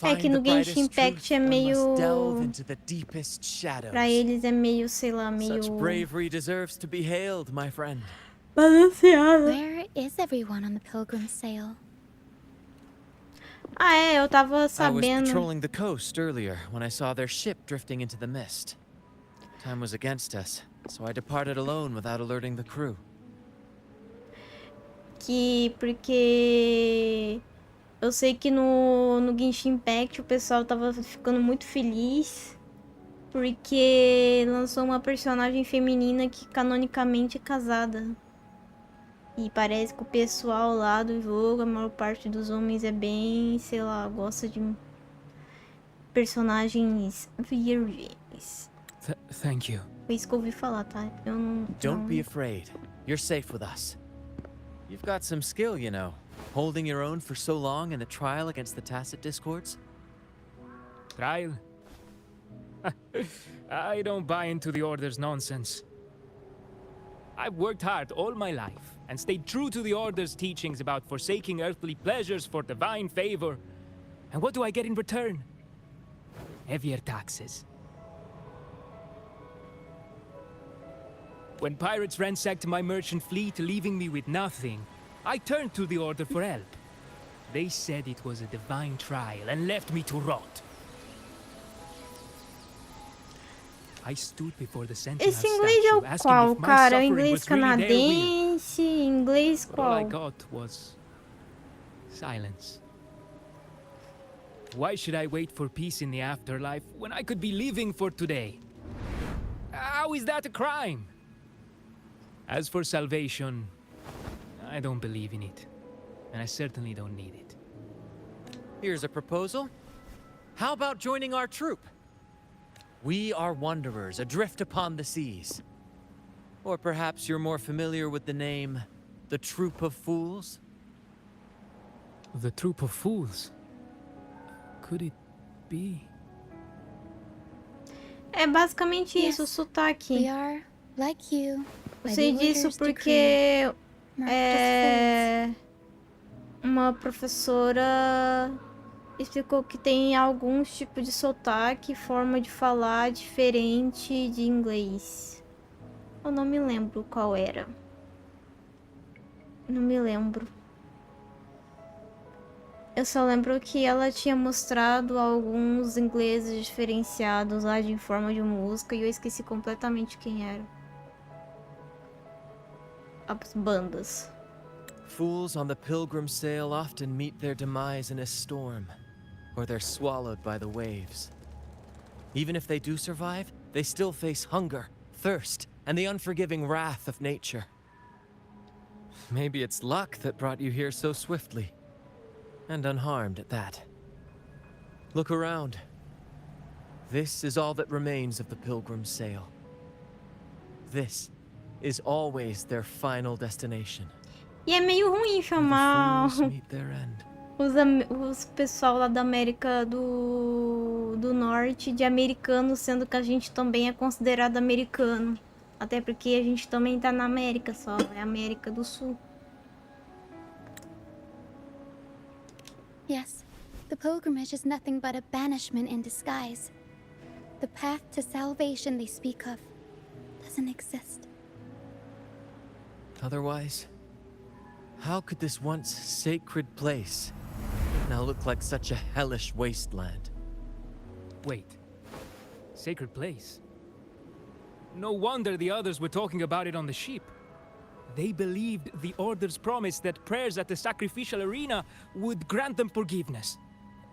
É que no Genshin Impact é meio... Pra eles é meio, sei lá, meio... Such bravery deserves to be hailed, my friend. Balanceada. Where is everyone on the pilgrim sale? Ah, é, eu tava I was sabendo. patrolling the coast earlier when I saw their ship drifting into the mist. Time was against us, so I departed alone without alerting the crew. Porque eu sei que no Genshin Impact o pessoal tava ficando muito feliz porque lançou uma personagem feminina que canonicamente é casada. E parece que o pessoal lá do jogo, a maior parte dos homens é bem, sei lá, gosta de personagens virgens. Thank you. Foi isso que eu ouvi falar, tá? Eu não... Don't be afraid. You're safe with us. You've got some skill, you know. Holding your own for so long in the trial against the Tacit Discords. Trial? I don't buy into the Order's nonsense. I've worked hard all my life and stayed true to the Order's teachings about forsaking earthly pleasures for divine favor. And what do I get in return? Heavier taxes. When pirates ransacked my merchant fleet, leaving me with nothing, I turned to the Order for help. They said it was a divine trial and left me to rot. I stood before the Sentinel Esse inglês é o qual, cara? O inglês canadense, inglês qual? All I got was silence. Why should I wait for peace in the afterlife when I could be living for today? How is that a crime? As for salvation, I don't believe in it, and I certainly don't need it. Here's a proposal. How about joining our troop? We are wanderers adrift upon the seas. Or perhaps you're more familiar with the name, the Troop of Fools? The Troop of Fools? Could it be? É basicamente isso, o sotaque. We are, like you, Eu sei disso porque uma professora explicou que tem alguns tipos de sotaque, forma de falar diferente de inglês. Eu não me lembro qual era. Não me lembro. Eu só lembro que ela tinha mostrado alguns ingleses diferenciados lá de forma de música e eu esqueci completamente quem era. As bandas. Fools on the pilgrim sail often meet their demise in a storm, or they're swallowed by the waves. Even if they do survive, they still face hunger, thirst, and the unforgiving wrath of nature. Maybe it's luck that brought you here so swiftly, and unharmed at that. Look around. This is all that remains of the pilgrim sail. This is always their final destination. E é meio ruim chamar os pessoal lá da América do Norte de americano, sendo que a gente também é considerado americano. Até porque a gente também tá na América só, é América do Sul. Yes, the pilgrimage is nothing but a banishment in disguise. The path to salvation they speak of doesn't exist. Otherwise, how could this once sacred place now look like such a hellish wasteland? Wait. Sacred place? No wonder the others were talking about it on the ship. They believed the Order's promise that prayers at the sacrificial arena would grant them forgiveness.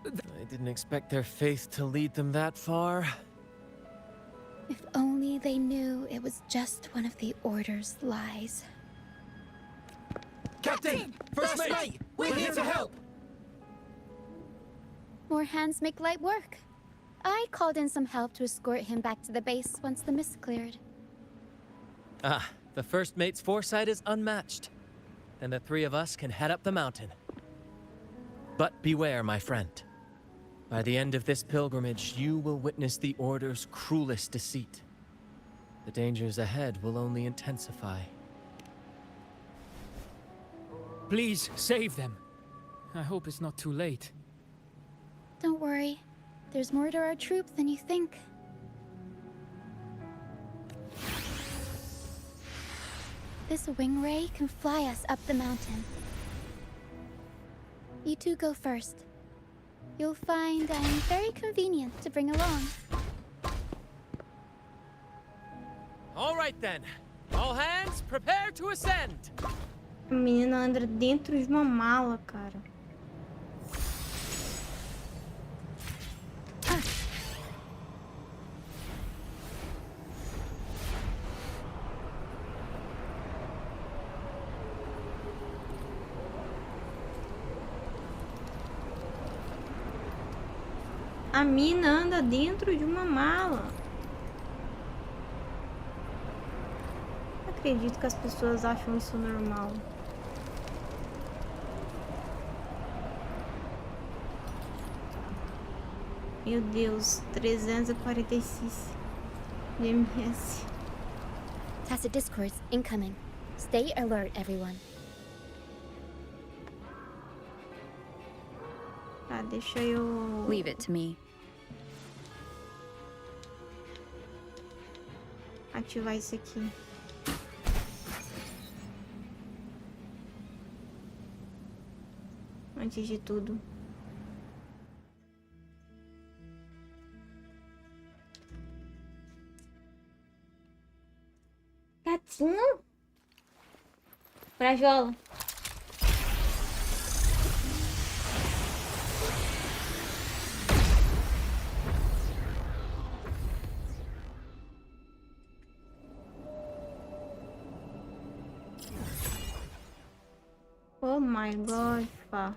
I didn't expect their faith to lead them that far. If only they knew it was just one of the Order's lies. Captain! First mate! We're here to help! More hands make light work. I called in some help to escort him back to the base once the mist cleared. Ah, the first mate's foresight is unmatched. Then the three of us can head up the mountain. But beware, my friend. By the end of this pilgrimage, you will witness the Order's cruelest deceit. The dangers ahead will only intensify. Please, save them. I hope it's not too late. Don't worry. There's more to our troop than you think. This wing ray can fly us up the mountain. You two go first. You'll find I'm very convenient to bring along. All right then. All hands, prepare to ascend. A menina anda dentro de uma mala, cara. A mina anda dentro de uma mala. Não acredito que as pessoas acham isso normal. Meu Deus, 346 de MS. Tacit discourse incoming. Stay alert, everyone. Tá, deixa eu... Leave it to me. ativar isso aqui. Antes de tudo. Gatinho? Brajola. Oh my god, pá.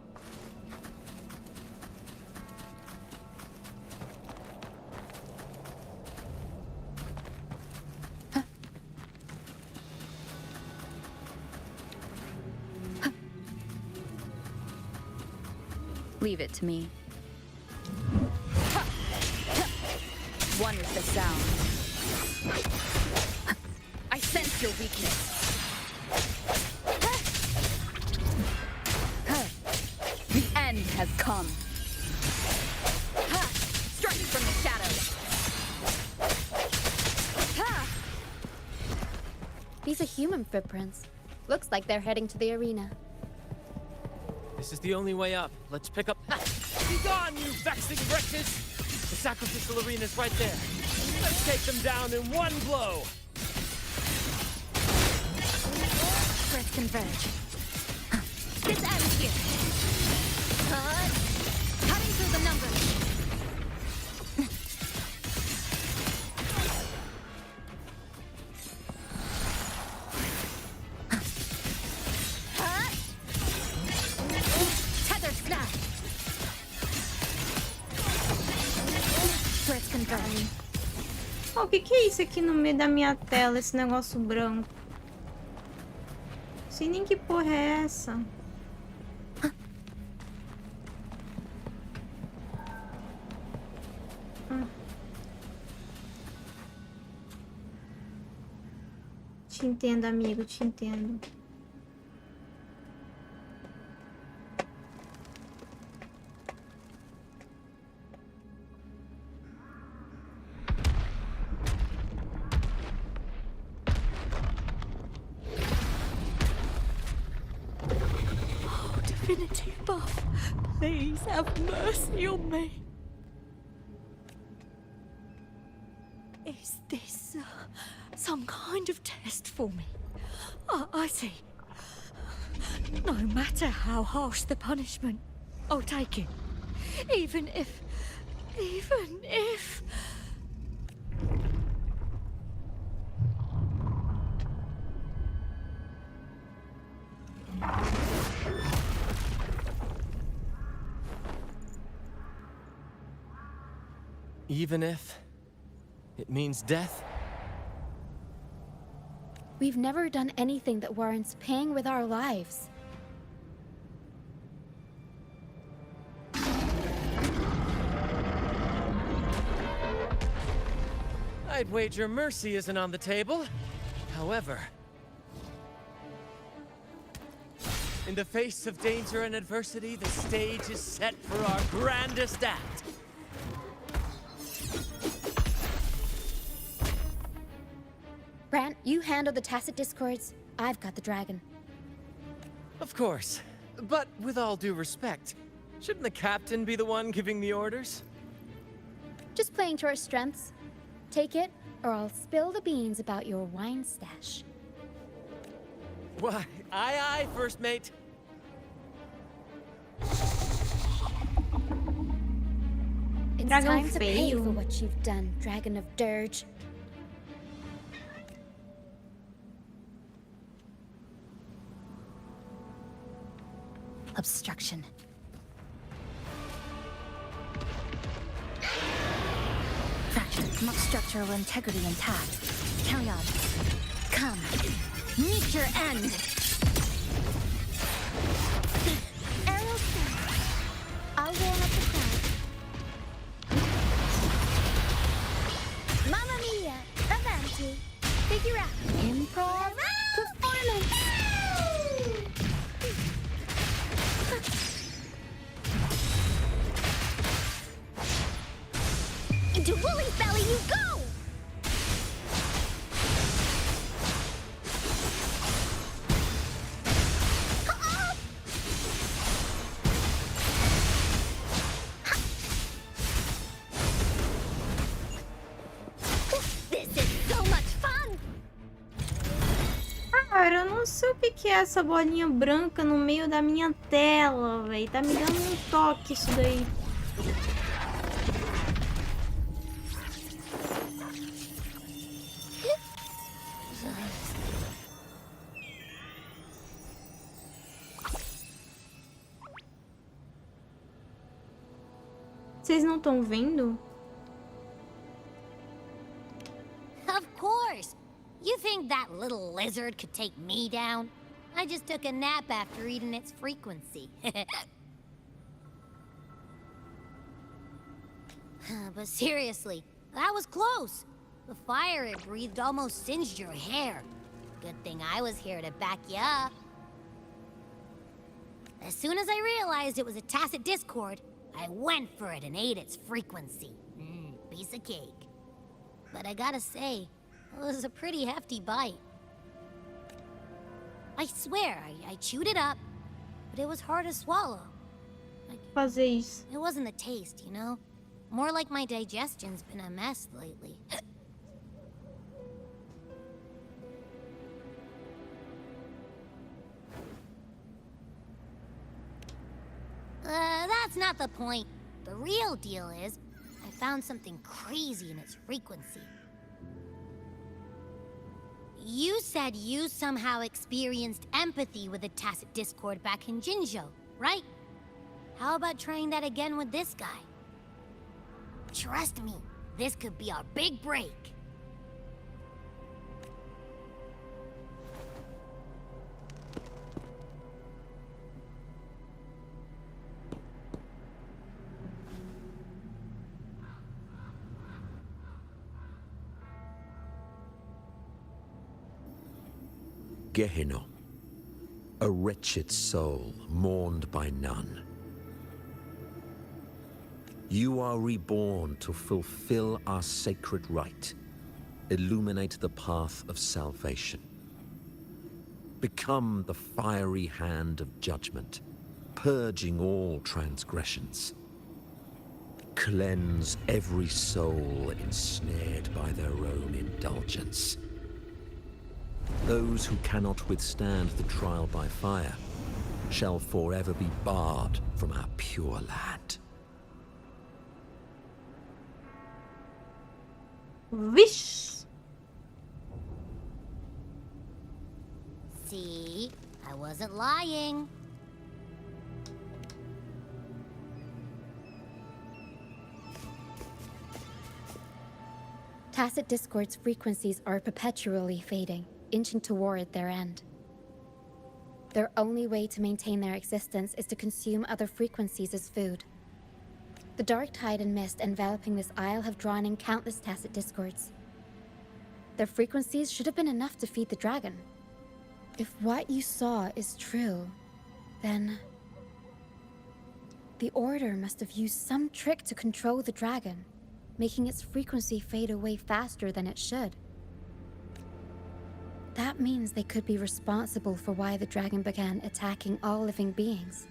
Leave it to me. One is the sound. I sense your weakness. The end has come. Strike from the shadows. These are human footprints. Looks like they're heading to the arena. This is the only way up. Let's pick up... Be gone, you vexing wretches! The sacrificial arena's right there. Let's take them down in one blow! Let's converge. This ends here. Cutting through the numbers. Tether snap. Let's converge. Oh, o que é isso aqui no meio da minha tela, esse negócio branco? Não sei nem que porra é essa. Te entendo, amigo, te entendo. Please have mercy on me. Is this some kind of test for me? I see. No matter how harsh the punishment, I'll take it. Even if... Even if it means death? We've never done anything that warrants paying with our lives. I'd wager mercy isn't on the table. However, in the face of danger and adversity, the stage is set for our grandest act. Brant, you handle the tacit discords. I've got the dragon. Of course. But with all due respect, shouldn't the captain be the one giving the orders? Just playing to our strengths. Take it, or I'll spill the beans about your wine stash. Why, aye, first mate. It's Dragon time to pay feio. for what you've done, Dragon of Dirge. Obstruction. Fractured, not structural integrity intact. Carry on. Come. Meet your end. Arrow down. I'll warm up the crowd. Mamma mia! Avanti! Figure out. Improv. Performance. Into Woolly's belly you go! This is so much fun! Cara, eu não sei o que é essa bolinha branca no meio da minha tela, velho. Tá me dando um toque isso daí. Vocês não estão vendo? Of course! You think that little lizard could take me down? I just took a nap after eating its frequency. But seriously, that was close. The fire it breathed almost singed your hair. Good thing I was here to back you up. As soon as I realized it was a tacit discord, I went for it and ate its frequency. Piece of cake. But I gotta say, it was a pretty hefty bite. I swear, I chewed it up, but it was hard to swallow. Fazer isso. It wasn't the taste, you know? More like my digestion's been a mess lately. That's not the point. The real deal is, I found something crazy in its frequency. You said you somehow experienced empathy with the tacit discord back in Jinzhou, right? How about trying that again with this guy? Trust me, this could be our big break. Gehenna, a wretched soul mourned by none. You are reborn to fulfill our sacred rite, illuminate the path of salvation. Become the fiery hand of judgment, purging all transgressions. Cleanse every soul ensnared by their own indulgence. Those who cannot withstand the trial by fire shall forever be barred from our pure land. Vixe! See? I wasn't lying. Tacit discord's frequencies are perpetually fading, inching toward their end. Their only way to maintain their existence is to consume other frequencies as food. The dark tide and mist enveloping this isle have drawn in countless tacit discords. Their frequencies should have been enough to feed the dragon. If what you saw is true, then the Order must have used some trick to control the dragon, making its frequency fade away faster than it should. That means they could be responsible for why the dragon began attacking all living beings,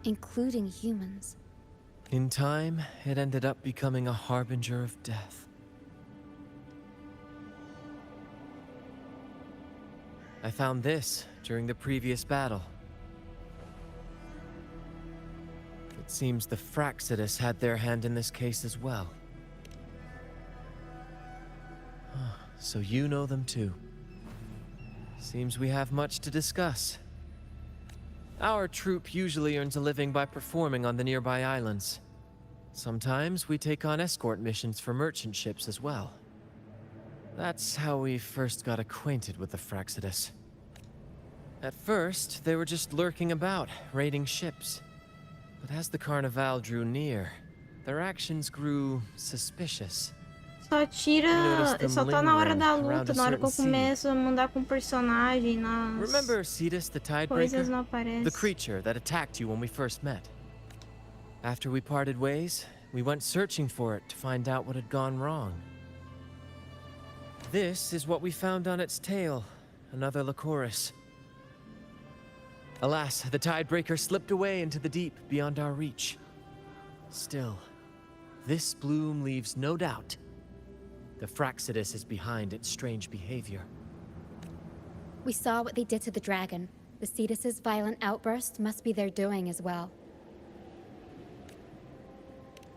including humans. In time, it ended up becoming a harbinger of death. I found this during the previous battle. It seems the Fractsidus had their hand in this case as well. So you know them too. Seems we have much to discuss. Our troop usually earns a living by performing on the nearby islands. Sometimes we take on escort missions for merchant ships as well. That's how we first got acquainted with the Fractsidus. At first, they were just lurking about, raiding ships. But as the Carnival drew near, their actions grew suspicious. Só tira. Só tá na hora da luta, na hora que eu começo a mandar com o personagem, nas Remember Cetus, the coisas Tidebreaker? não aparecem. The creature that attacked you when we first met. After we parted ways, we went searching for it to find out what had gone wrong. This is what we found on its tail, another Lycoris. Alas, the Tidebreaker slipped away into the deep beyond our reach. Still, this bloom leaves no doubt. The Fractsidus is behind its strange behavior. We saw what they did to the dragon. The Cetus's violent outburst must be their doing as well.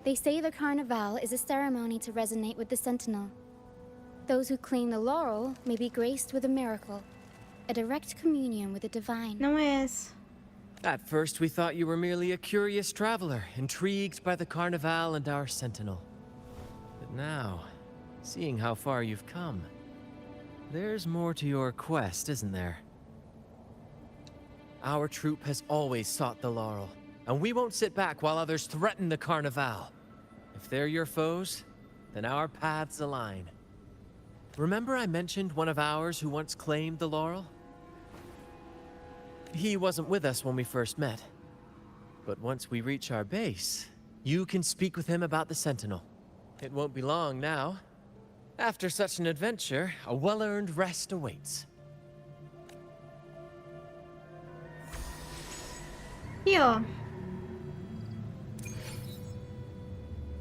They say the Carnival is a ceremony to resonate with the Sentinel. Those who claim the laurel may be graced with a miracle, a direct communion with the divine. Não é essa. At first, we thought you were merely a curious traveler, intrigued by the Carnival and our Sentinel. But now, seeing how far you've come, there's more to your quest, isn't there? Our troop has always sought the laurel, and we won't sit back while others threaten the Carnival. If they're your foes, then our paths align. Remember I mentioned one of ours who once claimed the laurel? He wasn't with us when we first met. But once we reach our base, you can speak with him about the Sentinel. It won't be long now. After such an adventure, a well-earned rest awaits. E ó.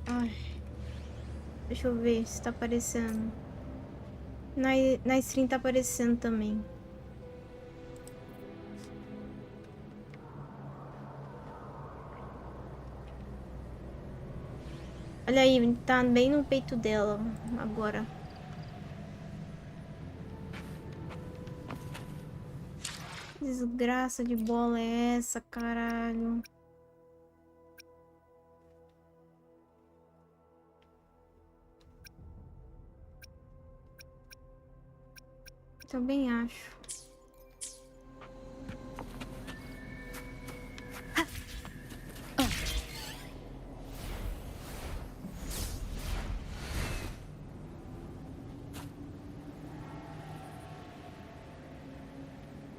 Ai. Deixa eu ver se tá aparecendo. Na stream tá aparecendo também. Olha aí, tá bem no peito dela agora. Que desgraça de bola é essa, caralho? Também acho.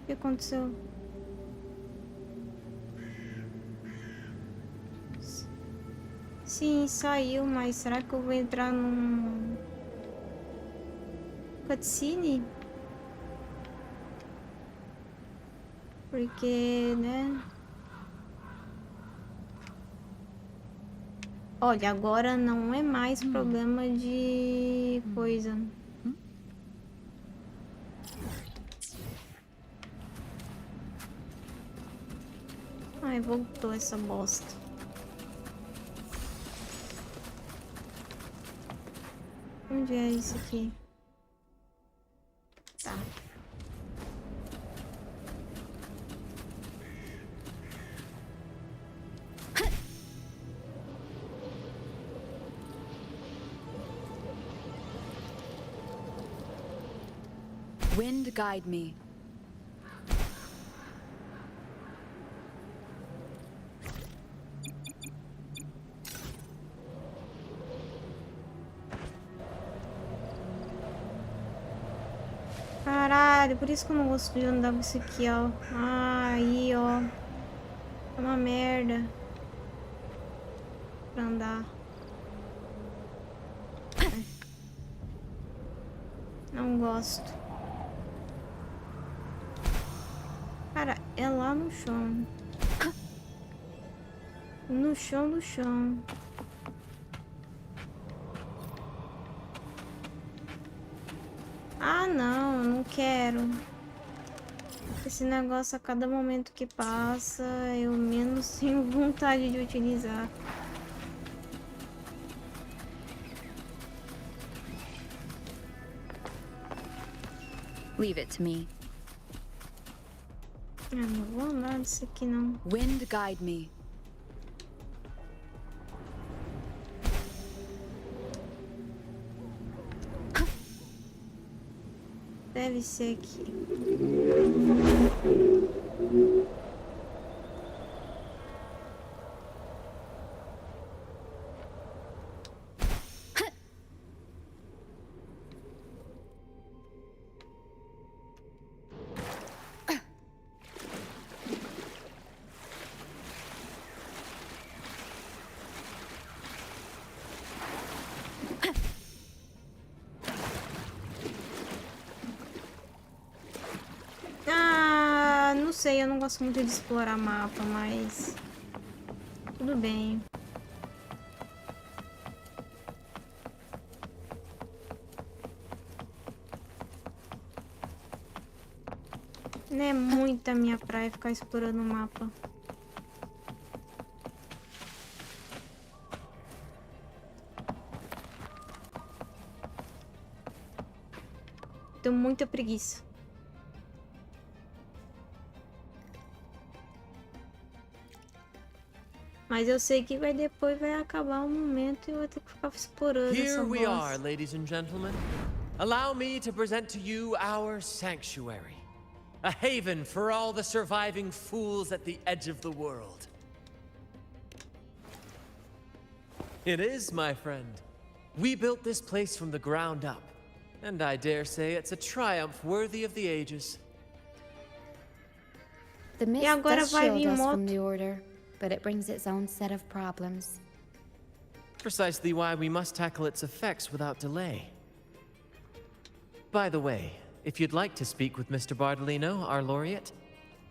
O que aconteceu? Sim, saiu, mas será que eu vou entrar num cutscene? Porque, né? Olha, agora não é mais problema de coisa. Ai, voltou essa bosta. Onde é isso aqui? Tá. Wind guide me. Caralho, por isso que eu não gosto de andar com isso aqui, ó. Ah, aí, ó. É uma merda. Pra andar. Não gosto. Cara, é lá no chão. No chão do chão. Ah, não, não quero. Esse negócio a cada momento que passa, eu menos tenho vontade de utilizar. Leave it to me. Ah, não vou andar disso aqui, não. Wind guide me. Deve ser aqui. Não sei, eu não gosto muito de explorar mapa, mas tudo bem. Não é muito a minha praia ficar explorando o mapa. Tenho muita preguiça. Mas eu sei que depois vai acabar o momento e eu vou ter que ficar explorando essa Here we are, bosta. ladies and gentlemen. Allow me to present to you our sanctuary. A haven for all the surviving fools at the edge of the world. It is, my friend. We built this place from the ground up. And I dare say it's a triumph worthy of the ages. The mist agora does vai shield vir us moto. from the Order, but it brings its own set of problems. Precisely why we must tackle its effects without delay. By the way, if you'd like to speak with Mr. Bardolino, our laureate,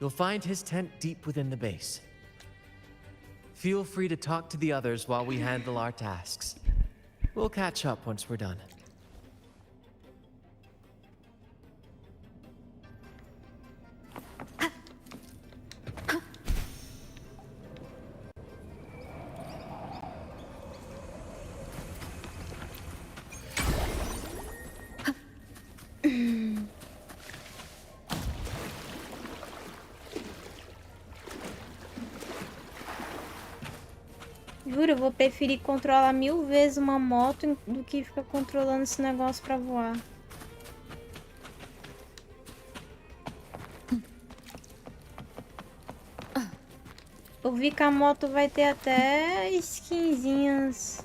you'll find his tent deep within the base. Feel free to talk to the others while we handle our tasks. We'll catch up once we're done. Juro, eu vou preferir controlar 1000 vezes uma moto do que ficar controlando esse negócio pra voar. Eu vi que a moto vai ter até skinzinhas.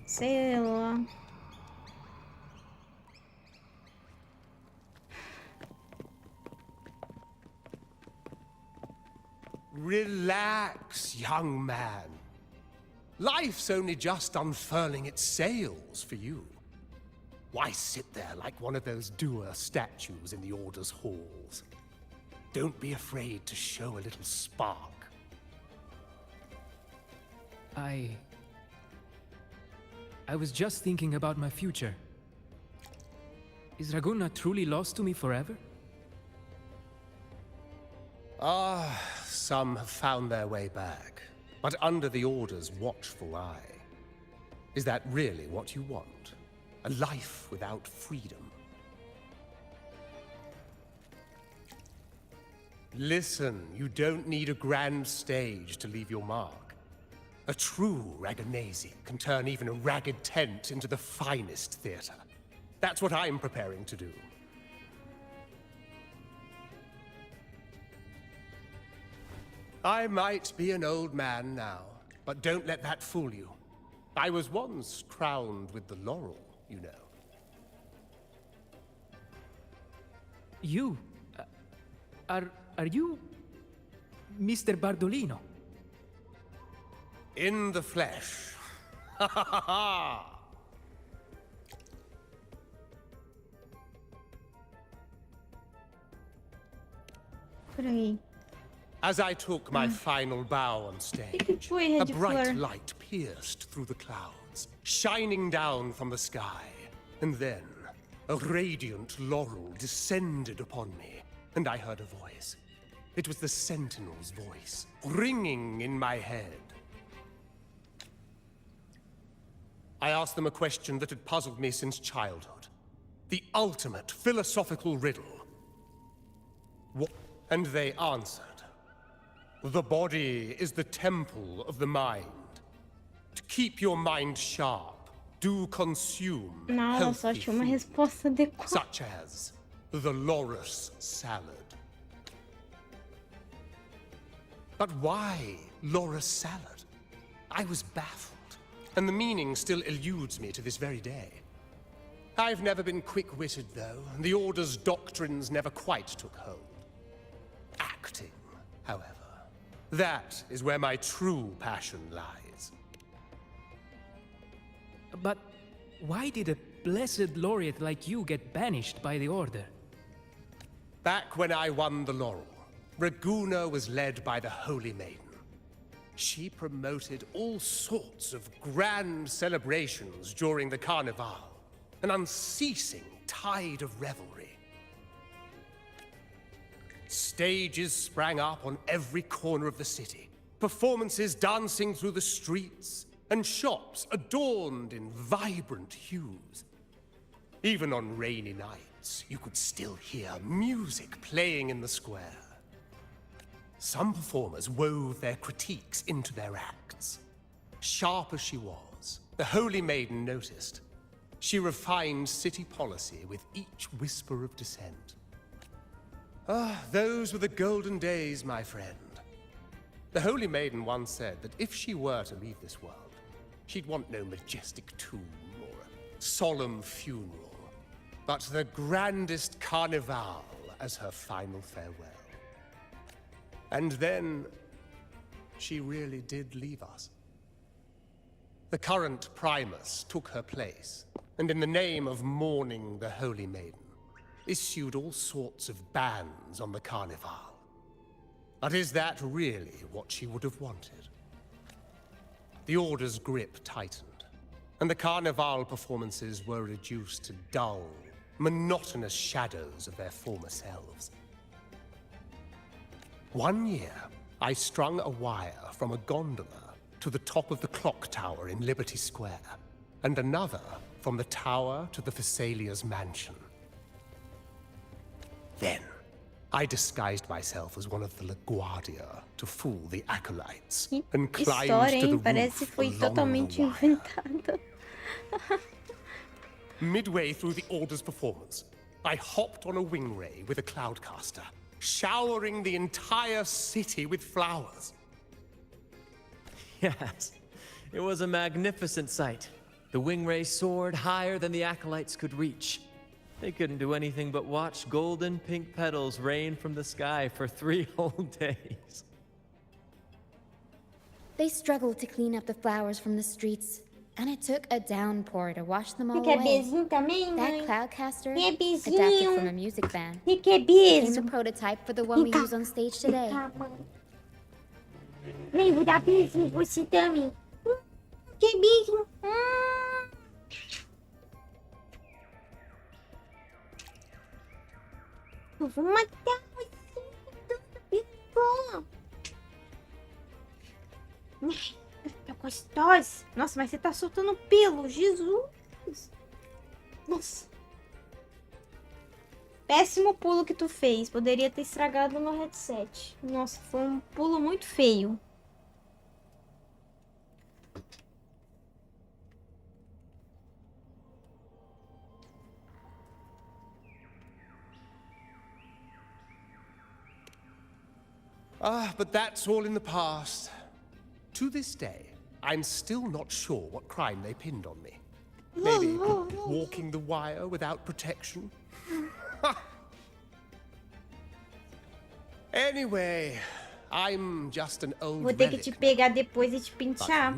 Sei lá. Relax, young man. Life's only just unfurling its sails for you. Why sit there like one of those dour statues in the Order's halls? Don't be afraid to show a little spark. I was just thinking about my future. Is Raguna truly lost to me forever? Some have found their way back, but under the Order's watchful eye. Is that really what you want? A life without freedom? Listen, you don't need a grand stage to leave your mark. A true Raganese can turn even a ragged tent into the finest theater. That's what I'm preparing to do. I might be an old man now, but don't let that fool you. I was once crowned with the laurel, you know. You? Are you Mr. Bardolino? In the flesh. Ha ha ha ha! Por aí. As I took my final bow on stage, foi, a Red bright Fleur? light pierced through the clouds, shining down from the sky. And then, a radiant laurel descended upon me, and I heard a voice. It was the Sentinel's voice, ringing in my head. I asked them a question that had puzzled me since childhood. The ultimate philosophical riddle. What? And they answered. The body is the temple of the mind. To keep your mind sharp, do consume Na aula só healthy tinha uma food, resposta adequada. such as the loris salad. But why loris salad? I was baffled, and the meaning still eludes me to this very day. I've never been quick-witted, though, and the Order's doctrines never quite took hold. Acting, however, that is where my true passion lies. But why did a blessed laureate like you get banished by the Order? Back when I won the laurel, Raguna was led by the Holy Maiden. She promoted all sorts of grand celebrations during the Carnival, an unceasing tide of revelry. Stages sprang up on every corner of the city, performances dancing through the streets, and shops adorned in vibrant hues. Even on rainy nights, you could still hear music playing in the square. Some performers wove their critiques into their acts. Sharp as she was, the Holy Maiden noticed. She refined city policy with each whisper of dissent. Those were the golden days, my friend. The Holy Maiden once said that if she were to leave this world, she'd want no majestic tomb or a solemn funeral, but the grandest carnival as her final farewell. And then, she really did leave us. The current Primus took her place, and in the name of mourning the Holy Maiden, issued all sorts of bans on the Carnival. But is that really what she would have wanted? The Order's grip tightened, and the Carnival performances were reduced to dull, monotonous shadows of their former selves. One year, I strung a wire from a gondola to the top of the clock tower in Liberty Square, and another from the tower to the Thessalia's mansion. Then, I disguised myself as one of the LaGuardia to fool the acolytes, and climbed História, to the hein? Parece roof foi along totalmente the wire. inventada. Midway through the Order's performance, I hopped on a wing ray with a cloudcaster, showering the entire city with flowers. Yes, it was a magnificent sight. The wingray soared higher than the acolytes could reach. They couldn't do anything but watch golden pink petals rain from the sky for 3 whole days. They struggled to clean up the flowers from the streets, and it took a downpour to wash them all Quer away. beijinho também, That mãe? cloudcaster, Quer adapted beijinho? from a music band, E quer became beijo? the prototype for the one we Vem cá. use on stage today. Vem cá, mãe. Vem, vou dar beijinho em você também. Que bicho. Eu vou matar você. Tá gostosa. Nossa, mas você tá soltando pelo. Jesus. Nossa. Péssimo pulo que tu fez. Poderia ter estragado o meu headset. Nossa, foi um pulo muito feio. Ah, but that's all in the past. To this day, I'm still not sure what crime they pinned on me. Maybe walking the wire without protection? Anyway, I'm just an old Vou ter que te pegar depois e te pentear.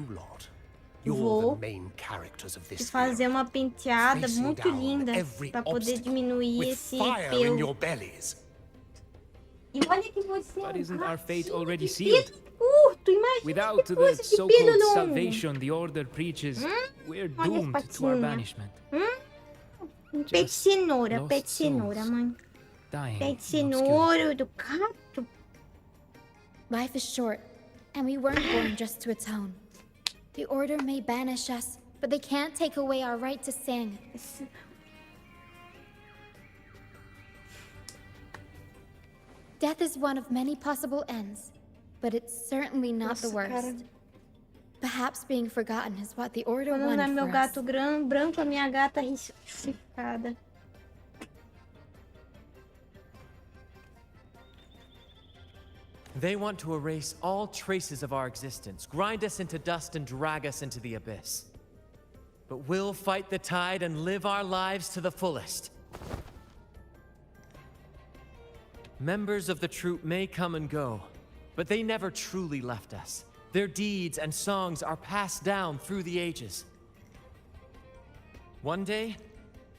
You're Vou the main characters of te this fazer uma penteada Facing muito down linda every pra poder diminuir with esse fire in pelo. your bellies. E olha que você But é um isn't our fate ratinho already de sealed? pelo curto. Imagina Without que the coisa de pelo so-called longo. salvation the Order preaches, we're Olha as doomed to our patinhas. banishment. Pé de cenoura, lost pé de cenoura, souls. mãe. Dying Pé de in cenoura do gato. Life is short, and we weren't born just to atone. The Order may banish us, but they can't take away our right to sing. Death is one of many possible ends, but it's certainly not the Nossa, worst. cara. Perhaps being forgotten is what the Order Quando não é wanted meu for us. gato branco, a minha gata riscada. They want to erase all traces of our existence, grind us into dust and drag us into the abyss. But we'll fight the tide and live our lives to the fullest. Members of the troupe may come and go, but they never truly left us. Their deeds and songs are passed down through the ages. One day,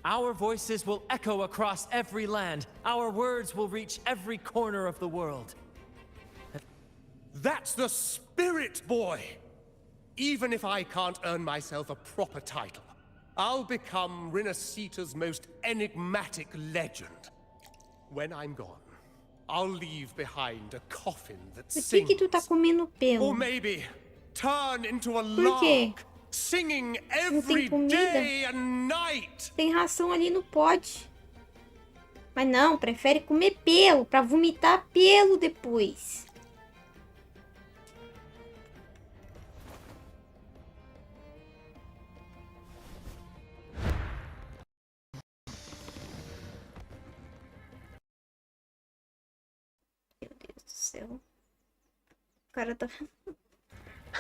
our voices will echo across every land. Our words will reach every corner of the world. That's the spirit, boy! Even if I can't earn myself a proper title, I'll become Rinasita's most enigmatic legend. When I'm gone, I'll leave behind a coffin that Por sings. que tu tá comendo pelo? Or maybe turn into a Por quê? lark, singing Não tem every comida? day and night. Tem ração ali no pote. Mas não, prefere comer pelo, pra vomitar pelo depois. Meu Deus do céu. O cara tá...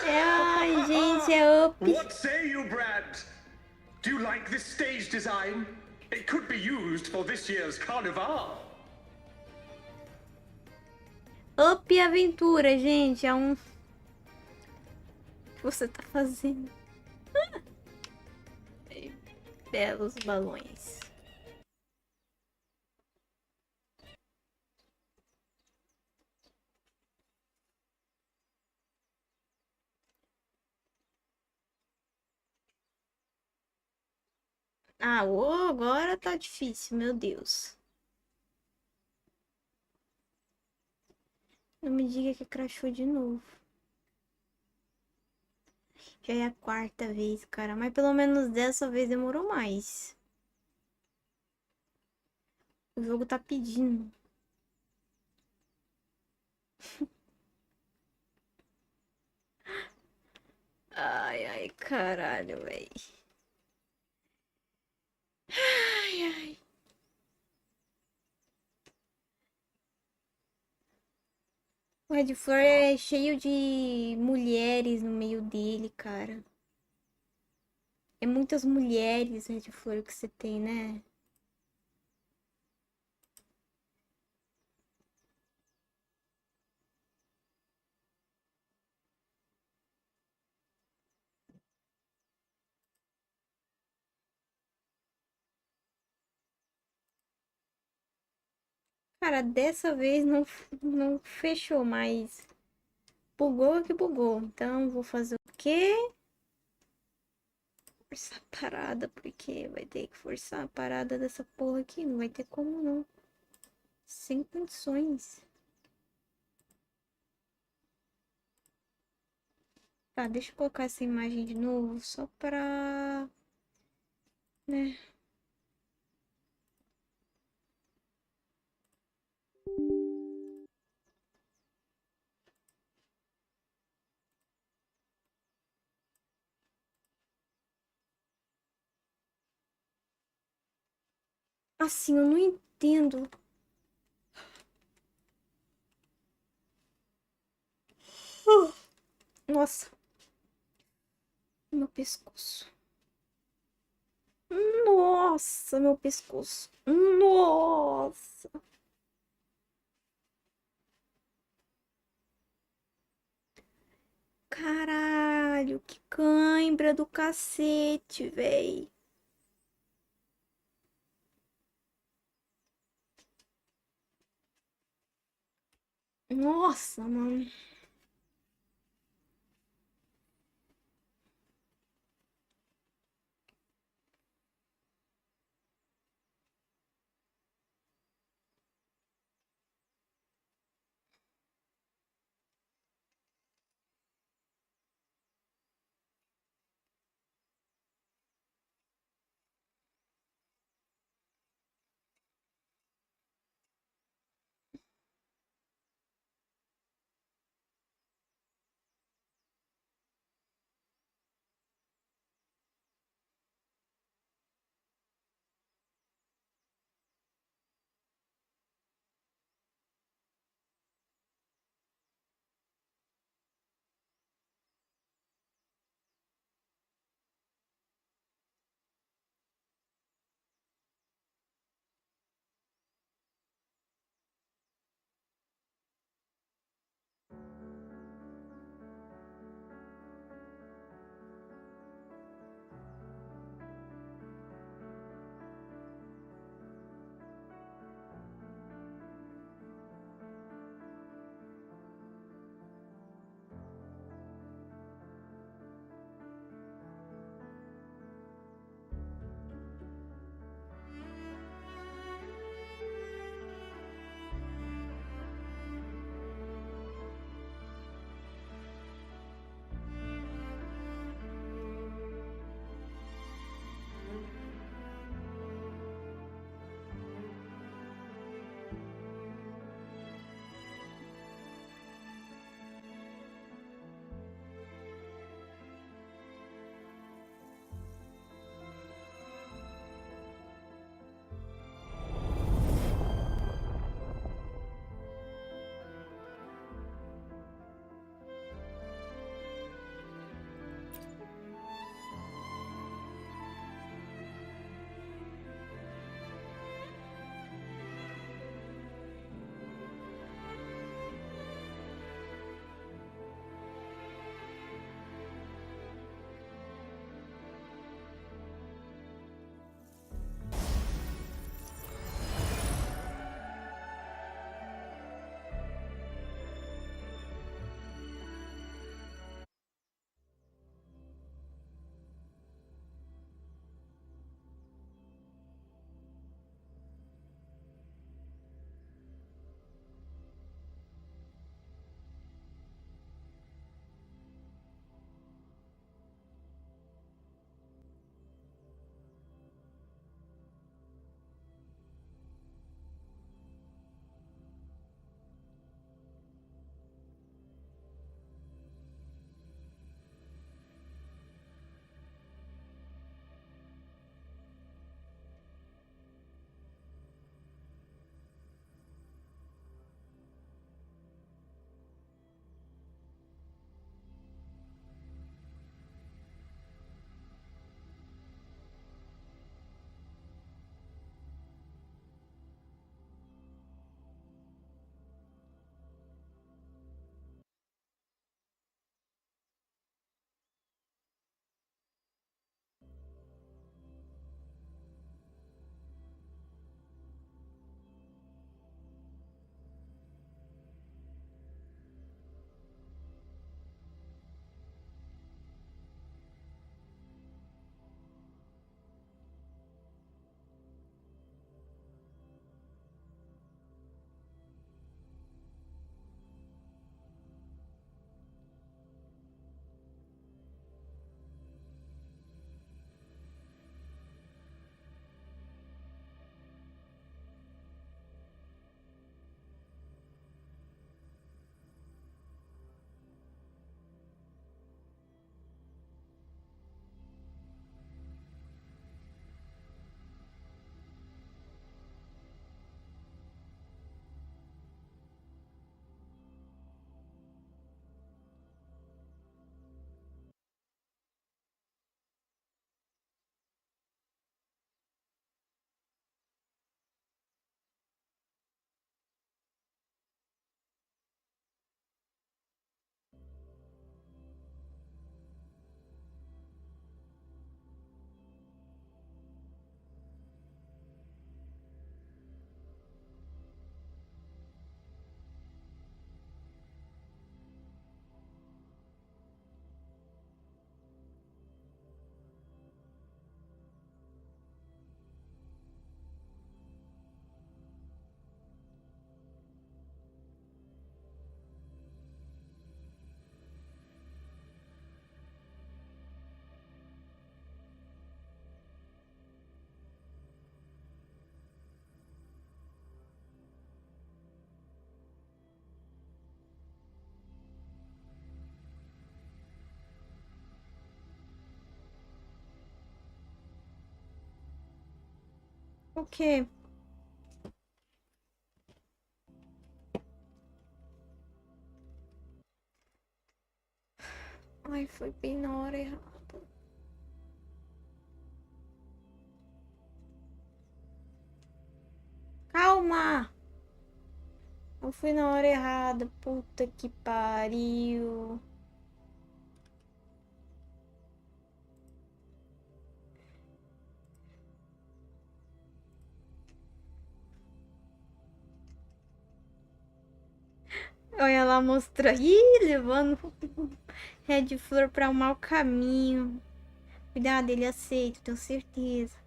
Ai, gente, é up. What say you, Brad? Do you like this stage design? It could be used for this year's carnival. Up Aventura, gente, é um... O que você tá fazendo? Belos balões. Ah, agora tá difícil, meu Deus. Não me diga que crashou de novo. Já é a quarta vez, cara. Mas pelo menos dessa vez demorou mais. O jogo tá pedindo. Ai, ai, caralho, véi. Ai, ai. O Red Flor é cheio de mulheres no meio dele, cara. É muitas mulheres, Red Flor, que você tem, né? Cara, dessa vez não fechou, mas bugou que bugou. Então, vou fazer o quê? forçar a parada, porque vai ter que forçar a parada dessa porra aqui. Não vai ter como, não. Sem condições. Tá, deixa eu colocar essa imagem de novo, só pra... né? Assim, eu não entendo. Nossa. Meu pescoço. Nossa, meu pescoço. Nossa. Caralho, que cãibra do cacete, véi. Nossa, mano. O quê? Ai, foi bem na hora errada. Calma! Eu fui na hora errada. Puta que pariu. Olha lá mostrando. Ih, levando Red Flor para o mau caminho. Cuidado, ele aceita, tenho certeza.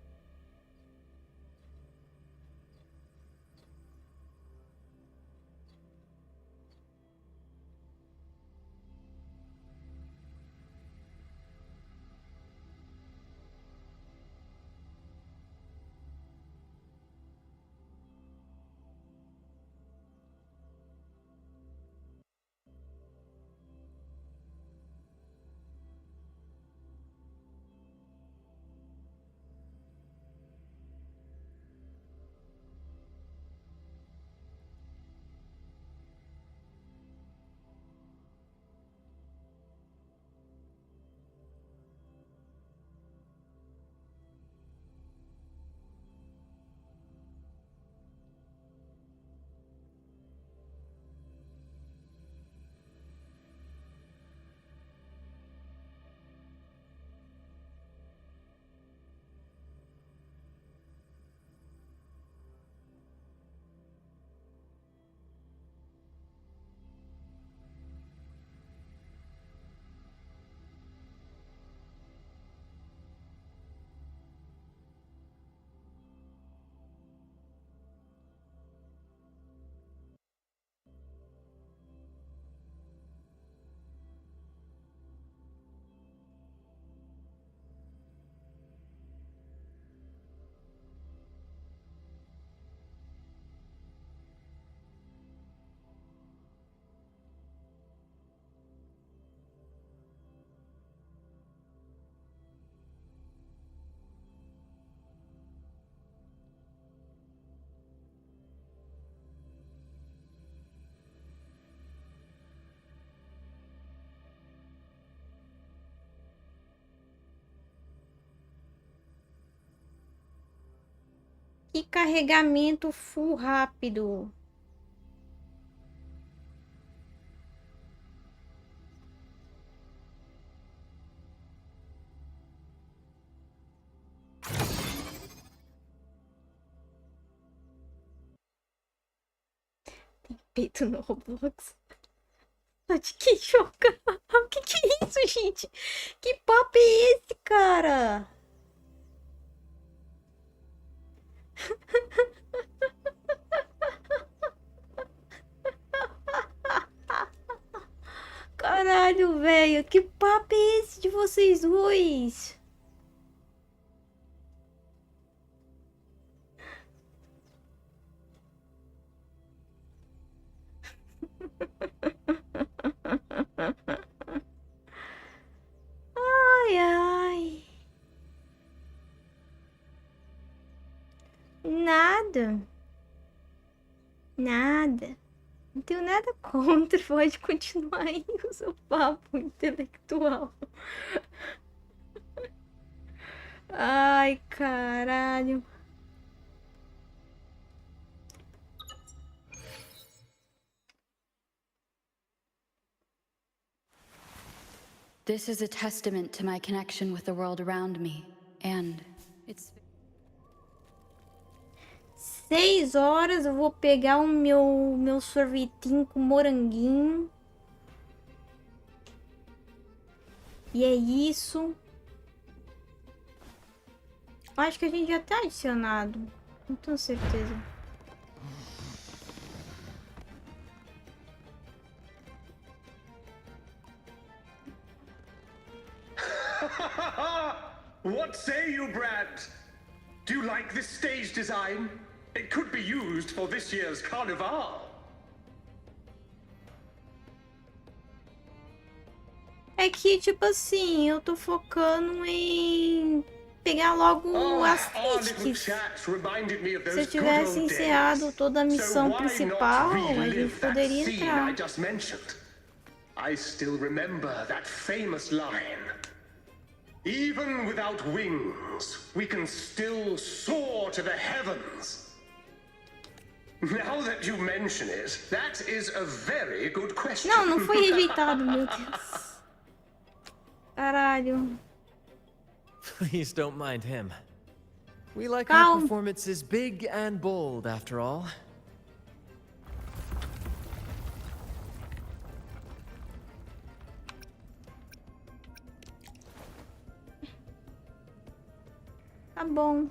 Que carregamento full rápido. Tem peito no Roblox. Que choca. O que é isso, gente? Que papo é esse, cara? Caralho, velho. Que papo é esse de vocês dois? Ai, ai. Nada. Nada. Não tenho nada contra. Pode continuar aí o seu papo intelectual. Ai, caralho. This is a testament to my connection with the world around me, and it's 6 horas, eu vou pegar o meu sorvetinho com moranguinho. E é isso. Acho que a gente já tá adicionado. Não tenho certeza. What say you, Brad? Do you like this stage design? It could be used for this year's carnival. É que, tipo assim, eu tô focando em pegar logo as Our little críticas. chats reminded me of Se eu those good tivesse old encerrado days. toda a So missão why principal, not a gente relive that poderia scene entrar. I just mentioned? I still remember that famous line. Even without wings, we can still soar to the heavens. Now that you mention it, that is a very good question. Não, não foi rejeitado, meu Deus. Caralho. Please don't mind him. We like Calma. our performances big and bold, after all. Tá bom.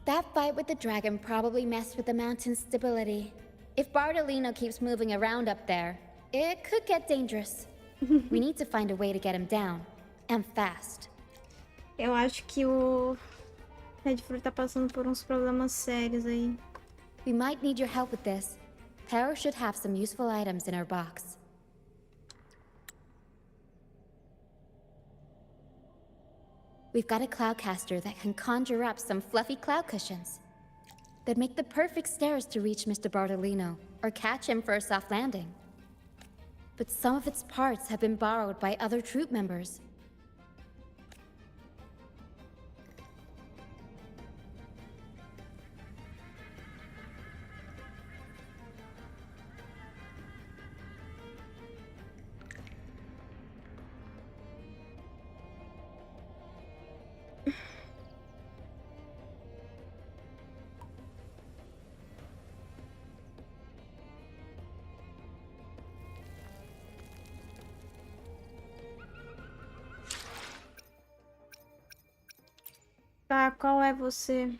That fight with the dragon probably messed with the mountain's stability. If Bartolino keeps moving around up there, it could get dangerous. We need to find a way to get him down. And fast. Eu acho que o Red Fruit tá passando por uns problemas sérios aí. We might need your help with this. Pero should have some useful items in her box. We've got a cloudcaster that can conjure up some fluffy cloud cushions. They'd make the perfect stairs to reach Mr. Bartolino, or catch him for a soft landing. But some of its parts have been borrowed by other troop members. Tá, qual é você?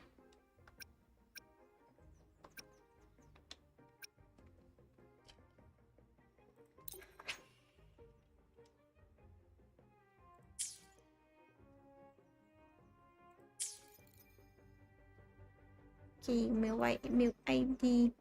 Aqui, meu ID.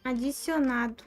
Adicionado.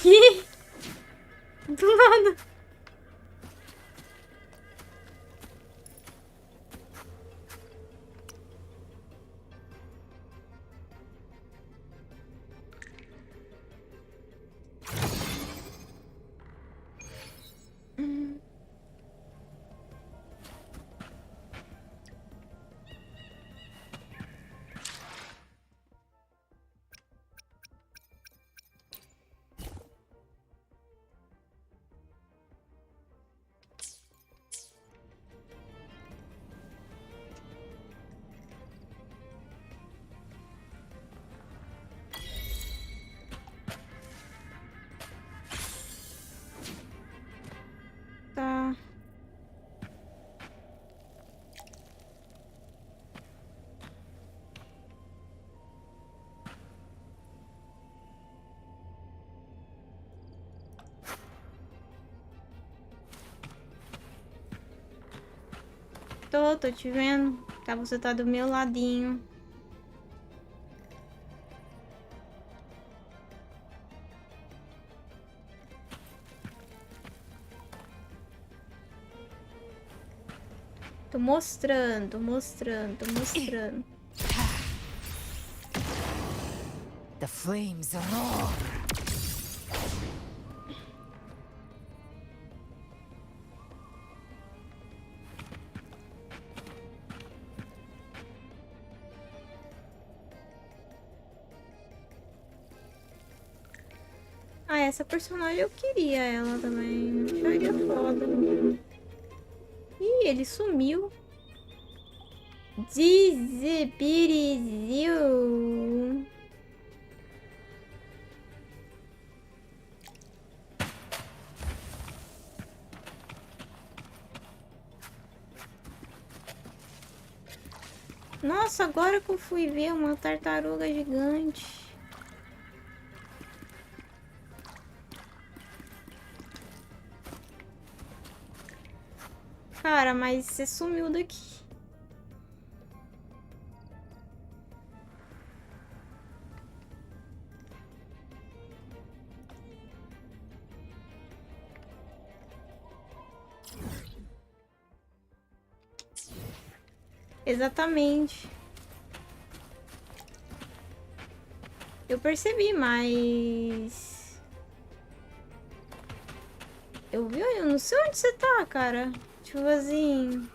Que? Do nada. Tô te vendo. Tá, você tá do meu ladinho. Tô mostrando. The flames roar. Ah, essa personagem eu queria ela também. Acharia foda. Ih, ele sumiu. Desapareceu. Nossa, agora que eu fui ver uma tartaruga gigante. Cara, mas você sumiu daqui. Exatamente. Eu percebi, mas... Eu vi, eu não sei onde você tá, cara. Tipo assim...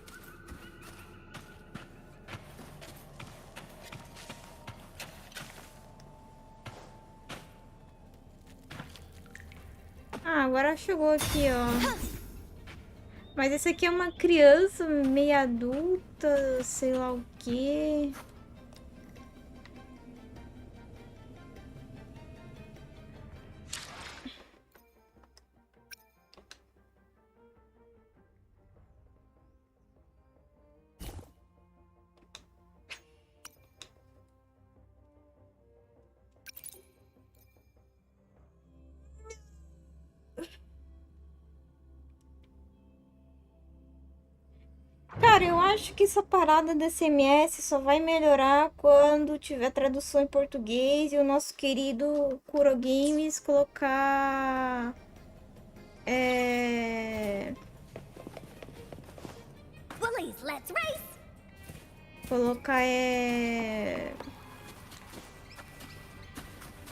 Ah, agora chegou aqui, ó. Mas esse aqui é uma criança meio adulta, sei lá o quê. Cara, eu acho que essa parada da SMS só vai melhorar quando tiver tradução em português e o nosso querido Kuro Games colocar... Bullies, let's race! Colocar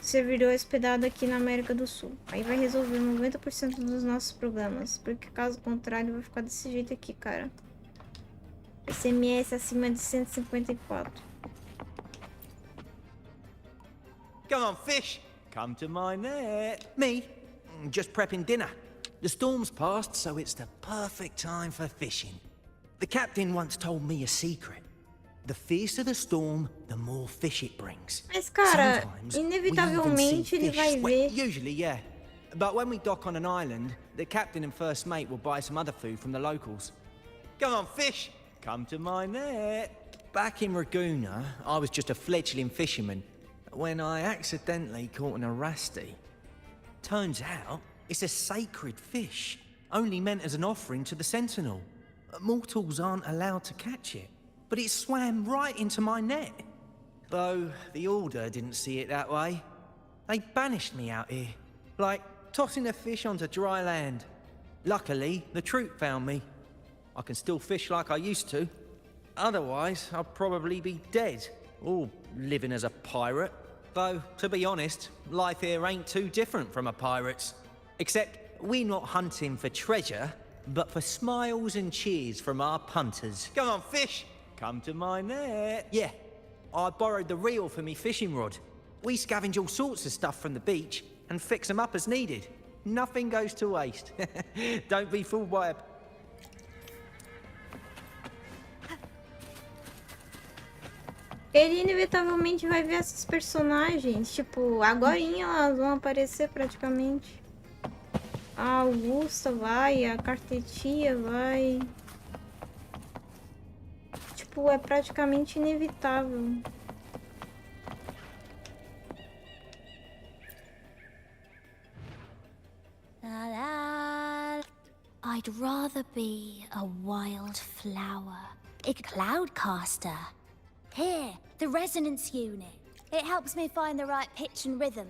servidor hospedado aqui na América do Sul. Aí vai resolver 90% dos nossos problemas. Porque caso contrário vai ficar desse jeito aqui, cara. SMS acima de 154. Come on, fish. Come to my net. Me? Just prepping dinner. The storm's passed, so it's the perfect time for fishing. The captain once told me a secret. The fiercer the storm, the more fish it brings. Mas, cara, Sometimes we inevitavelmente even ele see vai fish ver. Usually, yeah. But when we dock on an island, the captain and first mate will buy some other food from the locals. Come on, fish. Come to my net. Back in Ragoona, I was just a fledgling fisherman when I accidentally caught an arasti. Turns out, it's a sacred fish, only meant as an offering to the Sentinel. Mortals aren't allowed to catch it, but it swam right into my net. Though the Order didn't see it that way. They banished me out here, like tossing a fish onto dry land. Luckily, the troop found me. I can still fish like I used to. Otherwise, I'd probably be dead, or living as a pirate. Though, to be honest, life here ain't too different from a pirate's. Except we're not hunting for treasure, but for smiles and cheers from our punters. Come on, fish! Come to my net. Yeah, I borrowed the reel for me fishing rod. We scavenge all sorts of stuff from the beach and fix them up as needed. Nothing goes to waste. Don't be fooled by a... Ele inevitavelmente vai ver esses personagens. Tipo, agorinha elas vão aparecer praticamente. A Augusta vai, a Cartetia vai. Tipo, é praticamente inevitável. I'd rather be a wild flower A cloudcaster. Here, the resonance unit. It helps me find the right pitch and rhythm.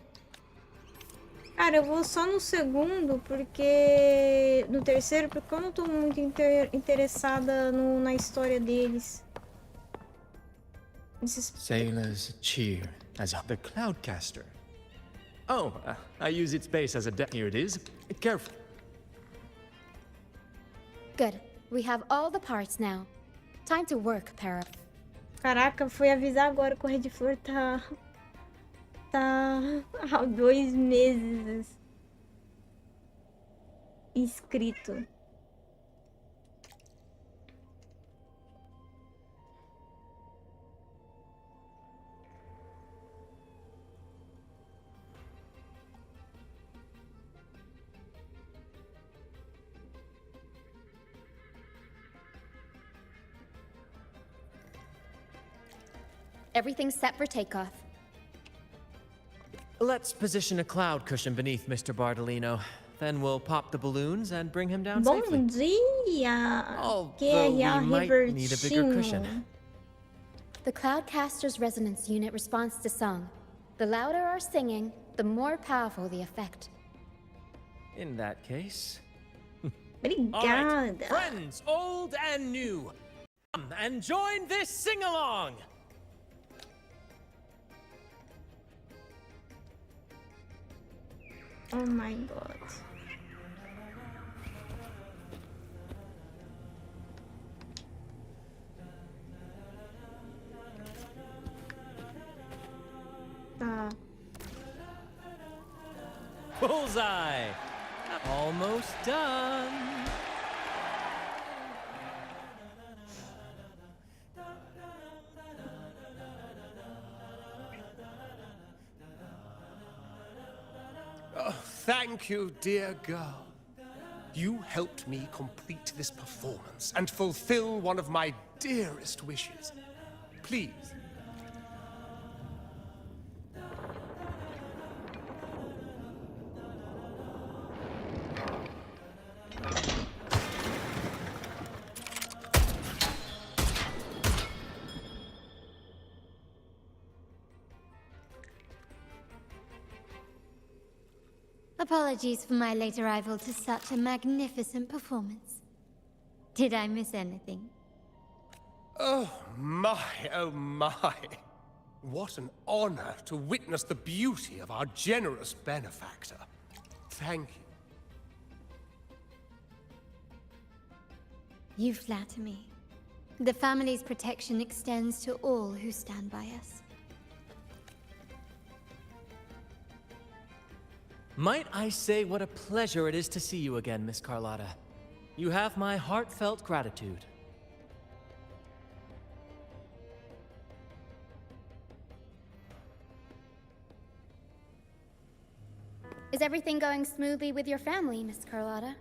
Cara, eu vou só no segundo, porque... No terceiro, porque eu não tô muito interessada na história deles. Sailors cheer as the Cloudcaster. Oh, I use its base as a here it is. Careful. Good. We have all the parts now. Time to work, Para. Caraca, fui avisar agora que o Red Flor tá há 2 meses inscrito. Everything's set for takeoff. Let's position a cloud cushion beneath Mr. Bardolino. Then we'll pop the balloons and bring him down safely. Bom dia! Although we might need a bigger cushion. The Cloudcaster's resonance unit responds to song. The louder our singing, the more powerful the effect. In that case... Obrigada. All right, friends, old and new, come and join this sing-along! Oh my god. Tá. Bullseye! Almost done. Oh, thank you, dear girl. You helped me complete this performance and fulfill one of my dearest wishes. Please. Apologies for my late arrival to such a magnificent performance. Did I miss anything? Oh my, oh my. What an honor to witness the beauty of our generous benefactor. Thank you. You flatter me. The family's protection extends to all who stand by us. Might I say what a pleasure it is to see you again, Miss Carlotta. You have my heartfelt gratitude. Is everything going smoothly with your family, Miss Carlotta?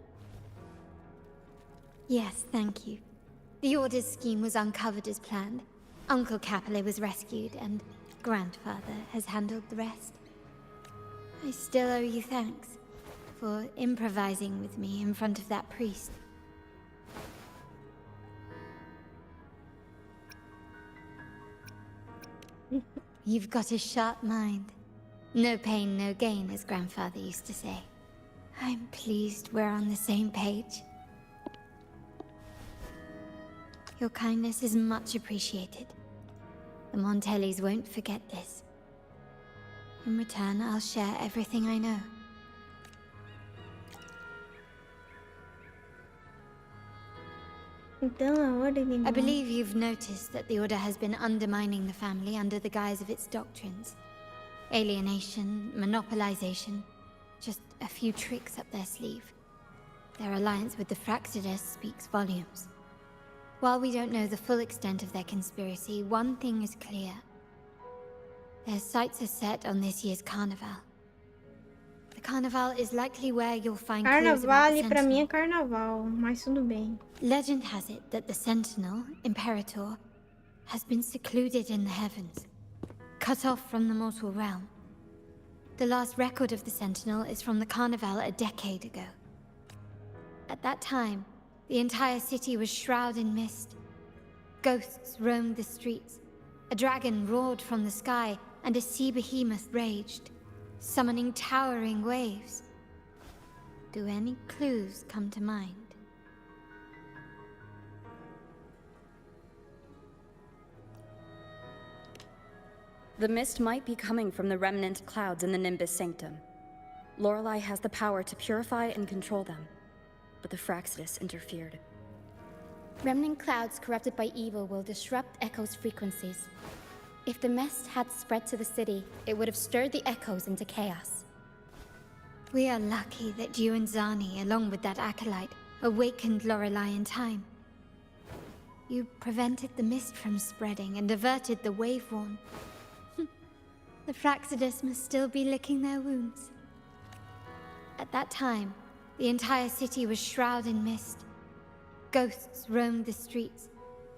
Yes, thank you. The Order's scheme was uncovered as planned. Uncle Capulet was rescued, and Grandfather has handled the rest. I still owe you thanks for improvising with me in front of that priest. You've got a sharp mind. No pain, no gain, as Grandfather used to say. I'm pleased we're on the same page. Your kindness is much appreciated. The Montellis won't forget this. In return, I'll share everything I know. I believe you've noticed that the Order has been undermining the family under the guise of its doctrines. Alienation, monopolization, just a few tricks up their sleeve. Their alliance with the Fraxidus speaks volumes. While we don't know the full extent of their conspiracy, one thing is clear. Their sights are set on this year's carnival. The carnival is likely where you'll find clues about the Carnaval pra mim Sentinel. é carnaval, mas tudo bem. Legend has it that the Sentinel, Imperator, has been secluded in the heavens, cut off from the mortal realm. The last record of the Sentinel is from the carnival a decade ago. At that time, the entire city was shrouded in mist. Ghosts roamed the streets. A dragon roared from the sky, and a sea behemoth raged, summoning towering waves. Do any clues come to mind? The mist might be coming from the remnant clouds in the Nimbus Sanctum. Lorelei has the power to purify and control them, but the Fraxidus interfered. Remnant clouds corrupted by evil will disrupt Echo's frequencies. If the mist had spread to the city, it would have stirred the echoes into chaos. We are lucky that you and Zani, along with that acolyte, awakened Lorelei in time. You prevented the mist from spreading and averted the wave-worn. The Fraxidus must still be licking their wounds. At that time, the entire city was shrouded in mist. Ghosts roamed the streets.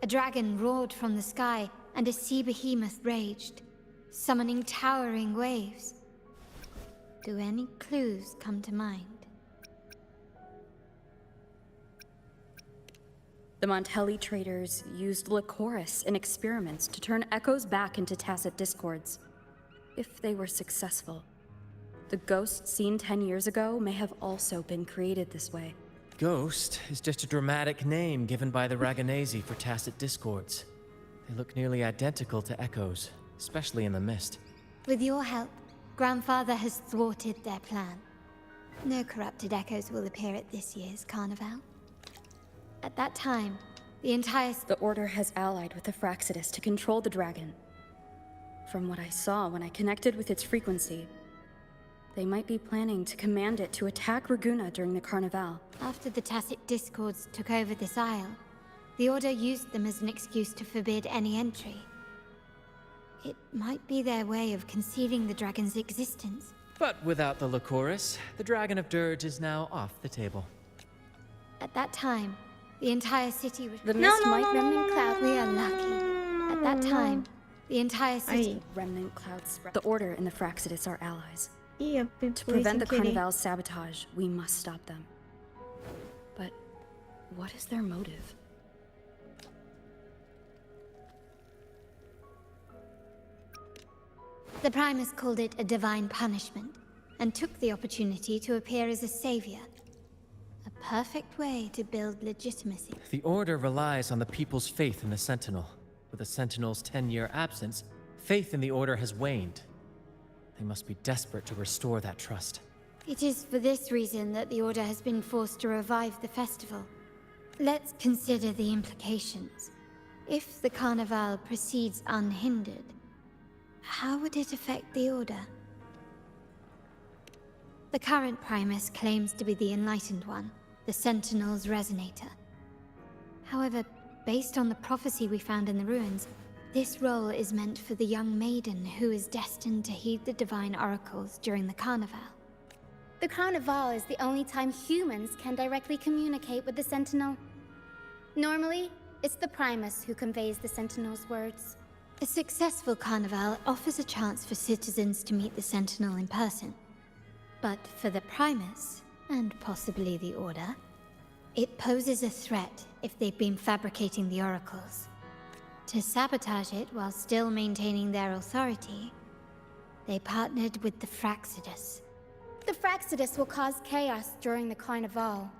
A dragon roared from the sky, and a sea behemoth raged, summoning towering waves. Do any clues come to mind? The Montelli traders used Lycoris in experiments to turn echoes back into tacit discords. If they were successful, the ghosts seen 10 years ago may have also been created this way. Ghost is just a dramatic name given by the Ragonese for tacit discords. They look nearly identical to echoes, especially in the mist. With your help, Grandfather has thwarted their plan. No corrupted echoes will appear at this year's carnival. At that time, the entire... The Order has allied with the Fraxidus to control the dragon. From what I saw when I connected with its frequency, they might be planning to command it to attack Raguna during the carnival. After the tacit discords took over this isle, the Order used them as an excuse to forbid any entry. It might be their way of concealing the dragon's existence. But without the Lycoris, the Dragon of Dirge is now off the table. At that time, the entire city was... The mist might... Remnant cloud. We are lucky. At that time, the entire city... Remnant clouds spread. The Order and the Fraxidus are allies. To prevent the carnival's sabotage, we must stop them. But what is their motive? The Primus called it a divine punishment, and took the opportunity to appear as a savior. A perfect way to build legitimacy. The Order relies on the people's faith in the Sentinel. With the Sentinel's 10-year absence, faith in the Order has waned. They must be desperate to restore that trust. It is for this reason that the Order has been forced to revive the festival. Let's consider the implications. If the carnival proceeds unhindered, how would it affect the Order? The current Primus claims to be the Enlightened One, the Sentinel's Resonator. However, based on the prophecy we found in the ruins, this role is meant for the young maiden who is destined to heed the divine oracles during the carnival. The carnival is the only time humans can directly communicate with the Sentinel. Normally, it's the Primus who conveys the Sentinel's words. A successful carnival offers a chance for citizens to meet the Sentinel in person. But for the Primus, and possibly the Order, it poses a threat if they've been fabricating the oracles. To sabotage it while still maintaining their authority, they partnered with the Fraxidus. The Fraxidus will cause chaos during the carnival,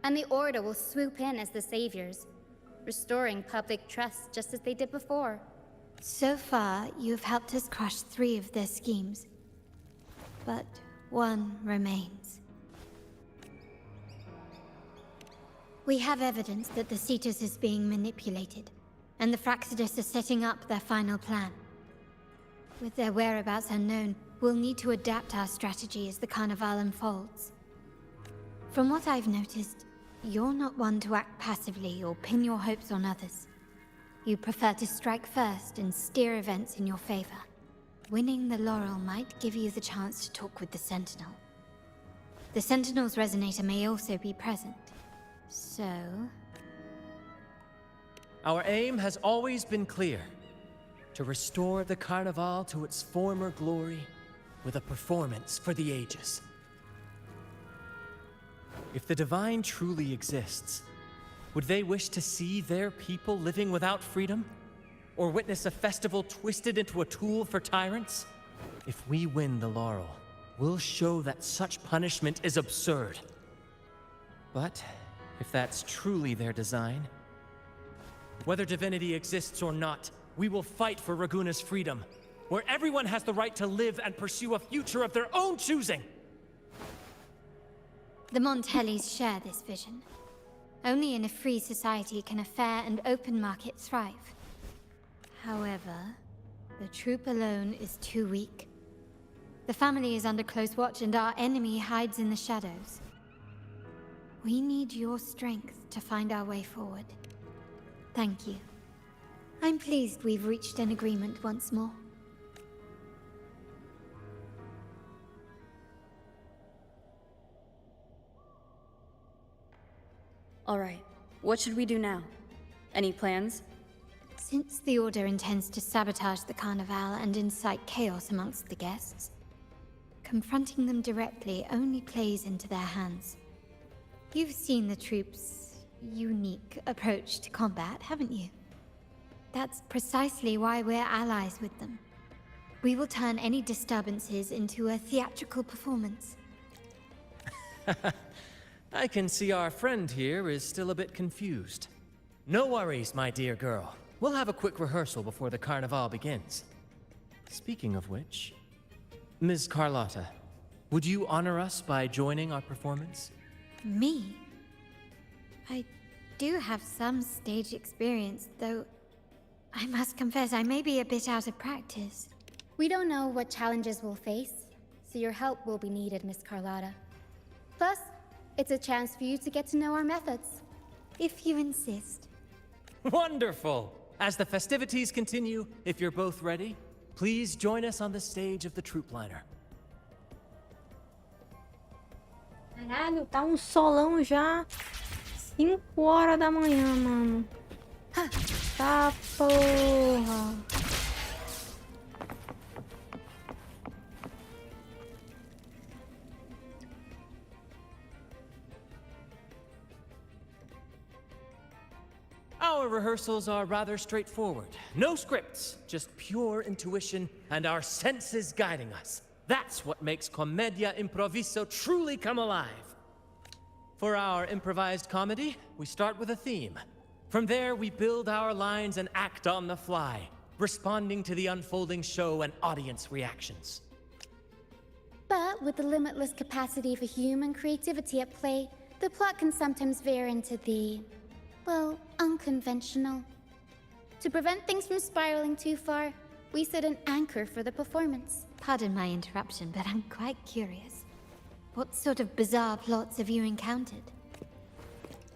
and the Order will swoop in as the saviors, restoring public trust just as they did before. So far, you've helped us crush 3 of their schemes. But one remains. We have evidence that the Cetus is being manipulated, and the Fraxidus are setting up their final plan. With their whereabouts unknown, we'll need to adapt our strategy as the carnival unfolds. From what I've noticed, you're not one to act passively or pin your hopes on others. You prefer to strike first and steer events in your favor. Winning the laurel might give you the chance to talk with the Sentinel. The Sentinel's Resonator may also be present. So... Our aim has always been clear. To restore the Carnival to its former glory with a performance for the ages. If the Divine truly exists, Would they wish to see their people living without freedom? Or witness a festival twisted into a tool for tyrants? If we win the laurel, we'll show that such punishment is absurd. But if that's truly their design, whether divinity exists or not, we will fight for Raguna's freedom, where everyone has the right to live and pursue a future of their own choosing. The Montellis share this vision. Only in a free society can a fair and open market thrive. However, the troop alone is too weak. The family is under close watch and our enemy hides in the shadows. We need your strength to find our way forward. Thank you. I'm pleased we've reached an agreement once more. All right, what should we do now? Any plans? Since the Order intends to sabotage the Carnival and incite chaos amongst the guests, confronting them directly only plays into their hands. You've seen the troops' unique approach to combat, haven't you? That's precisely why we're allies with them. We will turn any disturbances into a theatrical performance. I can see our friend here is still a bit confused. No worries, my dear girl. We'll have a quick rehearsal before the Carnival begins. Speaking of which, Ms. Carlotta, would you honor us by joining our performance? Me? I do have some stage experience, though I must confess I may be a bit out of practice. We don't know what challenges we'll face, so your help will be needed, Miss Carlotta. Plus, it's a chance for you to get to know our methods. If you insist. Wonderful! As the festivities continue, if you're both ready, please join us on the stage of the troop liner. Caralho, tá um solão já. 5 horas da manhã, mano. Tá porra. Our rehearsals are rather straightforward. No scripts, just pure intuition and our senses guiding us. That's what makes Commedia Improviso truly come alive. For our improvised comedy, we start with a theme. From there, we build our lines and act on the fly, responding to the unfolding show and audience reactions. But with the limitless capacity for human creativity at play, the plot can sometimes veer into the, well, unconventional. To prevent things from spiraling too far, we set an anchor for the performance. Pardon my interruption, but I'm quite curious. What sort of bizarre plots have you encountered?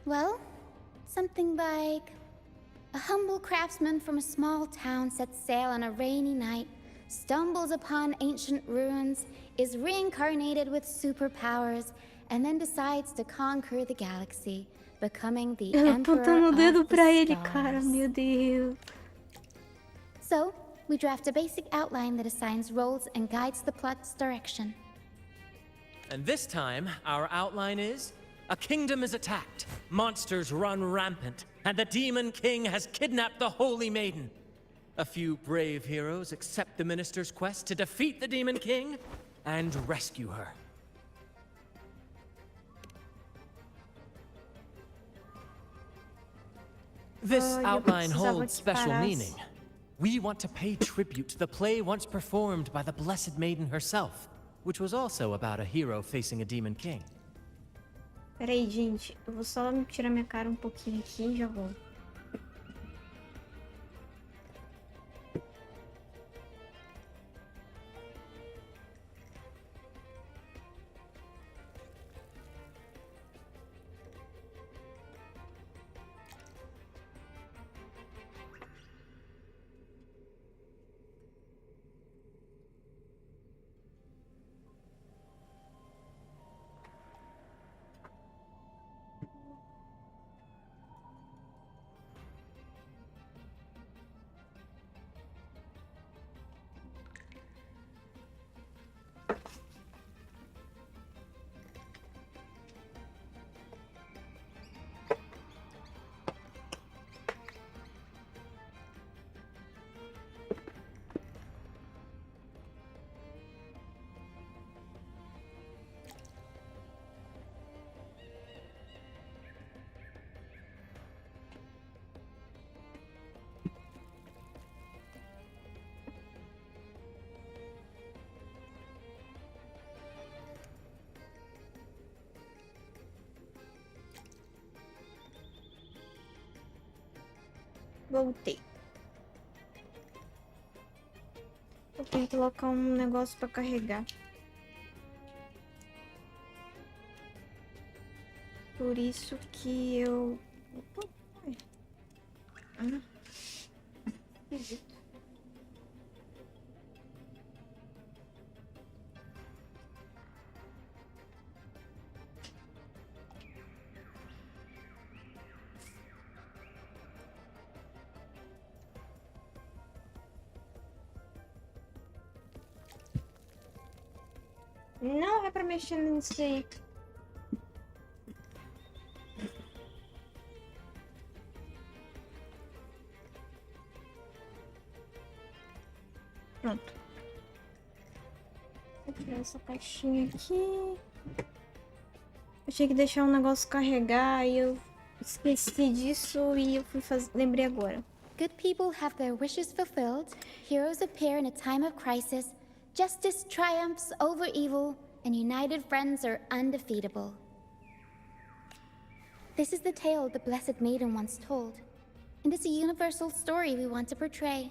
Well, something like a humble craftsman from a small town sets sail on a rainy night, stumbles upon ancient ruins, is reincarnated with superpowers, and then decides to conquer the galaxy, becoming the Emperor apontando o dedo of the pra ele, Stars. cara, meu Deus. So, we draft a basic outline that assigns roles and guides the plot's direction. And this time, our outline is: a kingdom is attacked, monsters run rampant, and the Demon King has kidnapped the Holy Maiden. A few brave heroes accept the minister's quest to defeat the Demon King and rescue her. This outline holds special meaning. We want to pay tribute to the play once performed by the Blessed Maiden herself, which was also about a hero facing a Demon King. Peraí, gente. Eu vou só tirar minha cara um pouquinho aqui e já volto. Voltei. Eu tenho que colocar um negócio pra carregar. Por isso que eu... Opa, esquisito. Não é pra mexer nisso aí. Pronto. Vou tirar essa caixinha aqui. Eu tinha que deixar um negócio carregar e eu esqueci disso e eu fui fazer. Lembrei agora. Good people have their wishes fulfilled, heroes appear in a time of crisis, justice triumphs over evil, and united friends are undefeatable. This is the tale the Blessed Maiden once told, and it's a universal story we want to portray.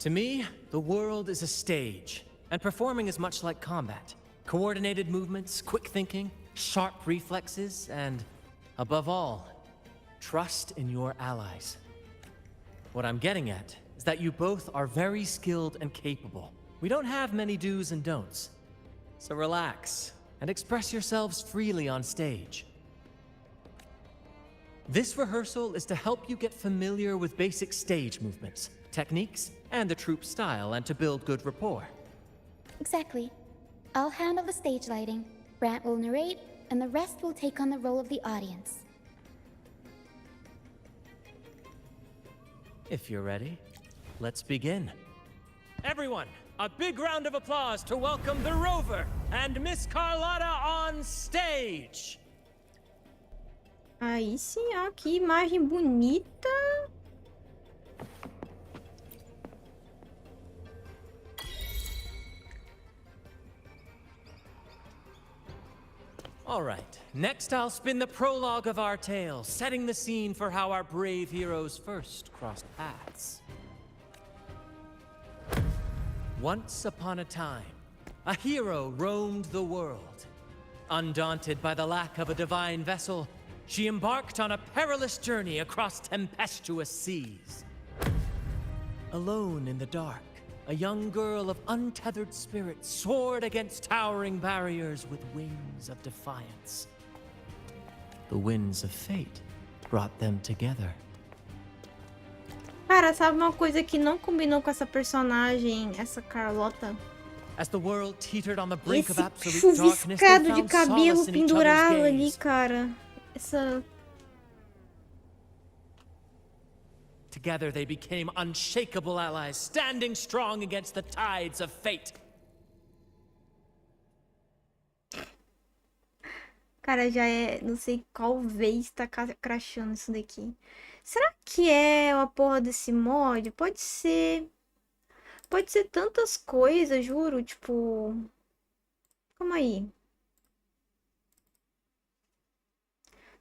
To me, the world is a stage, and performing is much like combat. Coordinated movements, quick thinking, sharp reflexes, and, above all, trust in your allies. What I'm getting at is that you both are very skilled and capable. We don't have many do's and don'ts. So relax and express yourselves freely on stage. This rehearsal is to help you get familiar with basic stage movements, techniques, and the troupe style, and to build good rapport. Exactly. I'll handle the stage lighting, Brant will narrate, and the rest will take on the role of the audience. If you're ready, let's begin. Everyone, a big round of applause to welcome the Rover and Miss Carlotta on stage! Aí sim, ó, que imagem bonita. All right, next I'll spin the prologue of our tale, setting the scene for how our brave heroes first crossed paths. Once upon a time, a hero roamed the world. Undaunted by the lack of a divine vessel, she embarked on a perilous journey across tempestuous seas. Alone in the dark, a young girl of untethered spirit soared against towering barriers with wings of defiance. The winds of fate brought them together. Cara, sabe uma coisa que não combinou com essa personagem, essa Carlota? As the world teetered on the brink of Esse absolute darkness, they chuviscado de found cabelo solace in each other's pendurado ali, gaze. cara. Essa... Together they became unshakable allies, standing strong against the tides of fate. Cara, já é... Não sei qual vez tá crashando isso daqui. Será que é a porra desse mod? Pode ser... Pode ser tantas coisas, juro, tipo... Calma aí.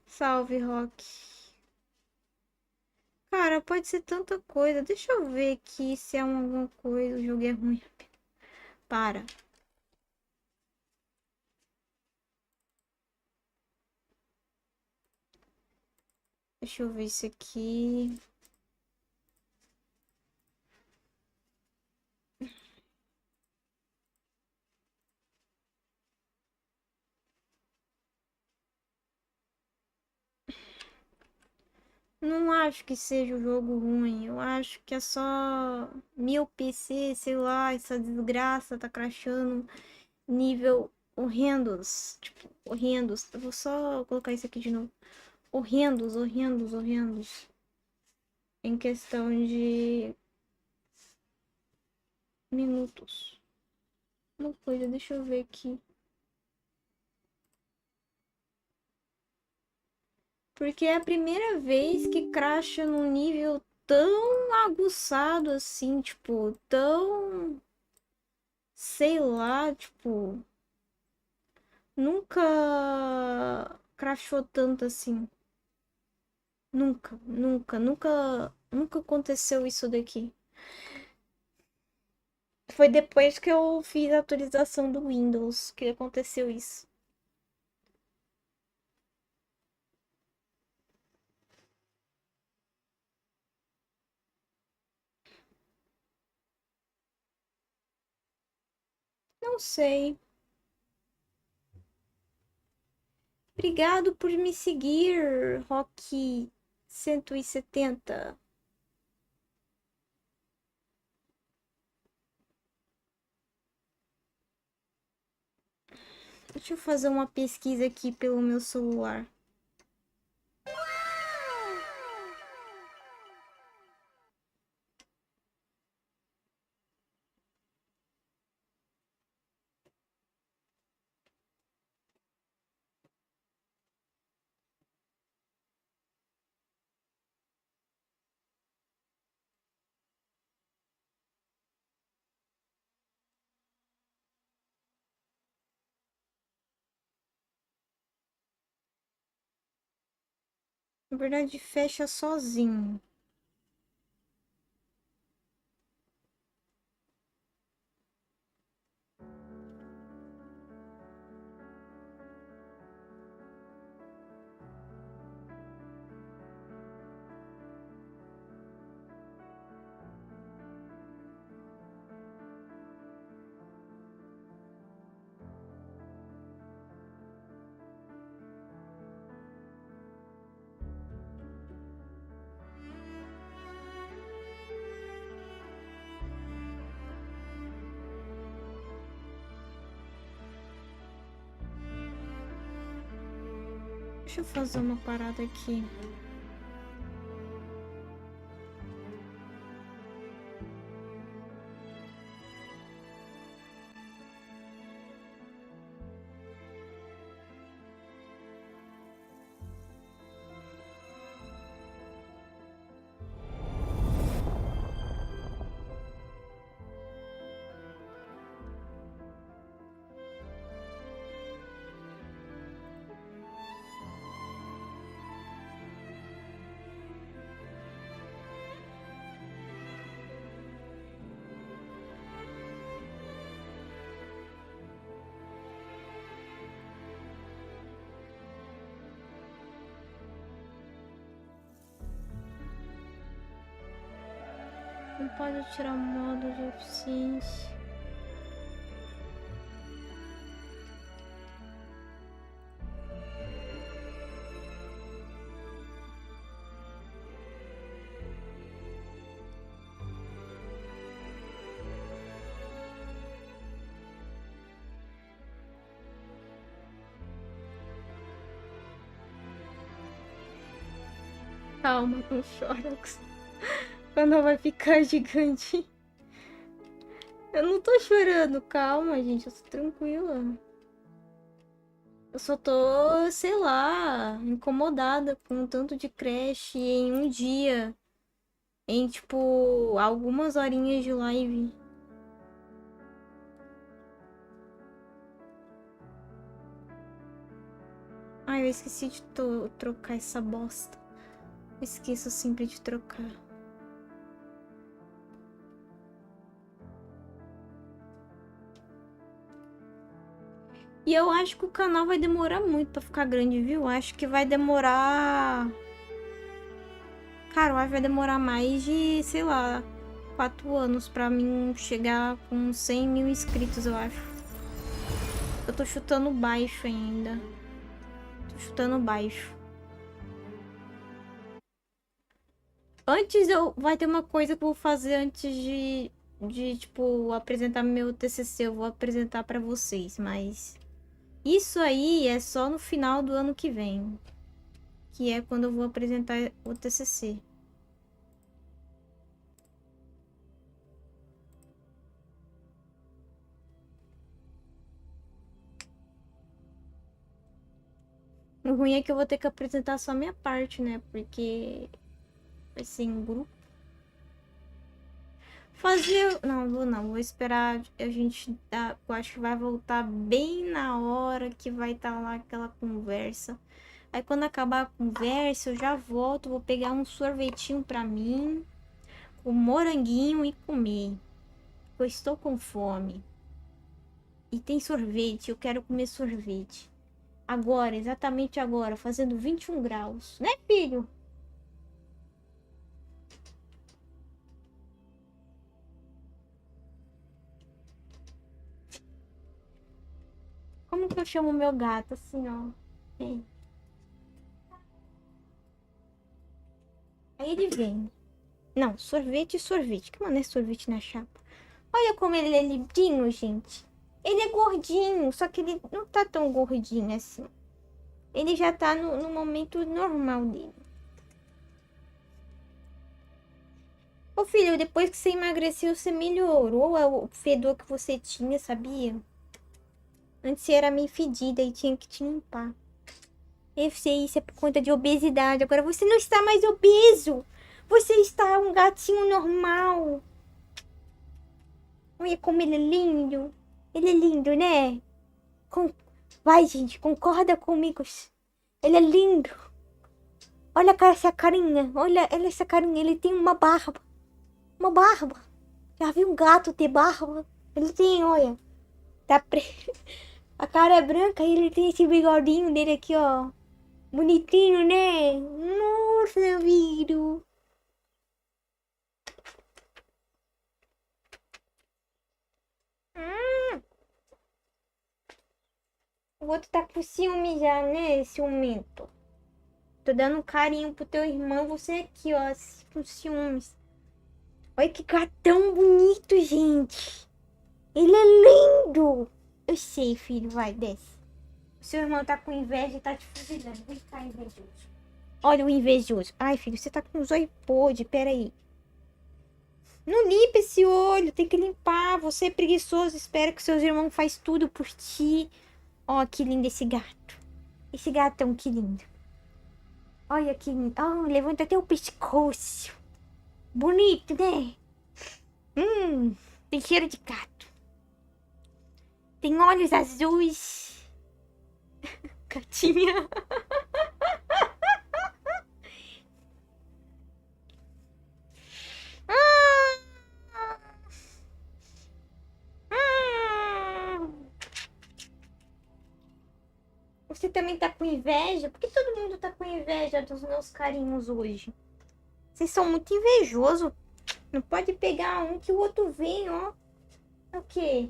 Salve, Rock. Cara, pode ser tanta coisa. Deixa eu ver aqui se é alguma coisa. O jogo é ruim. Para. Deixa eu ver isso aqui. Não acho que seja o jogo ruim. Eu acho que é só meu PC, sei lá, essa desgraça tá crashando nível horrendos. Tipo, horrendos. Eu vou só colocar isso aqui de novo. Horrendos, horrendos, horrendos. Em questão de minutos. Uma coisa, deixa eu ver aqui. Porque é a primeira vez que crasha num nível tão aguçado assim, tipo, tão... Sei lá, tipo... Nunca crashou tanto assim. Nunca, nunca, nunca, nunca aconteceu isso daqui. Foi depois que eu fiz a atualização do Windows que aconteceu isso. Não sei. Obrigado por me seguir, Rock 170. Deixa eu fazer uma pesquisa aqui pelo meu celular. Na verdade, fecha sozinho. Deixa eu fazer uma parada aqui. Não pode tirar modo de eficiência. Calma, não chora. Quando vai ficar gigante. Eu não tô chorando, calma, gente. Eu tô tranquila. Eu só tô, sei lá, incomodada com o tanto de crash em um dia. Em, tipo, algumas horinhas de live. Ai, eu esqueci de trocar essa bosta. Eu esqueço sempre de trocar. E eu acho que o canal vai demorar muito pra ficar grande, viu? Acho que vai demorar... Cara, eu acho que vai demorar mais de, sei lá, 4 anos pra mim chegar com 100 mil inscritos, eu acho. Eu tô chutando baixo ainda. Tô chutando baixo. Antes vai ter uma coisa que eu vou fazer antes de tipo, apresentar meu TCC. Eu vou apresentar pra vocês, mas... Isso aí é só no final do ano que vem. Que é quando eu vou apresentar o TCC. O ruim é que eu vou ter que apresentar só a minha parte, né? Porque vai ser em grupo. Fazer... Não, vou não. Vou esperar a gente eu acho que vai voltar bem na hora que vai estar lá aquela conversa. Aí quando acabar a conversa, eu já volto. Vou pegar um sorvetinho pra mim, com moranguinho e comer. Eu estou com fome. E tem sorvete, eu quero comer sorvete. Agora, exatamente agora, fazendo 21 graus. Né, filho? Como que eu chamo meu gato? Assim, ó. Vem. Aí ele vem. Não, sorvete, sorvete. Que mané sorvete na chapa? Olha como ele é lindinho, gente. Ele é gordinho, só que ele não tá tão gordinho assim. Ele já tá no momento normal dele. Ô filho, depois que você emagreceu, você melhorou o fedor que você tinha, sabia? Antes você era meio fedida e tinha que te limpar. Eu sei, isso é por conta de obesidade. Agora você não está mais obeso. Você está um gatinho normal. Olha como ele é lindo. Ele é lindo, né? Vai, gente, concorda comigo. Ele é lindo. Olha essa carinha. Olha essa carinha. Ele tem uma barba. Uma barba. Já viu um gato ter barba? Ele tem, olha. Tá A cara é branca e ele tem esse bigodinho dele aqui, ó. Bonitinho, né? Nossa, viro. O outro tá com ciúme já, né? Ciumento. Tô dando um carinho pro teu irmão. Você aqui, ó. Com ciúmes. Olha que gatão bonito, gente. Ele é lindo. Eu sei, filho. Vai, desce. O seu irmão tá com inveja e tá te fuzilando. Vem cá, invejoso. Olha o invejoso. Ai, filho, você tá com os olhos podres. Pera aí. Não limpa esse olho. Tem que limpar. Você é preguiçoso. Espera que seus irmãos faz tudo por ti. Ó, que lindo esse gato. Esse gatão, que lindo. Olha que lindo. Oh, levanta até o pescoço. Bonito, né? Tem cheiro de gato. Tem olhos azuis. Gatinha. Você também tá com inveja? Por que todo mundo tá com inveja dos meus carinhos hoje? Vocês são muito invejosos. Não pode pegar um que o outro vem, ó. O quê?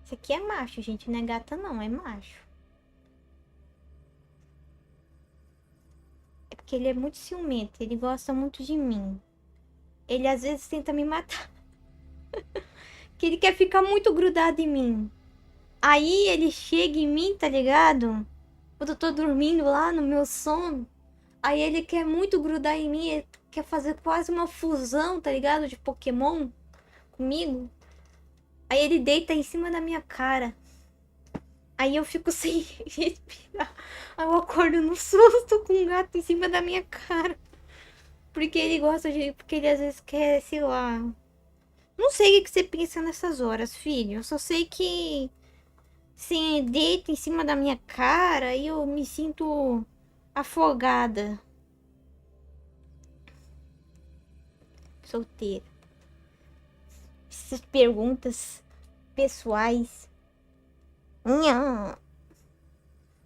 Esse aqui é macho, gente. Não é gata, não. É macho. É porque ele é muito ciumento. Ele gosta muito de mim. Ele às vezes tenta me matar. Que ele quer ficar muito grudado em mim. Aí ele chega em mim, tá ligado? Quando eu tô dormindo lá no meu sono. Aí ele quer muito grudar em mim. Ele quer fazer quase uma fusão, tá ligado? De Pokémon comigo. Aí ele deita em cima da minha cara. Aí eu fico sem respirar. Aí eu acordo no susto com um gato em cima da minha cara. Porque ele gosta de... Porque ele às vezes quer, sei lá... Não sei o que você pensa nessas horas, filho. Eu só sei que... Se deita em cima da minha cara e eu me sinto afogada. Solteira. Essas perguntas pessoais. Nha.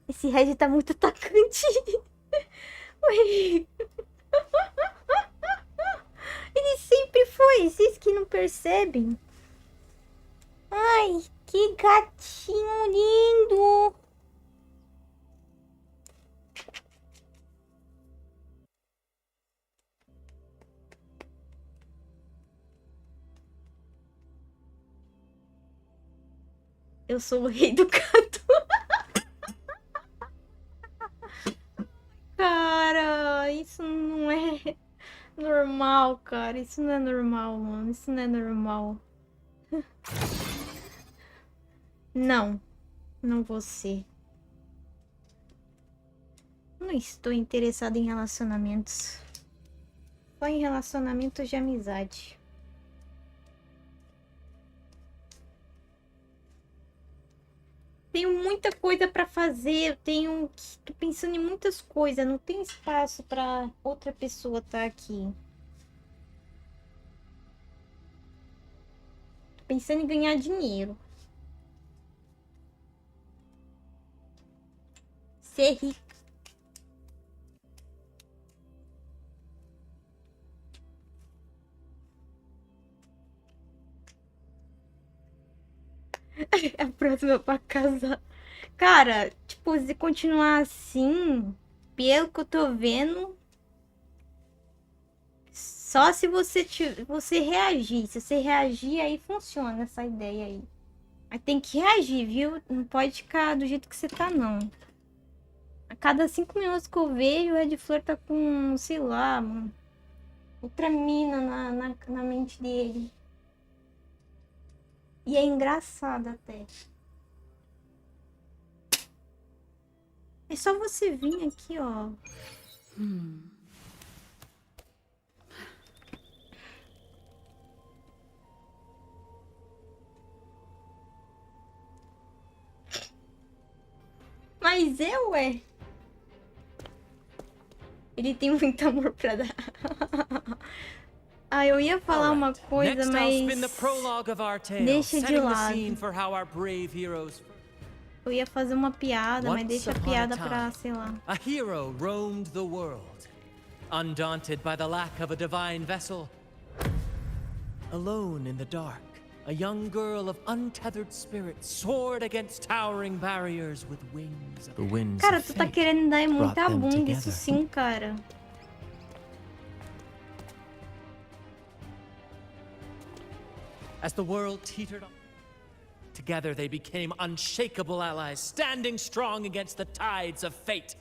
Esse Red tá muito atacante. Ui. Ele sempre foi, vocês que não percebem. Ai, que gatinho lindo. Eu sou o rei do gato. Cara, isso não é normal, cara. Isso não é normal, mano. Isso não é normal. Não. Não vou ser. Não estou interessada em relacionamentos. Só em relacionamentos de amizade. Tenho muita coisa pra fazer, tô pensando em muitas coisas, não tem espaço pra outra pessoa estar aqui. Tô pensando em ganhar dinheiro. Ser rica. A próxima pra casar. Cara, tipo, se continuar assim, pelo que eu tô vendo, só se você reagir. Se você reagir, aí funciona essa ideia aí. Mas tem que reagir, viu? Não pode ficar do jeito que você tá, não. A cada 5 minutos que eu vejo, o Red Flor tá com, sei lá, outra mina na mente dele. E é engraçado até. É só você vir aqui, ó. Mas ué. Ele tem muito amor pra dar. Ah, eu ia falar uma coisa, mas deixa de lado. Eu ia fazer uma piada, mas deixa a piada pra, sei lá. A hero roamed the world, undaunted by the lack of a divine vessel. Alone in the dark, a young girl of untethered spirit soared against towering barriers with wings. The winds Cara, of tu tá fate querendo dar muita brought them bunda, isso together. sim, cara. As the world teetered on, together they became unshakable allies, standing strong against the tides of fate.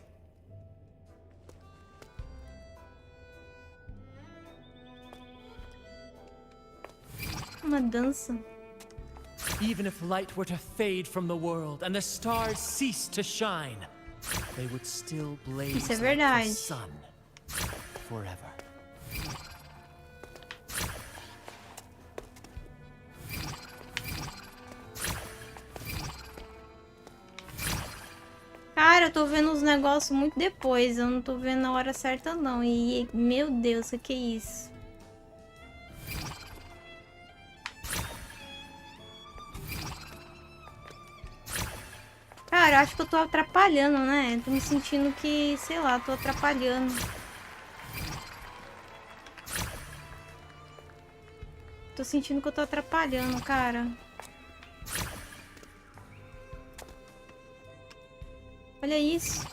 Uma dança. Even if light were to fade from the world and the stars cease to shine, they would still blaze Isso é like the verdade. sun forever. Cara, eu tô vendo os negócios muito depois. Eu não tô vendo na hora certa, não. E, meu Deus, o que é isso? Cara, eu acho que eu tô atrapalhando, né? Tô me sentindo que, sei lá, tô atrapalhando. Tô sentindo que eu tô atrapalhando, cara. Olha isso.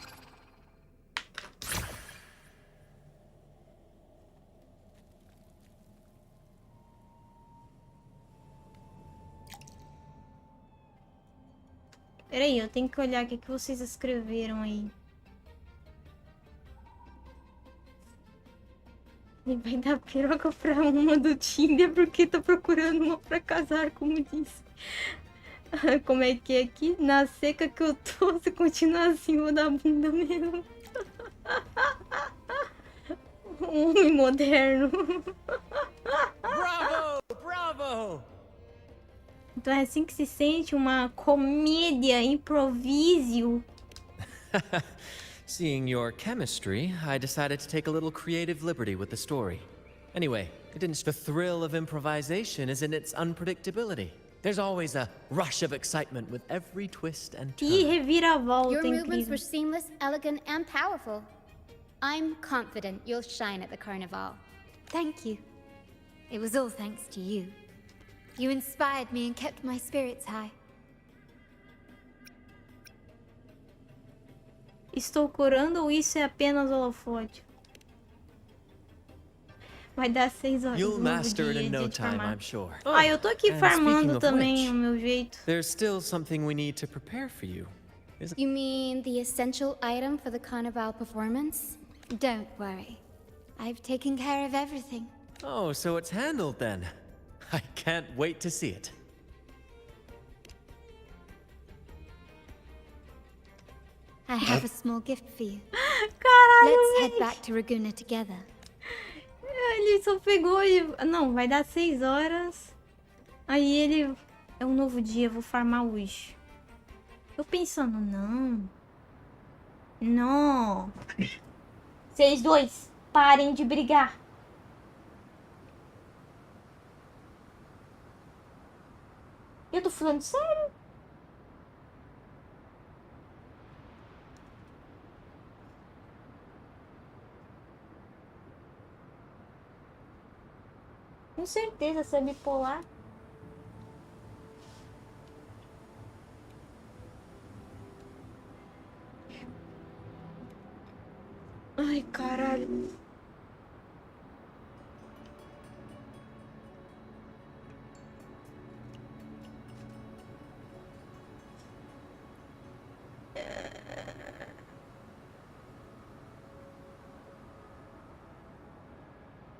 Peraí, eu tenho que olhar o que vocês escreveram aí. Ele vai dar piroca pra uma do Tinder porque tá procurando uma pra casar, como disse. Como é que é aqui? Na seca que eu tô, se continuar assim, vou dar bunda mesmo. Um homem moderno. Bravo! Bravo! Então é assim que se sente uma comédia improviso. Seeing your chemistry, I decided to take a little creative liberty with the story. Anyway, the thrill of improvisation is in its unpredictability. There's always a rush of excitement with every twist and turn. Que reviravolta Your movements incrível. were seamless, elegant, and powerful. I'm confident you'll shine at the carnival. Thank you. It was all thanks to you. You inspired me and kept my spirits high. Estou curando ou isso é apenas holofote? Vai dar 6 horas You'll no master it dia in no de time, farmar. I'm sure. Ah, eu tô aqui And farmando speaking of também, which, o meu jeito. There's still something we need to prepare for you. You mean the essential item for the carnival performance? Don't worry. I've taken care of everything. Oh, so it's handled then. I can't wait to see it. I have a small gift for you. Caralho, Let's head velho. back to Raguna together. Ele só pegou e... Não, vai dar 6 horas. Aí ele... É um novo dia, vou farmar hoje. Eu pensando, não. Não. Vocês dois, parem de brigar. Eu tô falando sério. Com certeza, você é bipolar. Ai, caralho.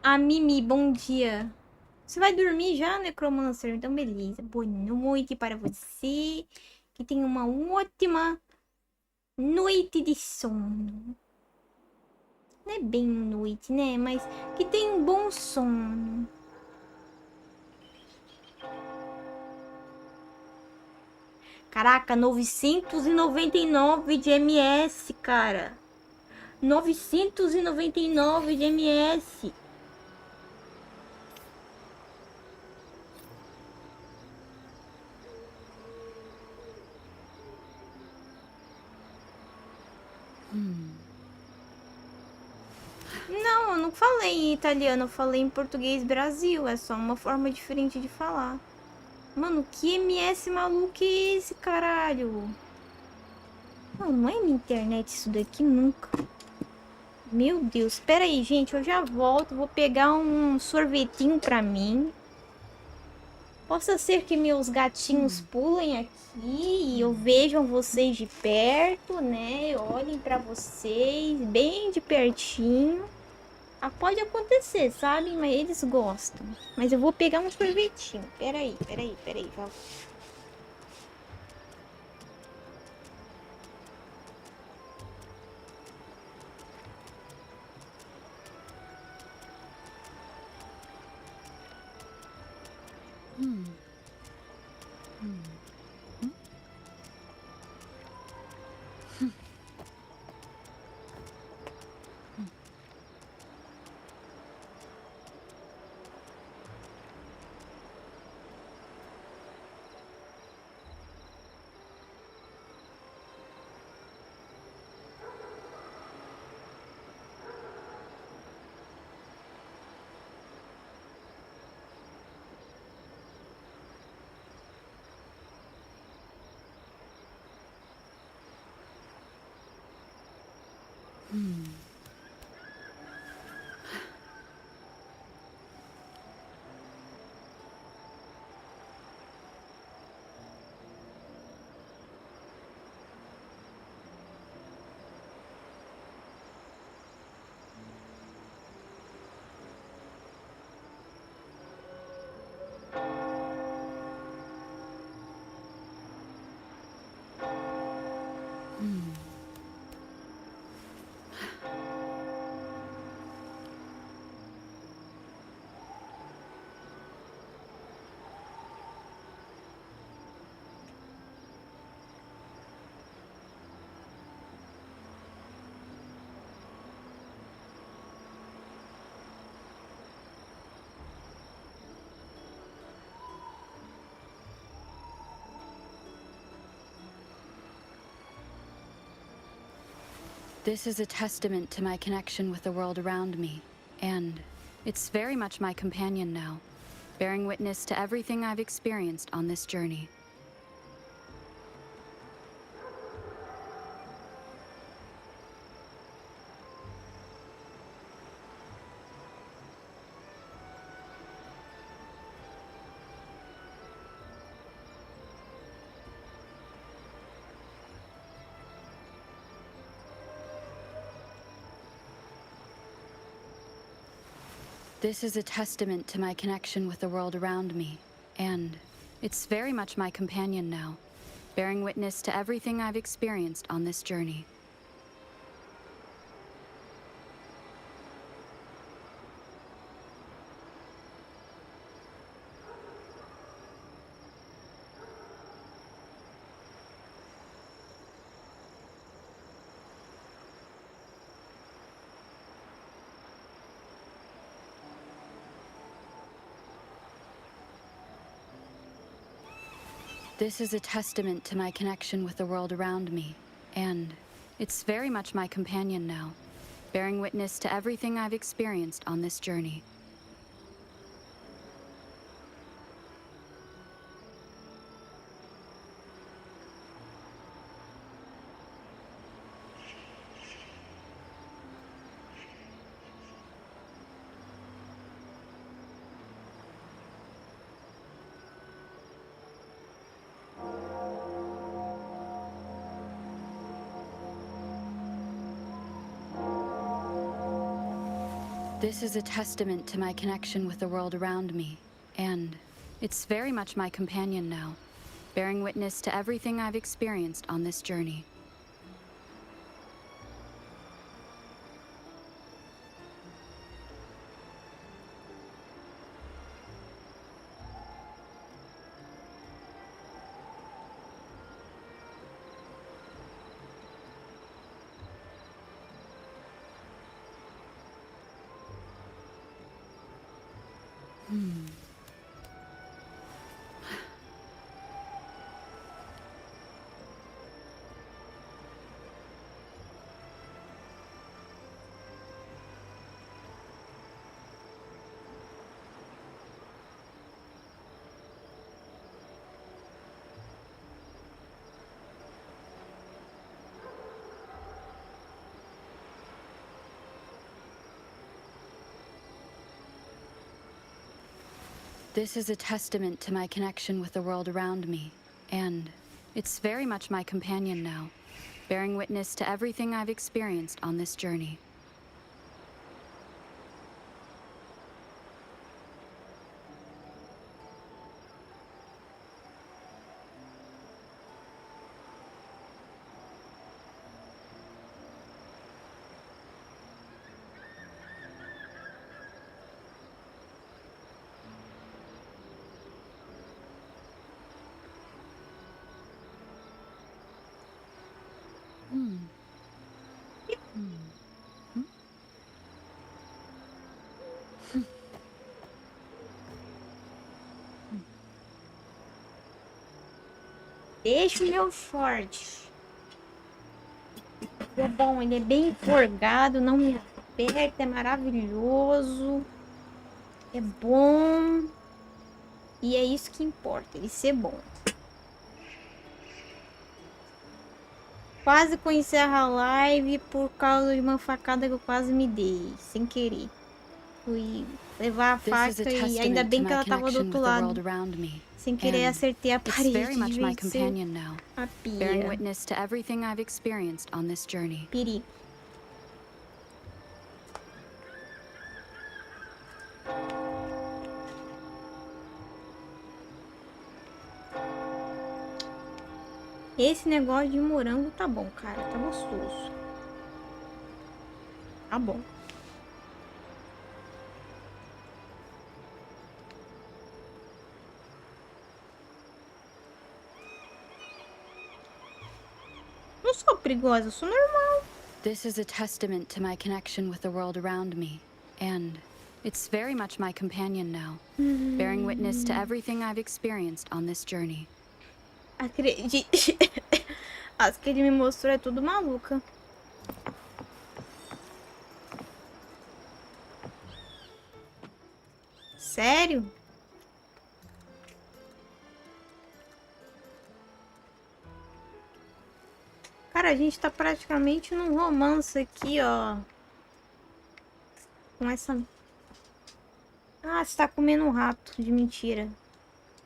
A Mimi, bom dia. Você vai dormir já, Necromancer? Então, beleza. Boa noite para você. Que tenha uma ótima noite de sono. Não é bem noite, né? Mas que tenha um bom sono. Caraca, 999 de MS, cara. 999 de MS. Não, eu não falei em italiano, eu falei em português Brasil. É só uma forma diferente de falar. Mano, que MS maluco é esse, caralho? Não, não é minha internet isso daqui nunca. Meu Deus, espera aí, gente, eu já volto. Vou pegar um sorvetinho pra mim. Possa ser que meus gatinhos pulem aqui e eu vejam vocês de perto, né? Olhem pra vocês bem de pertinho. Ah, pode acontecer, sabe? Mas eles gostam. Mas eu vou pegar um sorvetinho. Peraí. Já... This is a testament to my connection with the world around me, and it's very much my companion now, bearing witness to everything I've experienced on this journey. This is a testament to my connection with the world around me, and it's very much my companion now, bearing witness to everything I've experienced on this journey. This is a testament to my connection with the world around me, and it's very much my companion now, bearing witness to everything I've experienced on this journey. This is a testament to my connection with the world around me, and it's very much my companion now, bearing witness to everything I've experienced on this journey. This is a testament to my connection with the world around me, and it's very much my companion now, bearing witness to everything I've experienced on this journey. Deixa o meu short. É bom, ele é bem forgado, não me aperta, é maravilhoso. É bom. E é isso que importa, ele ser bom. Quase que eu encerro a live por causa de uma facada que eu quase me dei, sem querer. Fui levar a faca e ainda bem que ela tava do outro lado. Sem querer acertei a parede de vencer a pia. Bearing witness to everything I've experienced on this journey. Perigo. Esse negócio de morango tá bom, cara. Tá gostoso. Tá bom. Não sou perigosa, eu sou normal. This is a testament to my connection with the world around me, and it's very much my companion now, bearing witness to everything I've experienced on this journey. Acredite. As que ele me mostrou é tudo maluca. Sério? Cara, a gente tá praticamente num romance aqui, ó. Com essa... Ah, você tá comendo um rato de mentira.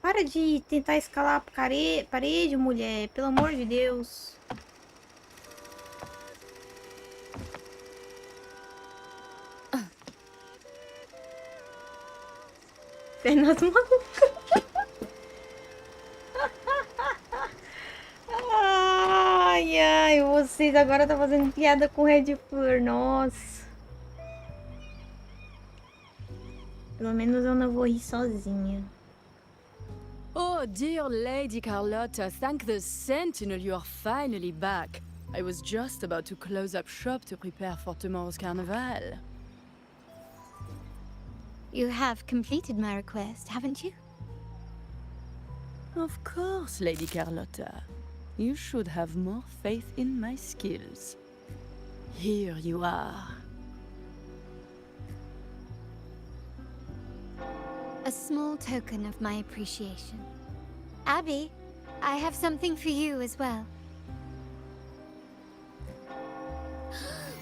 Para de tentar escalar a parede, mulher. Pelo amor de Deus. Pernas malucas. Ai, ai, vocês agora tá fazendo piada com Red Flor. Nossa. Pelo menos eu não vou rir sozinha. Oh, dear Lady Carlotta, thank the Sentinel you are finally back. I was just about to close up shop to prepare for tomorrow's carnival. You have completed my request, haven't you? Of course, Lady Carlotta. You should have more faith in my skills. Here you are. A small token of my appreciation. Abby, I have something for you as well.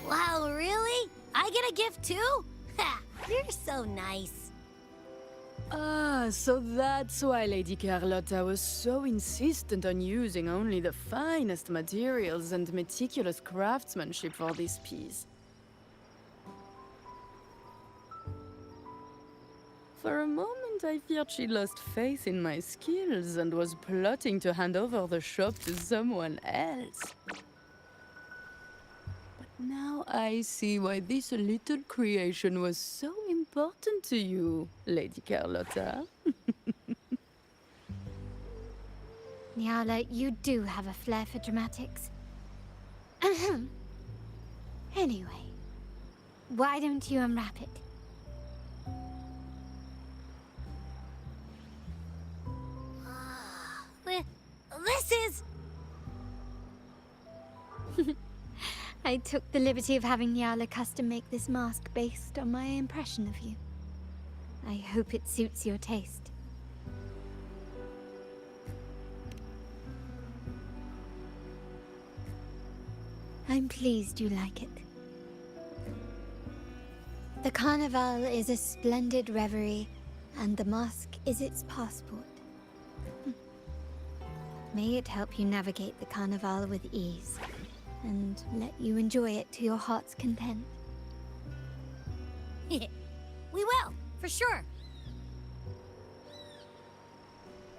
Wow, really? I get a gift too? Ha! You're so nice. Ah, so that's why Lady Carlotta was so insistent on using only the finest materials and meticulous craftsmanship for this piece. For a moment, I feared she lost faith in my skills and was plotting to hand over the shop to someone else. But now I see why this little creation was so important to you, Lady Carlotta. Nyala, you do have a flair for dramatics. Ahem. Anyway, why don't you unwrap it? This is... I took the liberty of having Nyala custom make this mask based on my impression of you. I hope it suits your taste. I'm pleased you like it. The carnival is a splendid reverie, and the mask is its passport. May it help you navigate the carnival with ease, and let you enjoy it to your heart's content. We will, for sure.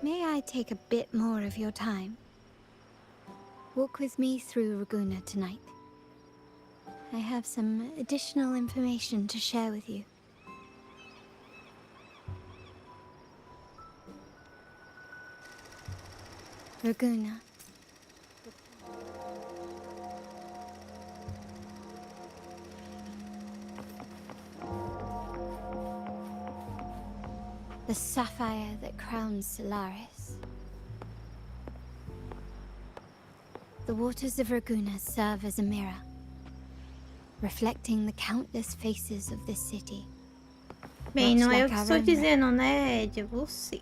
May I take a bit more of your time? Walk with me through Raguna tonight. I have some additional information to share with you. Raguna. The sapphire that crowns Solaris. The waters of Raguna serve as a mirror, reflecting the countless faces of this city. Bem, Much não é o like que our estou own. dizendo, né, Ed? É você.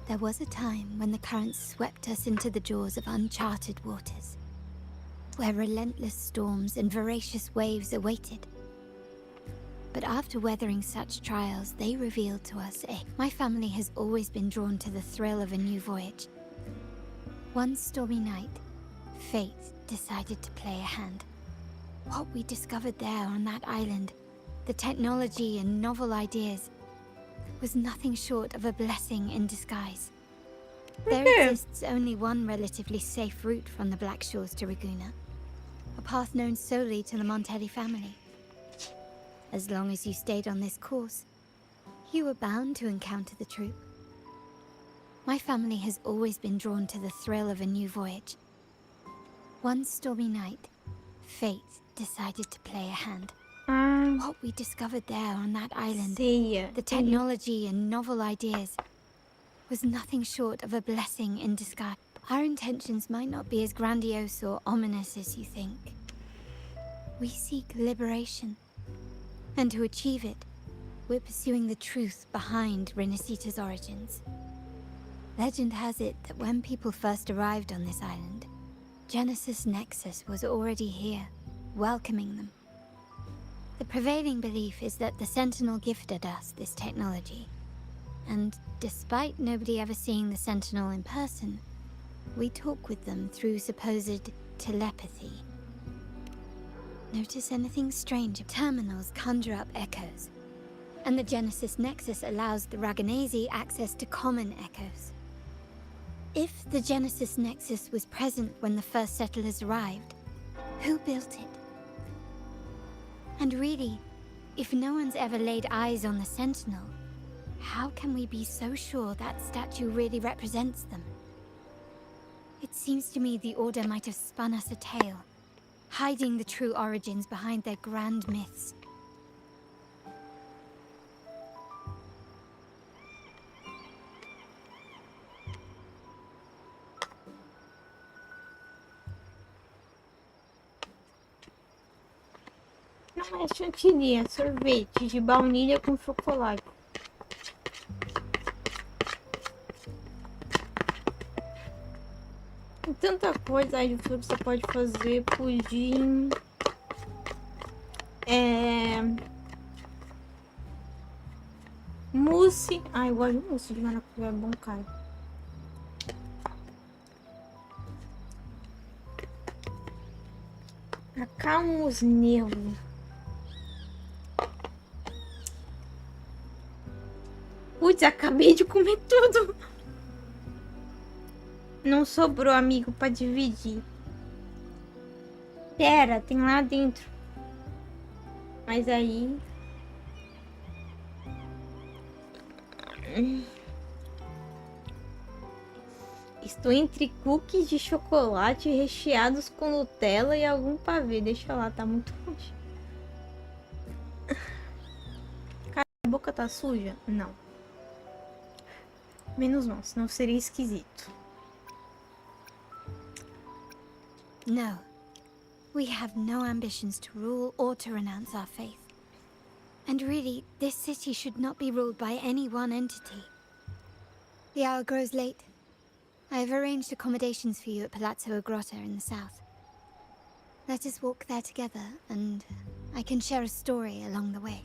There was a time when the currents swept us into the jaws of uncharted waters, where relentless storms and voracious waves awaited. But after weathering such trials, they revealed to us my family has always been drawn to the thrill of a new voyage. One stormy night, fate decided to play a hand. What we discovered there on that island, the technology and novel ideas, was nothing short of a blessing in disguise. There exists only one relatively safe route from the Black Shores to Raguna, a path known solely to the Montelli family. As long as you stayed on this course, you were bound to encounter the troop. My family has always been drawn to the thrill of a new voyage. One stormy night, fate decided to play a hand. What we discovered there on that island, the technology and novel ideas, was nothing short of a blessing in disguise. Our intentions might not be as grandiose or ominous as you think. We seek liberation, and to achieve it, we're pursuing the truth behind Renacita's origins. Legend has it that when people first arrived on this island, Genesis Nexus was already here, welcoming them. The prevailing belief is that the Sentinel gifted us this technology, and despite nobody ever seeing the Sentinel in person, we talk with them through supposed telepathy. Notice anything strange? Terminals conjure up echoes, and the Genesis Nexus allows the Raganese access to common echoes. If the Genesis Nexus was present when the first settlers arrived, who built it? And really, if no one's ever laid eyes on the Sentinel, how can we be so sure that statue really represents them? It seems to me the Order might have spun us a tale, hiding the true origins behind their grand myths. Não é chantilly, é sorvete de baunilha com chocolate. Tem tanta coisa aí de fruta que você pode fazer, pudim. Mousse. Ah, eu gosto de mousse de maracujá, é bom, cara. Acalma os nervos. Putz, acabei de comer tudo. Não sobrou, amigo, pra dividir. Pera, tem lá dentro. Mas aí... Estou entre cookies de chocolate recheados com Nutella e algum pavê. Deixa lá, tá muito forte. Cara, a boca tá suja? Não. Menos mal, senão seria esquisito. No. We have no ambitions to rule or to renounce our faith. And really, this city should not be ruled by any one entity. The hour grows late. I have arranged accommodations for you at Palazzo Grotta in the south. Let us walk there together, and I can share a story along the way.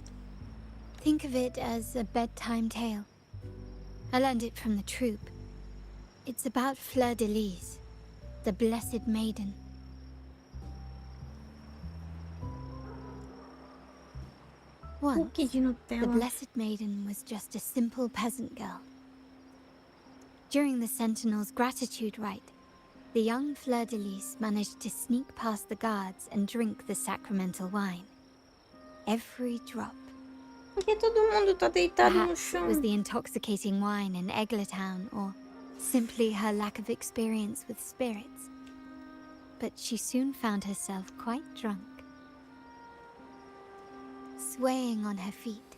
Think of it as a bedtime tale. I learned it from the troupe. It's about Fleur-de-Lis, the Blessed Maiden. Once, the Blessed Maiden was just a simple peasant girl. During the Sentinel's gratitude rite, the young Fleur-de-Lis managed to sneak past the guards and drink the sacramental wine. Every drop. Porque todo mundo tá deitado no Perhaps it chão. was the intoxicating wine in Eglatown, or simply her lack of experience with spirits. But she soon found herself quite drunk. Swaying on her feet,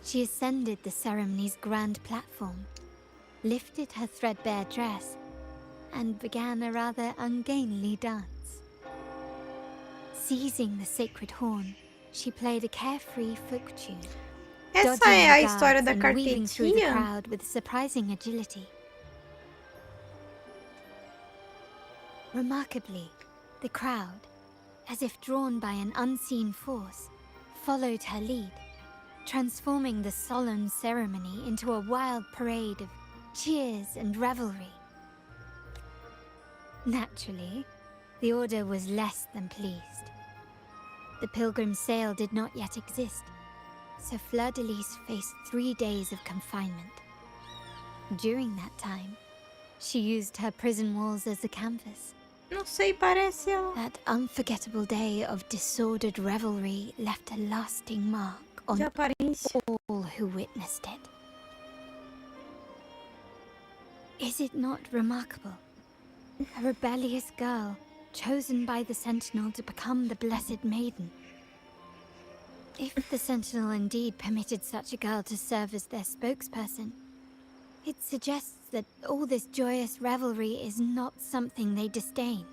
she ascended the ceremony's grand platform, lifted her threadbare dress, and began a rather ungainly dance. Seizing the sacred horn, she played a carefree folk tune, Essa dodging é the a história guards da and weaving through the cartetinha? crowd with surprising agility. Remarkably, the crowd, as if drawn by an unseen force, followed her lead, transforming the solemn ceremony into a wild parade of cheers and revelry. Naturally, the Order was less than pleased. The pilgrim sale did not yet exist, so Fleur-de-Lis faced 3 days of confinement. During that time, she used her prison walls as a canvas. Não sei, parece ela. That unforgettable day of disordered revelry left a lasting mark on all who witnessed it. Is it not remarkable? A rebellious girl, chosen by the Sentinel to become the Blessed Maiden. If the Sentinel indeed permitted such a girl to serve as their spokesperson, it suggests that all this joyous revelry is not something they disdain.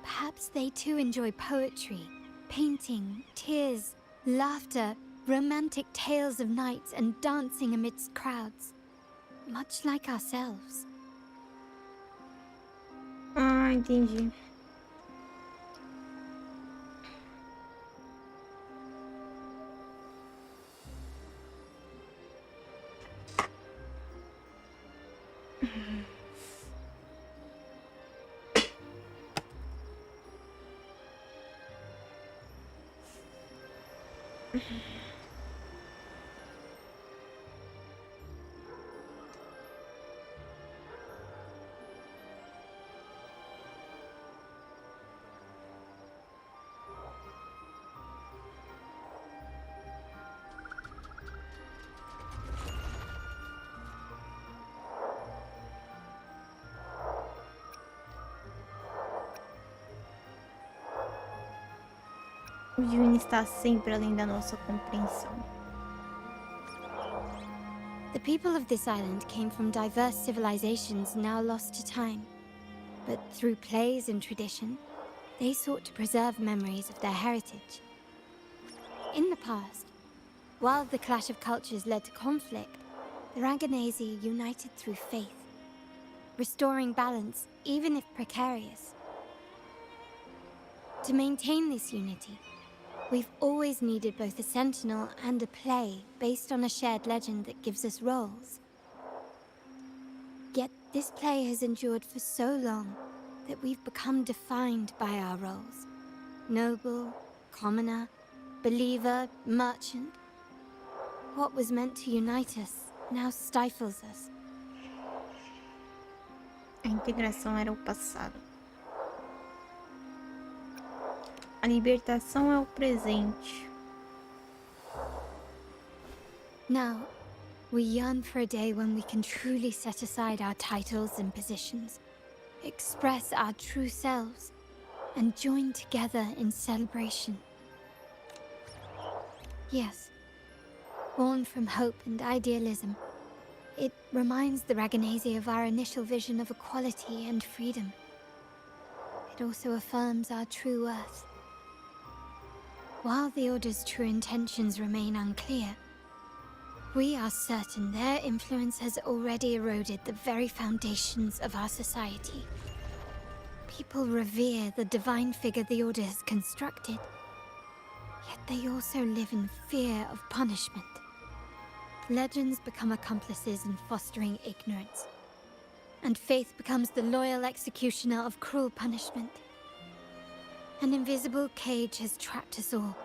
Perhaps they too enjoy poetry, painting, tears, laughter, romantic tales of nights, and dancing amidst crowds, much like ourselves. Ah, entendi. O divino está sempre além da nossa compreensão. The people of this island came from diverse civilizations now lost to time. But through plays and tradition, they sought to preserve memories of their heritage. In the past, while the clash of cultures led to conflict, the Raganazi united through faith, restoring balance even if precarious. To maintain this unity, we've always needed both a sentinel and a play based on a shared legend that gives us roles. Yet this play has endured for so long that we've become defined by our roles. Noble, commoner, believer, merchant. What was meant to unite us now stifles us. A integração era o passado. A libertação é o presente. Now, we yearn for a day when we can truly set aside our titles and positions, express our true selves, and join together in celebration. Yes, born from hope and idealism, it reminds the Raganazi of our initial vision of equality and freedom. It also affirms our true worth. While the Order's true intentions remain unclear, we are certain their influence has already eroded the very foundations of our society. People revere the divine figure the Order has constructed, yet they also live in fear of punishment. Legends become accomplices in fostering ignorance, and faith becomes the loyal executioner of cruel punishment. An invisible cage has trapped us all.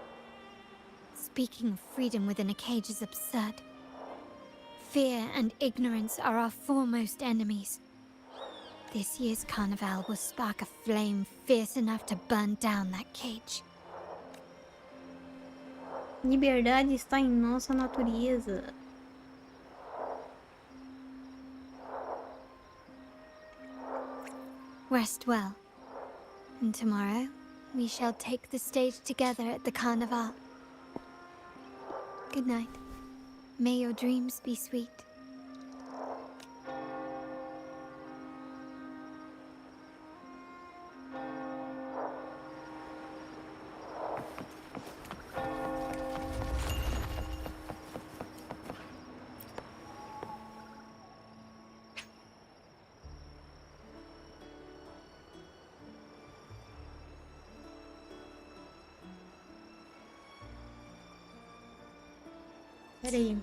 Speaking of freedom within a cage is absurd. Fear and ignorance are our foremost enemies. This year's carnival will spark a flame fierce enough to burn down that cage. Liberdade está em nossa natureza. Rest well, and tomorrow we shall take the stage together at the carnival. Good night. May your dreams be sweet.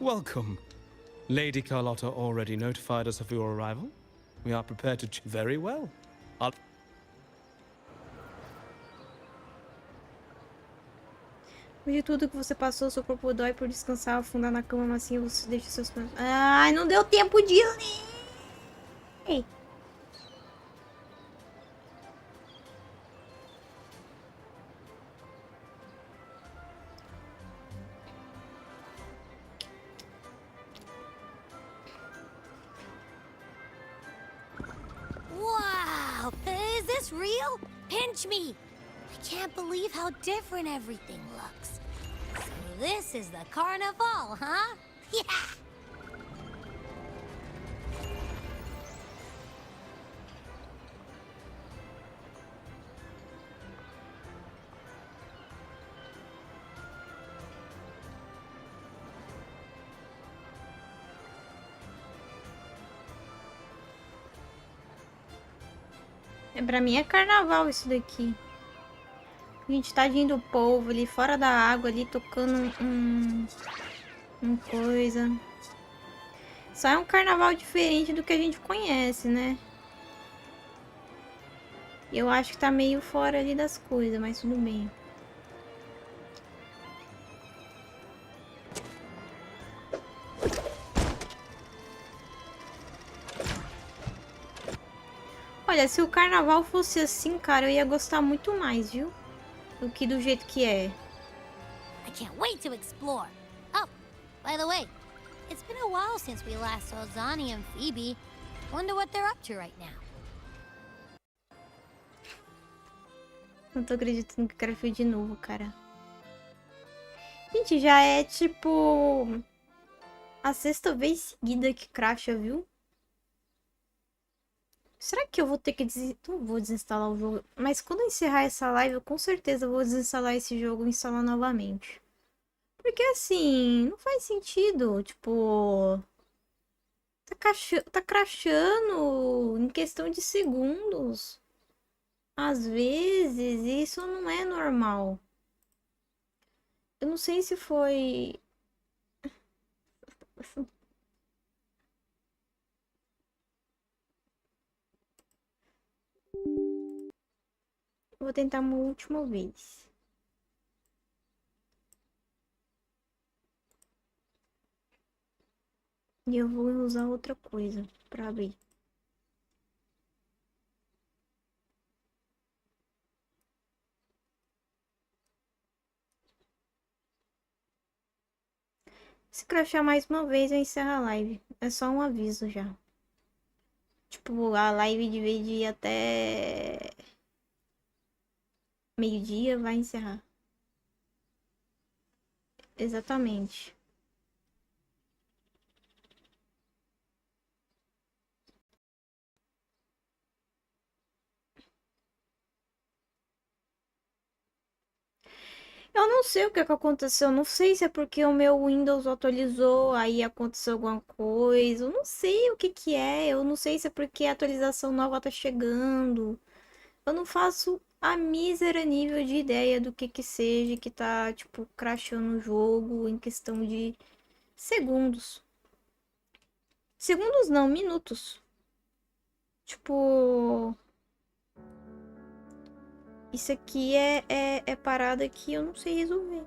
Welcome. Lady Carlotta already notified us of your arrival. We are prepared to very well. Depois de tudo que você passou, seu corpo dói por descansar, afundar na cama macia, você deixa seus pés. Ai, não deu tempo de ler! Wow! Is this real? Pinch me! I can't believe how different everything looks. So this is the carnival, huh? Yeah! Pra mim é carnaval isso daqui. Gente, tadinho do povo ali fora da água, ali tocando coisa. Só é um carnaval diferente do que a gente conhece, né? Eu acho que tá meio fora ali das coisas, mas tudo bem. Olha, se o carnaval fosse assim, cara, eu ia gostar muito mais, viu? Do que do jeito que é. I can't wait to explore. Oh, by the way, it's been a while since we last saw Zani and Phoebe. Wonder what they're up to right now. Não tô acreditando que eu quero ver de novo, cara. Gente, já é tipo a sexta vez seguida que crasha, viu? Será que eu vou ter que não vou desinstalar o jogo? Mas quando eu encerrar essa live, eu com certeza vou desinstalar esse jogo e instalar novamente. Porque assim, não faz sentido. Tipo, tá crashando em questão de segundos. Às vezes, isso não é normal. Eu não sei se foi. Vou tentar uma última vez. E eu vou usar outra coisa pra abrir. Se crashar mais uma vez, eu encerro a live. É só um aviso já. Tipo, a live de vez de ir até meio-dia vai encerrar. Exatamente. Eu não sei o que que aconteceu. Não sei se é porque o meu Windows atualizou, aí aconteceu alguma coisa. Eu não sei o que que é. Eu não sei se é porque a atualização nova tá chegando. Eu não faço a mísera nível de ideia do que seja que tá, tipo, crashando o jogo em questão de segundos. Segundos não, minutos. Tipo. Isso aqui é parada que eu não sei resolver.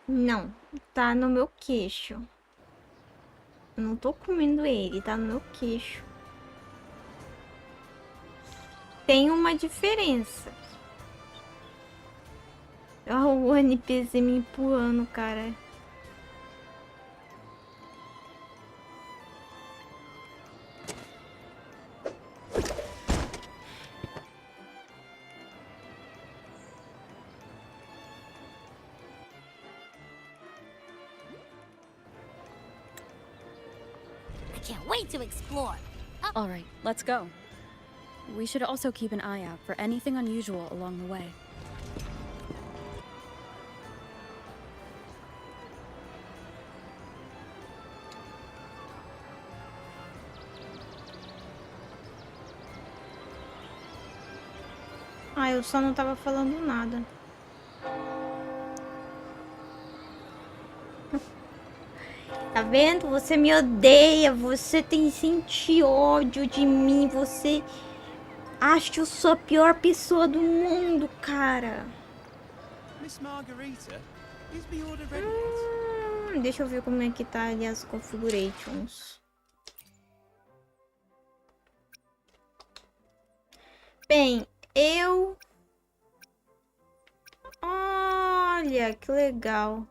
Não, tá no meu queixo. Eu não tô comendo ele, tá no meu queixo. Tem uma diferença. Olha o NPC me empurrando, cara. Can't wait to explore. All right, let's go. We should also keep an eye out for anything unusual along the way. Ah, eu só não tava falando nada. Tá vendo? Você me odeia, você tem sentir ódio de mim, você acha que eu sou a pior pessoa do mundo, cara. Miss Margarita, is the order ready? Deixa eu ver como é que tá ali as configurations. Bem, olha, que legal.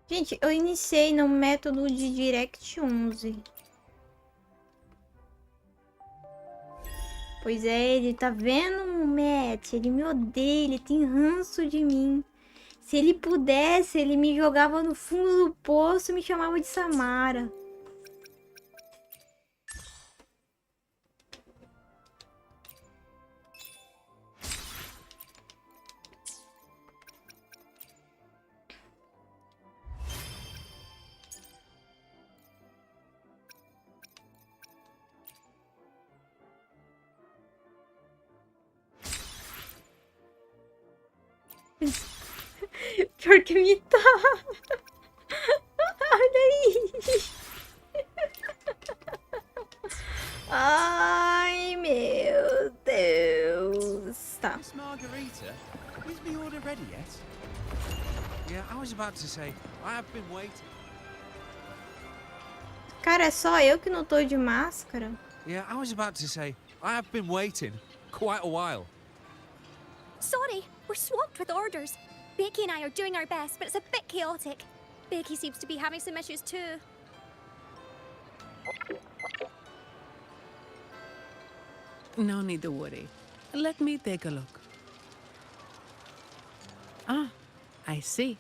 Gente, eu iniciei no método de Direct 11. Pois é, ele tá vendo, Matt? Ele me odeia, ele tem ranço de mim. Se ele pudesse, ele me jogava no fundo do poço e me chamava de Samara. Pior que me tá. Olha aí. Ai, meu Deus. Tá. Miss Margarita, is the order ready yet? Yeah, I was about to say, I have been waiting. Cara, é só eu que não tô de máscara? Yeah, I was about to say, I have been waiting quite a while. Sorry, we're swamped with orders. Becky and I are doing our best, but it's a bit chaotic. Becky seems to be having some issues too. No need to worry. Let me take a look. Ah, I see.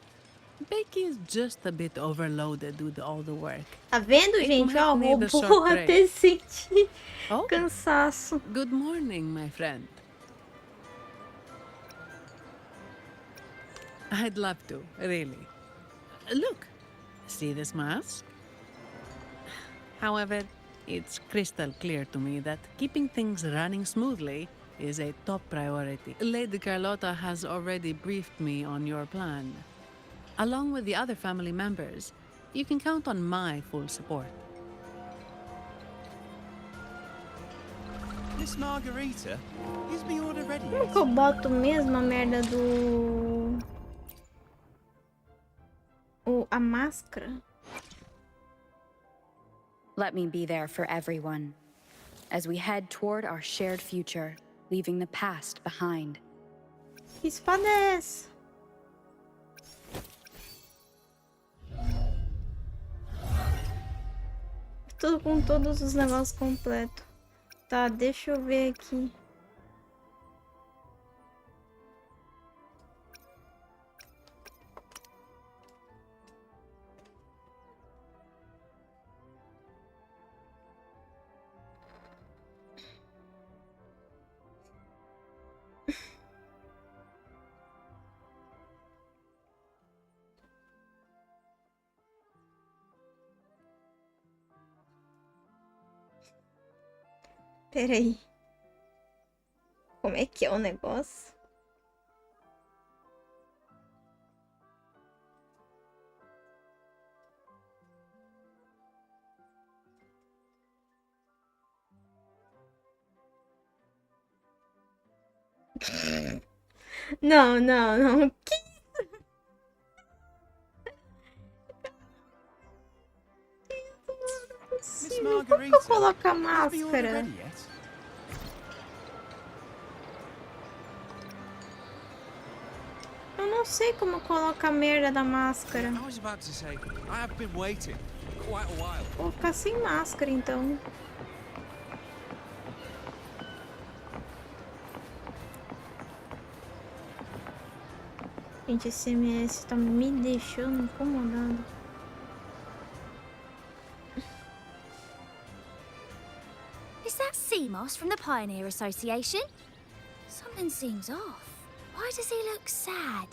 Becky is just a bit overloaded with all the work. Tá vendo, It gente? might Ó, need a robô short break. até sentir Oh. cansaço. Good morning, my friend. I'd love to, really. Look, see this mask? However, it's crystal clear to me that keeping things running smoothly is a top priority. Lady Carlotta has already briefed me on your plan. Along with the other family members, you can count on my full support. Miss Margarita, is the order ready Como yet? que eu boto mesmo a merda do... a máscara? Let me be there for everyone as we head toward our shared future, leaving the past behind. Que espada é essa? Tudo com todos os negócios completos. Tá, deixa eu ver aqui. Peraí. Como é que é o negócio? Não, não, não. Que isso? Como que eu coloco a máscara? Eu não sei como coloca a merda da máscara. Vou ficar sem máscara, então. Gente, esse MS tá me deixando incomodado. Is that sea moss from the Pioneer Association? Something seems off. Why does he look sad?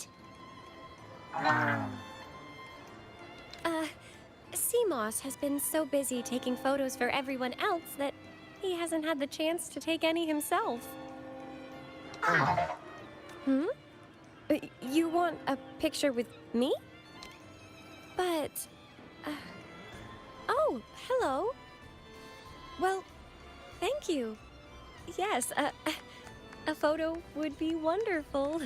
Seamoss has been so busy taking photos for everyone else that he hasn't had the chance to take any himself. You want a picture with me? But... oh, hello. Well, thank you. Yes, a photo would be wonderful.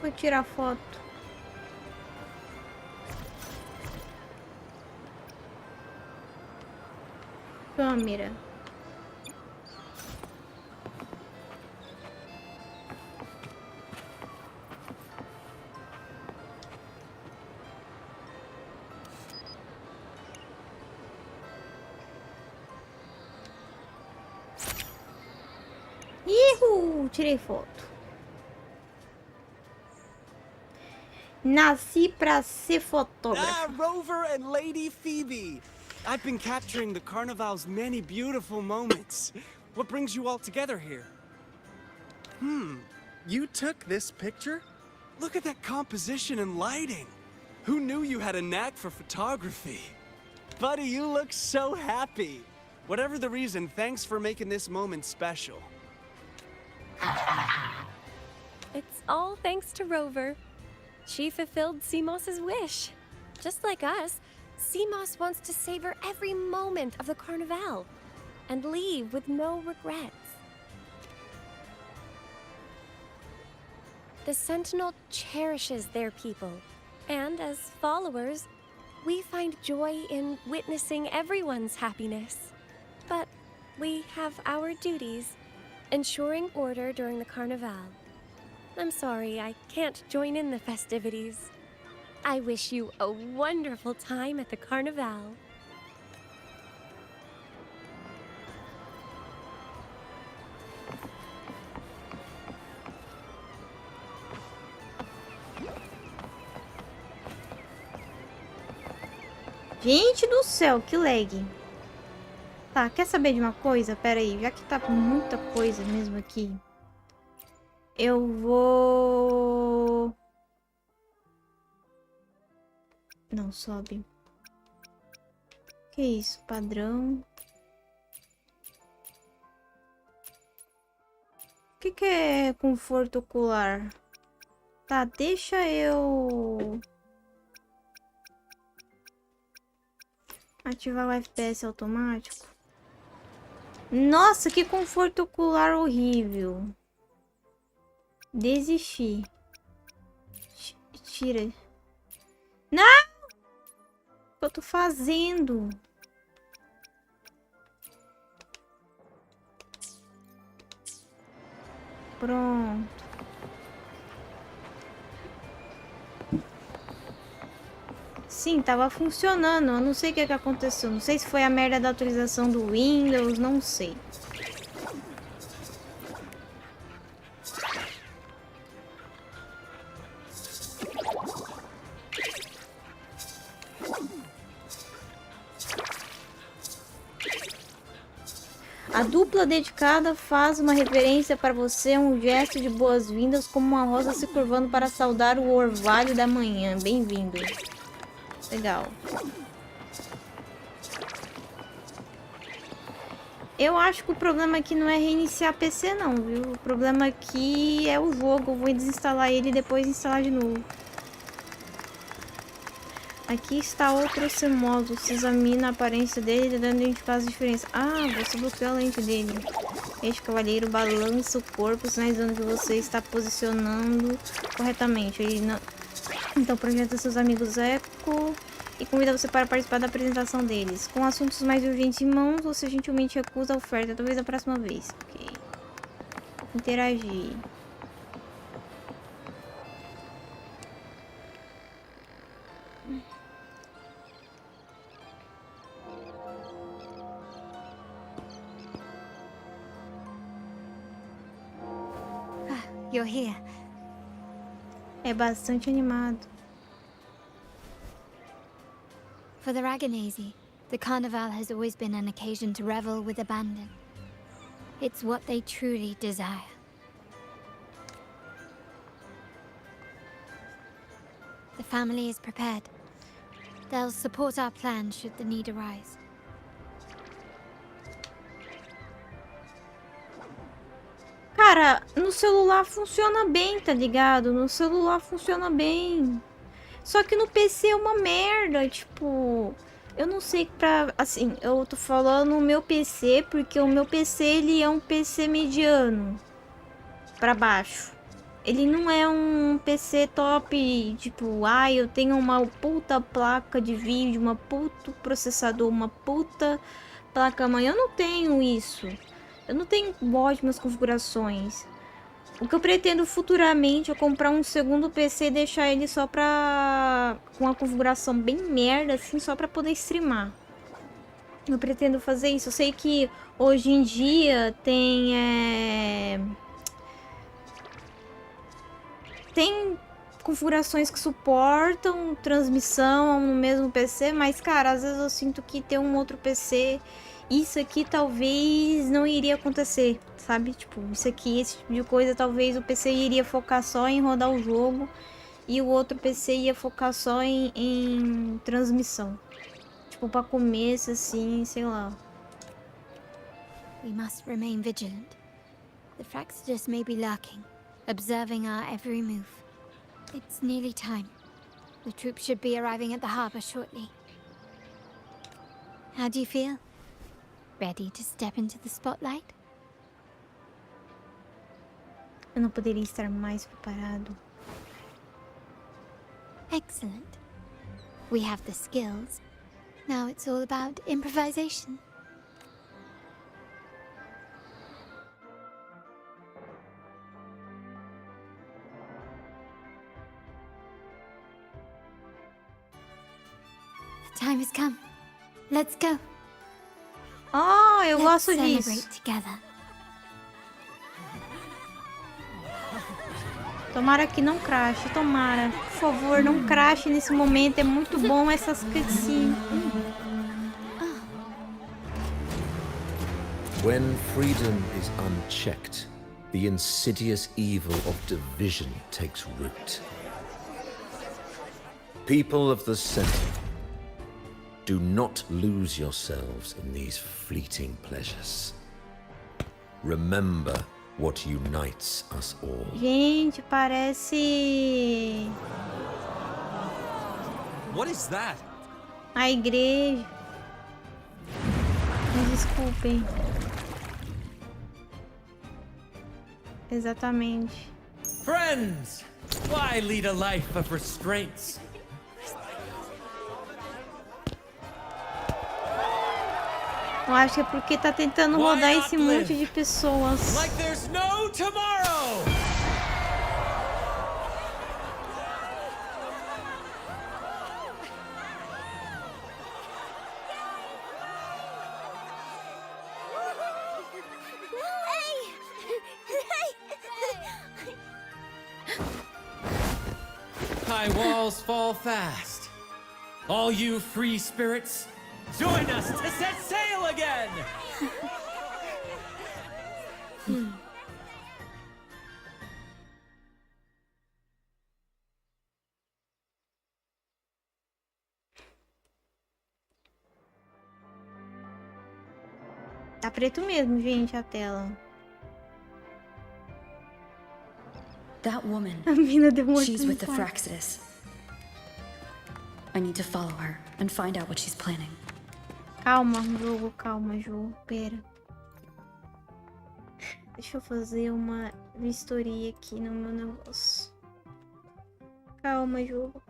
Vou tirar foto. Câmera. Tirei foto. Nasci pra ser fotógrafo. Ah, Rover and Lady Phoebe! I've been capturing the Carnival's many beautiful moments. What brings you all together here? You took this picture? Look at that composition and lighting. Who knew you had a knack for photography? Buddy, you look so happy. Whatever the reason, thanks for making this moment special. It's all thanks to Rover. She fulfilled Seamoss's wish. Just like us, Seamoss wants to savor every moment of the Carnival and leave with no regrets. The Sentinel cherishes their people, and as followers, we find joy in witnessing everyone's happiness. But we have our duties, ensuring order during the Carnival. I'm sorry I can't join in the festivities. I wish you a wonderful time at the Carnival. Gente do céu, que lag. Tá, quer saber de uma coisa? Pera aí, já que tá muita coisa mesmo aqui. Eu vou... Não sobe. Que isso? Padrão. O que é conforto ocular? Tá, deixa eu... ativar o FPS automático. Nossa, que conforto ocular horrível. Desistir. Tira. Não! O que eu tô fazendo? Pronto. Sim, tava funcionando. Eu não sei o que aconteceu. Não sei se foi a merda da atualização do Windows. Não sei. A dupla dedicada faz uma reverência para você, um gesto de boas-vindas, como uma rosa se curvando para saudar o orvalho da manhã. Bem-vindo. Legal. Eu acho que o problema aqui não é reiniciar PC não, viu? O problema aqui é o jogo. Eu vou desinstalar ele e depois instalar de novo. Aqui está outro modo. Você examina a aparência dele, tentando identificar as diferenças. Ah, você bloqueou a lente dele. Este cavaleiro balança o corpo, sinalizando que você está posicionando corretamente. Ele não... Então projeta seus amigos Eco e convida você para participar da apresentação deles. Com assuntos mais urgentes em mãos, você gentilmente recusa a oferta, talvez da próxima vez. Ok. Interagir. You're here. É bastante animado. For the Raganese, the carnival has always been an occasion to revel with abandon. It's what they truly desire. The family is prepared. They'll support our plan should the need arise. Cara, no celular funciona bem, tá ligado? No celular funciona bem. Só que no PC é uma merda, tipo... Eu não sei pra... Assim, eu tô falando o meu PC, porque o meu PC, ele é um PC mediano. Pra baixo. Ele não é um PC top, tipo... Ai, eu tenho uma puta placa de vídeo, uma puta processador, uma puta placa-mãe. Eu não tenho isso. Eu não tenho ótimas configurações. O que eu pretendo futuramente é comprar um segundo PC e deixar ele só pra... com uma configuração bem merda, assim, só pra poder streamar. Eu pretendo fazer isso. Eu sei que hoje em dia tem... Tem configurações que suportam transmissão no mesmo PC, mas, cara, às vezes eu sinto que ter um outro PC... Isso aqui talvez não iria acontecer, sabe? Tipo, isso aqui, esse tipo de coisa, talvez o PC iria focar só em rodar o jogo e o outro PC ia focar só em transmissão. Tipo, pra começo, assim, sei lá. We must remain vigilant. The Fraxidus may be lurking, observing our every move. It's nearly time. The troops should be arriving at the harbor shortly. How do you feel? Ready to step into the spotlight? Eu não poderia estar mais preparado. Excellent. We have the skills. Now it's all about improvisation. The time has come. Let's go. Ah, eu gosto disso. Tomara que não crache, tomara. Por favor, não crache nesse momento. É muito bom essas cutscenes. When freedom is unchecked, the insidious evil of division takes root. People of the Sentinel, do not lose yourselves in these fleeting pleasures. Remember what unites us all. Gente, parece... What is that? A igreja. Me desculpem. Exatamente. Friends, why lead a life of restraints? Eu acho que é porque tá tentando rodar esse monte de pessoas. Like there's no tomorrow. High walls fall fast. All you free spirits, join us to set sail again! Tá preto mesmo, gente, a tela. That woman. A mina deu um She's with the infarto. Fraxidus. I need to follow her and find out what she's planning. Calma, jogo, pera. Deixa eu fazer uma vistoria aqui no meu negócio. Calma, jogo.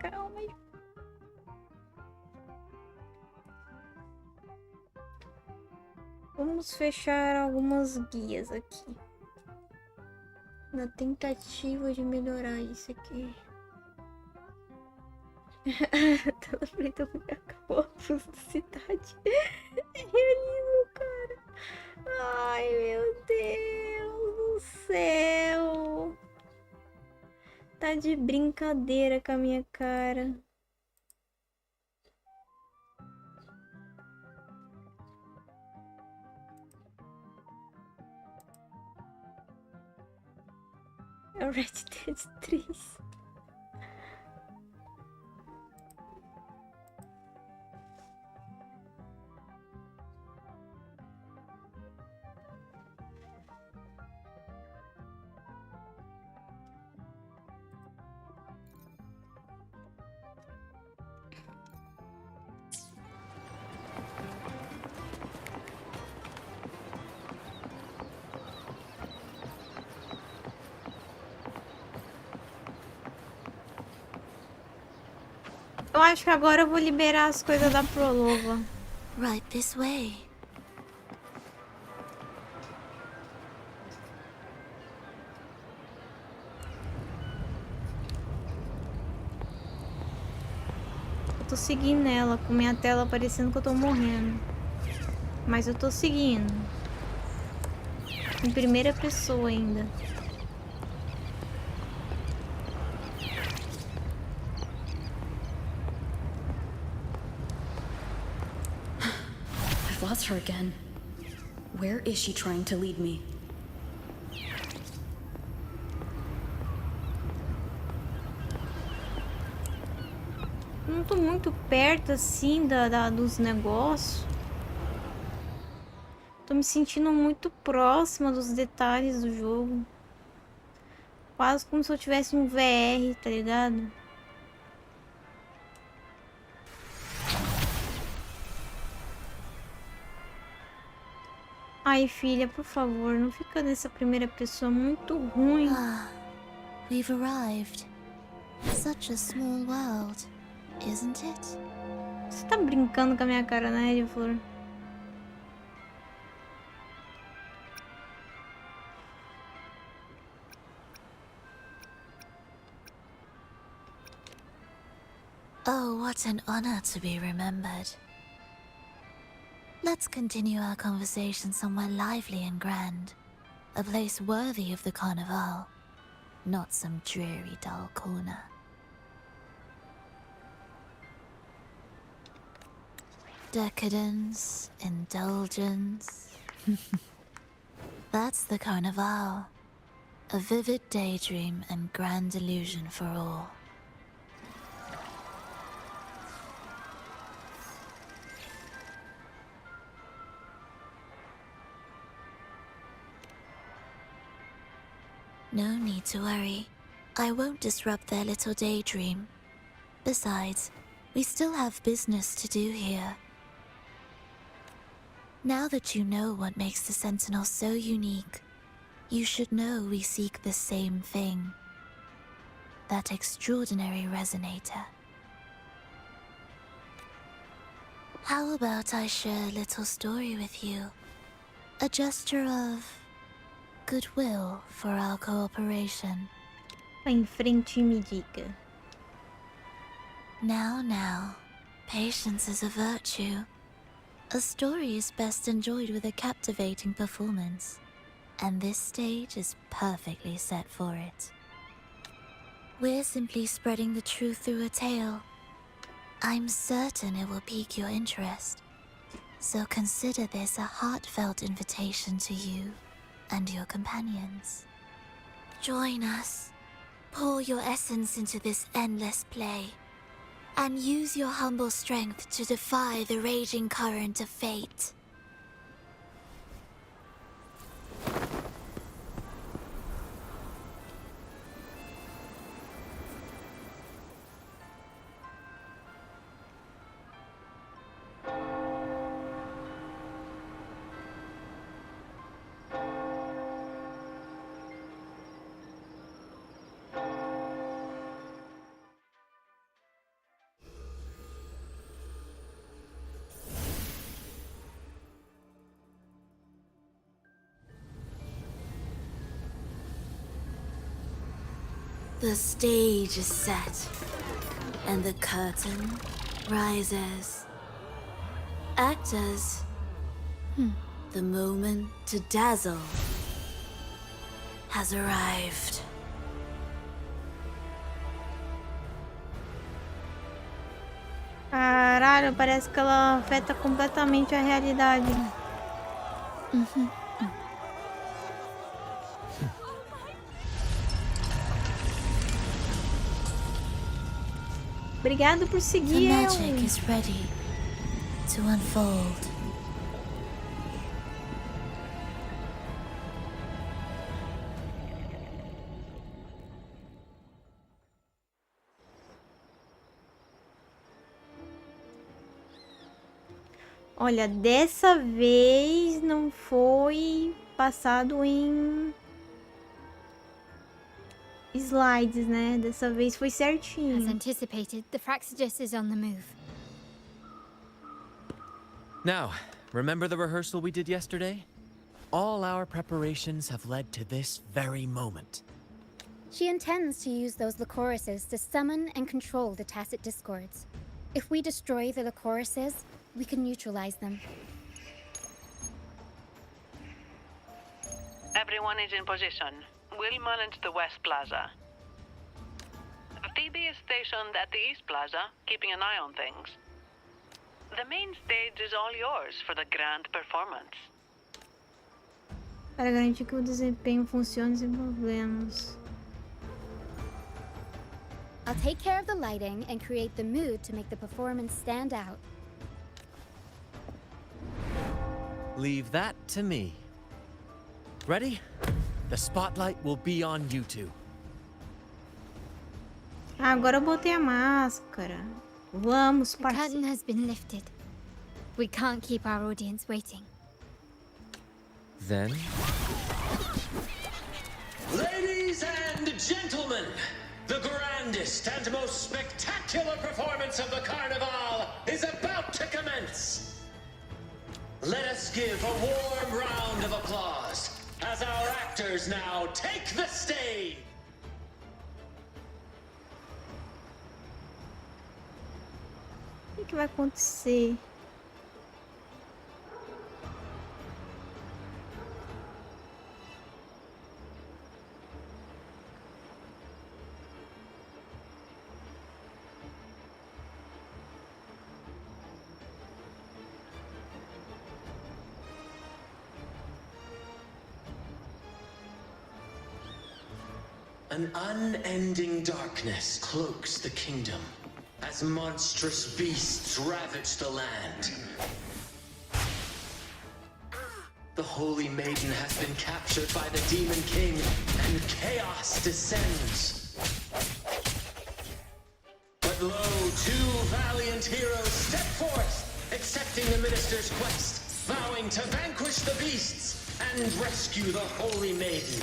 Vamos fechar algumas guias aqui. Na tentativa de melhorar isso aqui. Tela preta acabou a publicidade. Realismo, cara. Ai, meu Deus do céu. Tá de brincadeira com a minha cara. É o Red Dead 3. Eu acho que agora eu vou liberar as coisas da Prolova. Right this way. Eu tô seguindo ela, com minha tela parecendo que eu tô morrendo. Mas eu tô seguindo. Em primeira pessoa ainda. I've lost her again. Where is she trying to lead me? Não tô muito perto assim dos negócios. Tô me sentindo muito próxima dos detalhes do jogo. Quase como se eu tivesse um VR, tá ligado? Ai, filha, por favor, não fica nessa primeira pessoa muito ruim. We've arrived. Such a small world, isn't it? Você tá brincando com a minha cara, né, Ediflor? Oh, what an honor to be remembered. Let's continue our conversation somewhere lively and grand. A place worthy of the Carnival. Not some dreary, dull corner. Decadence, indulgence. That's the Carnival. A vivid daydream and grand illusion for all. No need to worry. I won't disrupt their little daydream. Besides, we still have business to do here. Now that you know what makes the Sentinel so unique, you should know we seek the same thing. That extraordinary resonator. How about I share a little story with you? A gesture of goodwill for our cooperation. Em frente e me diga. Now, patience is a virtue. A story is best enjoyed with a captivating performance, and this stage is perfectly set for it. We're simply spreading the truth through a tale. I'm certain it will pique your interest, so consider this a heartfelt invitation to you and your companions. Join us. Pour your essence into this endless play, and use your humble strength to defy the raging current of fate. The stage is set, and the curtain rises. Actors, the moment to dazzle has arrived. Caralho, parece que ela afeta completamente a realidade. Obrigado por The seguir magic is ready to unfold. Olha, dessa vez não foi passado em slides, né? Dessa vez foi certinho. As anticipated, the Fraxigis is on the move. Now, remember the rehearsal we did yesterday? All our preparations have led to this very moment. She intends to use those Lycorises to summon and control the tacit discords. If we destroy the Lycorises, we can neutralize them. Everyone is in position. We'll manage the West Plaza. Phoebe is stationed at the East Plaza, keeping an eye on things. The main stage is all yours for the grand performance. Para garantir que o desempenho funcione sem problemas. I'll take care of the lighting and create the mood to make the performance stand out. Leave that to me. Ready? The spotlight will be on you two. Agora eu botei a máscara. Vamos, The curtain has been lifted. We can't keep our audience waiting. Then... Ladies and gentlemen, the grandest and most spectacular performance of the Carnival is about to commence. Let us give a warm round of applause as our actors now take the stage. O que vai acontecer? An unending darkness cloaks the kingdom as monstrous beasts ravage the land. The Holy Maiden has been captured by the Demon King, and chaos descends. But lo, two valiant heroes step forth, accepting the minister's quest, vowing to vanquish the beasts and rescue the Holy Maiden.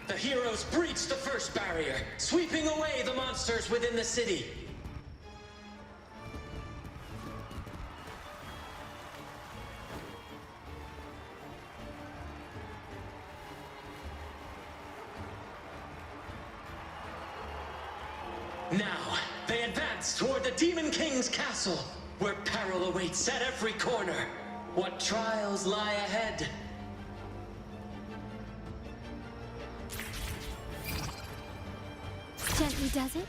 The heroes breach the first barrier, sweeping away the monsters within the city. Now, they advance toward the Demon King's castle, where peril awaits at every corner. What trials lie ahead? Gently does it?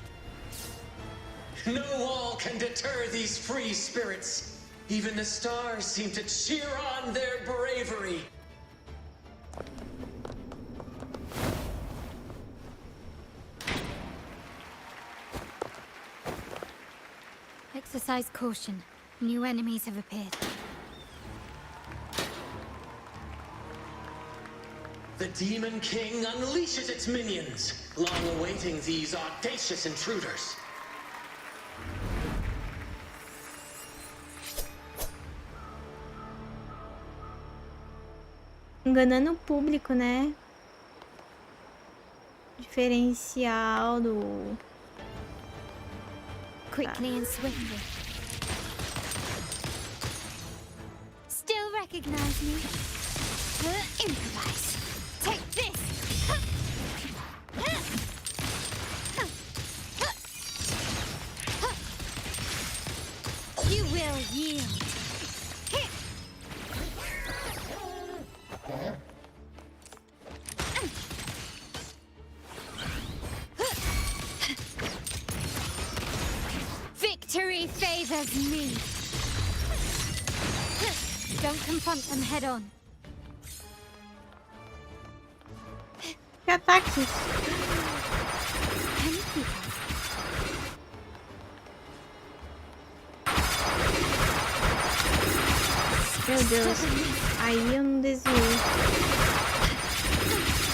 No wall can deter these free spirits. Even the stars seem to cheer on their bravery. Exercise caution. New enemies have appeared. The Demon King unleashes its minions, long awaiting these audacious intruders. Enganando o público, né? Diferencial do... Quickly and swiftly. Still recognize me? Improvise. Take this! You will yield. Victory favors me. Don't confront them head on. Que ataque! Meu Deus, aí eu não desviei.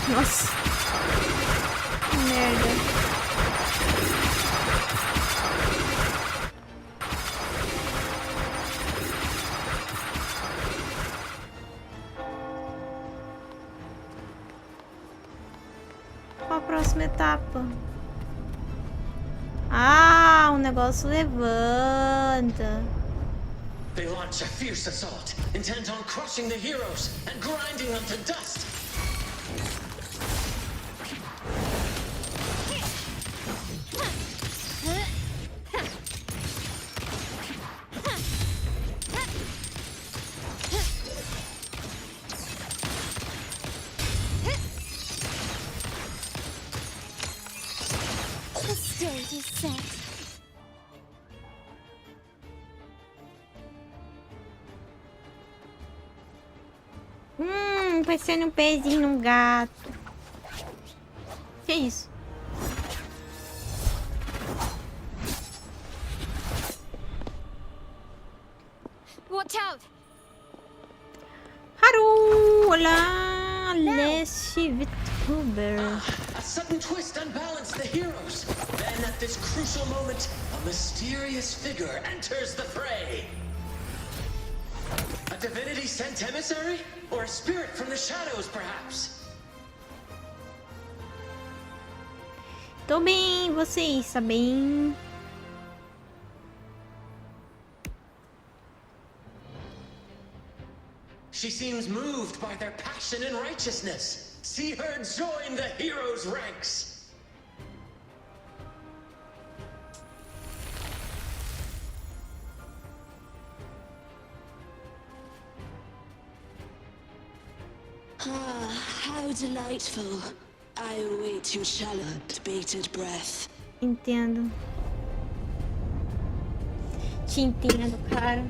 Nossa, que merda. Qual a próxima etapa? Ah, o negócio levanta. They launch a fierce assault, intent on crushing the heroes and grinding them to dust. The stage is set. Parecendo um pezinho num gato. Que isso? Watch out! Haru! Olá! Leste VTuber. A sudden twist unbalanced the heroes. Then at this crucial moment, a mysterious figure enters the fray. A divinity sent emissary? Or a spirit from the shadows, perhaps? Tô bem, você está bem? She seems moved by their passion and righteousness. See her join the heroes' ranks. Ah, how delightful. I await your shallow, bated breath. Entendo. Te entendo, cara.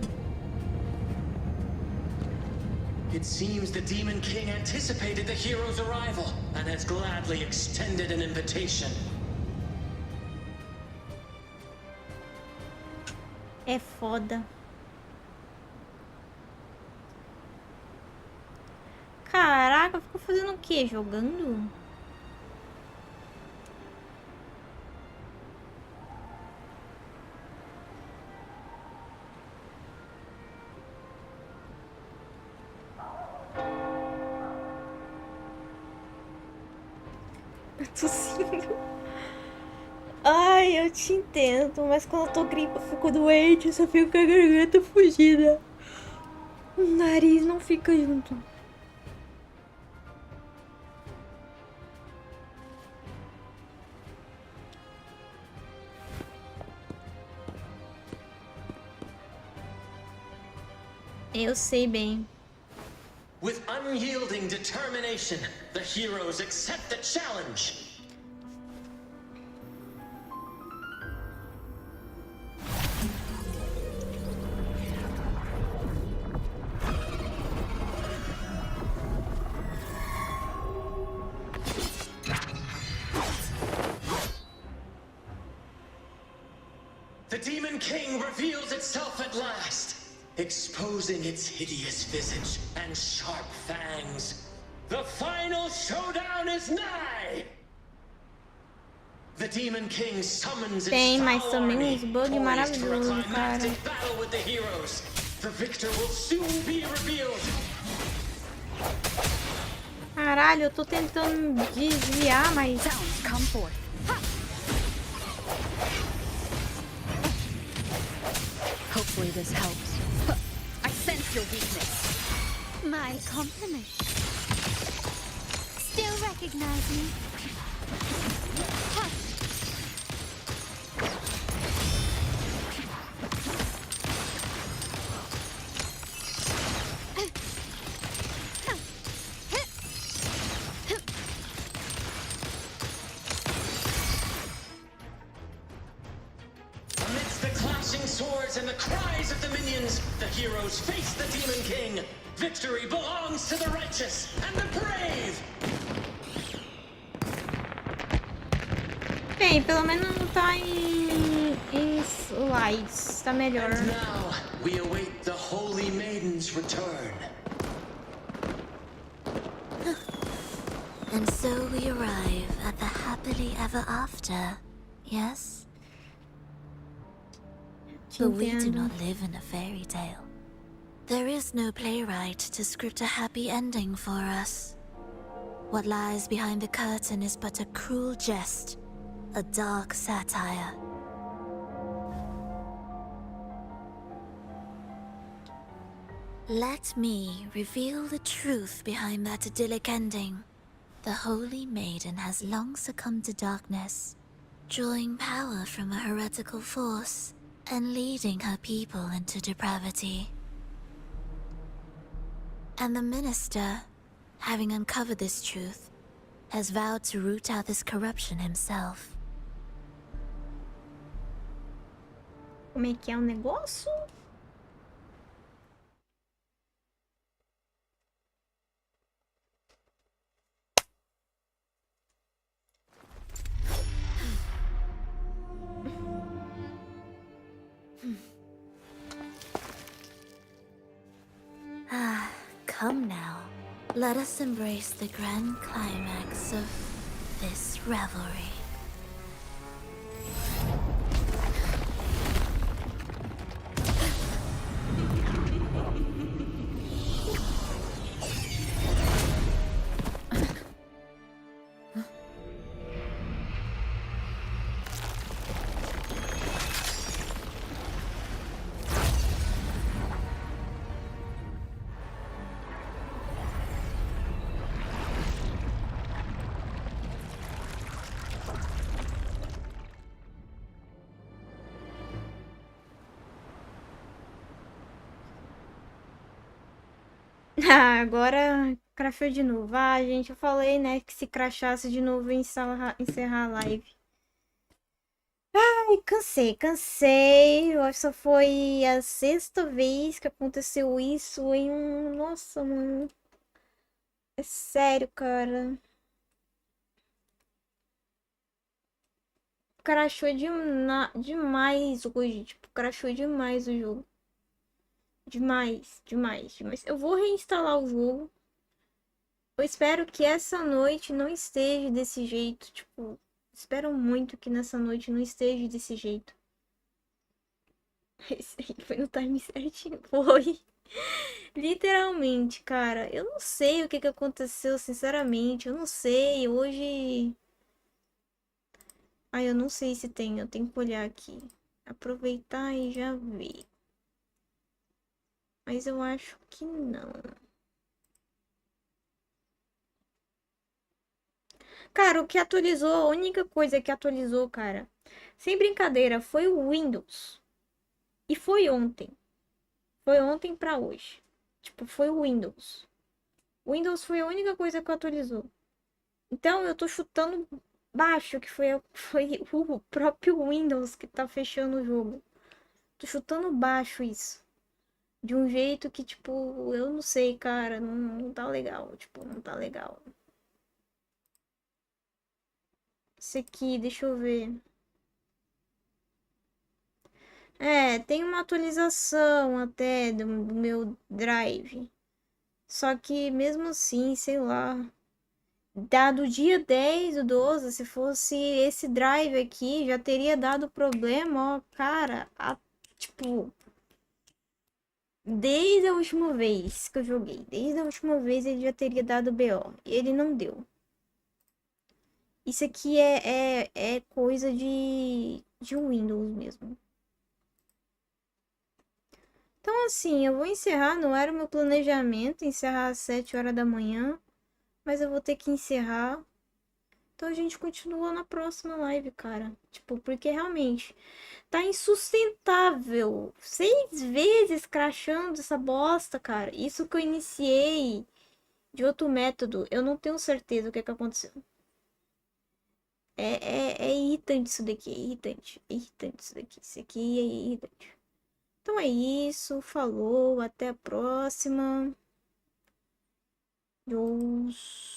It seems the Demon King anticipated the hero's arrival and has gladly extended an invitation. É foda. Caraca, ficou fazendo o quê? Jogando? Eu tô tossindo. Ai, eu te entendo, mas quando eu tô gripe, eu fico doente, eu só fico com a garganta fugida. O nariz não fica junto. Eu sei bem. With unyielding determination, the heroes accept the challenge. The Demon King reveals itself at last, exposing its hideous visage and sharp fangs. The final showdown is nigh. The Demon King summons its Tem, mas foul também army, uns bugs poised for a maravilhosos, cara. climactic battle with the heroes. The victor will soon be revealed. Caralho, eu tô tentando desviar, mas... Sounds come forth. Hopefully this helps. I sense your weakness. My compliment. Still recognize me? Amidst the clashing swords and the cries of the minions, the heroes face the Demon King. Victory belongs to the righteous and the brave. Bem, pelo menos não tá em slides, tá melhor. And now we await the holy maiden's return. And so we arrive at the happily ever after, yes? But we do not live in a fairy tale. There is no playwright to script a happy ending for us. What lies behind the curtain is but a cruel jest, a dark satire. Let me reveal the truth behind that idyllic ending. The Holy Maiden has long succumbed to darkness, drawing power from a heretical force and leading her people into depravity. And the minister, having uncovered this truth, has vowed to root out this corruption himself. Como é que é o negócio? Ah, come now. Let us embrace the grand climax of this revelry. Ah, agora crashou de novo. Ah, gente, eu falei, né, que se crachasse de novo eu ia encerrar a live. Ai, cansei. Essa foi a sexta vez que aconteceu isso em um... Nossa, mano. É sério, cara. Crashou demais hoje. Tipo, crashou demais o jogo. Demais. Eu vou reinstalar o jogo. Eu espero que essa noite não esteja desse jeito. Tipo, espero muito que nessa noite não esteja desse jeito. Esse aí foi no time certinho. Foi. Literalmente, cara. Eu não sei o que aconteceu, sinceramente. Eu não sei. Hoje... Ai, eu não sei se tem. Eu tenho que olhar aqui. Aproveitar e já ver. Mas eu acho que não. Cara, o que atualizou, a única coisa que atualizou, cara, sem brincadeira, foi o Windows. E foi ontem. Foi ontem pra hoje. Tipo, foi o Windows. O Windows foi a única coisa que atualizou. Então, eu tô chutando baixo, que foi o próprio Windows que tá fechando o jogo. Tô chutando baixo isso. De um jeito que, tipo, eu não sei, cara, não tá legal. Tipo, não tá legal. Esse aqui, deixa eu ver. É, tem uma atualização até do meu drive. Só que mesmo assim, sei lá. Dado o dia 10 do 12, se fosse esse drive aqui, já teria dado problema, ó, cara. Tipo, desde a última vez que eu joguei, desde a última vez ele já teria dado BO. E ele não deu. Isso aqui é coisa de Windows mesmo. Então, assim, eu vou encerrar. Não era o meu planejamento encerrar às 7 horas da manhã. Mas eu vou ter que encerrar. Então a gente continua na próxima live, cara. Tipo, porque realmente tá insustentável. 6 vezes crashando essa bosta, cara. Isso que eu iniciei de outro método. Eu não tenho certeza o que é que aconteceu. É irritante isso daqui. É irritante. É irritante isso daqui. Isso aqui é irritante. Então é isso. Falou. Até a próxima. Deus.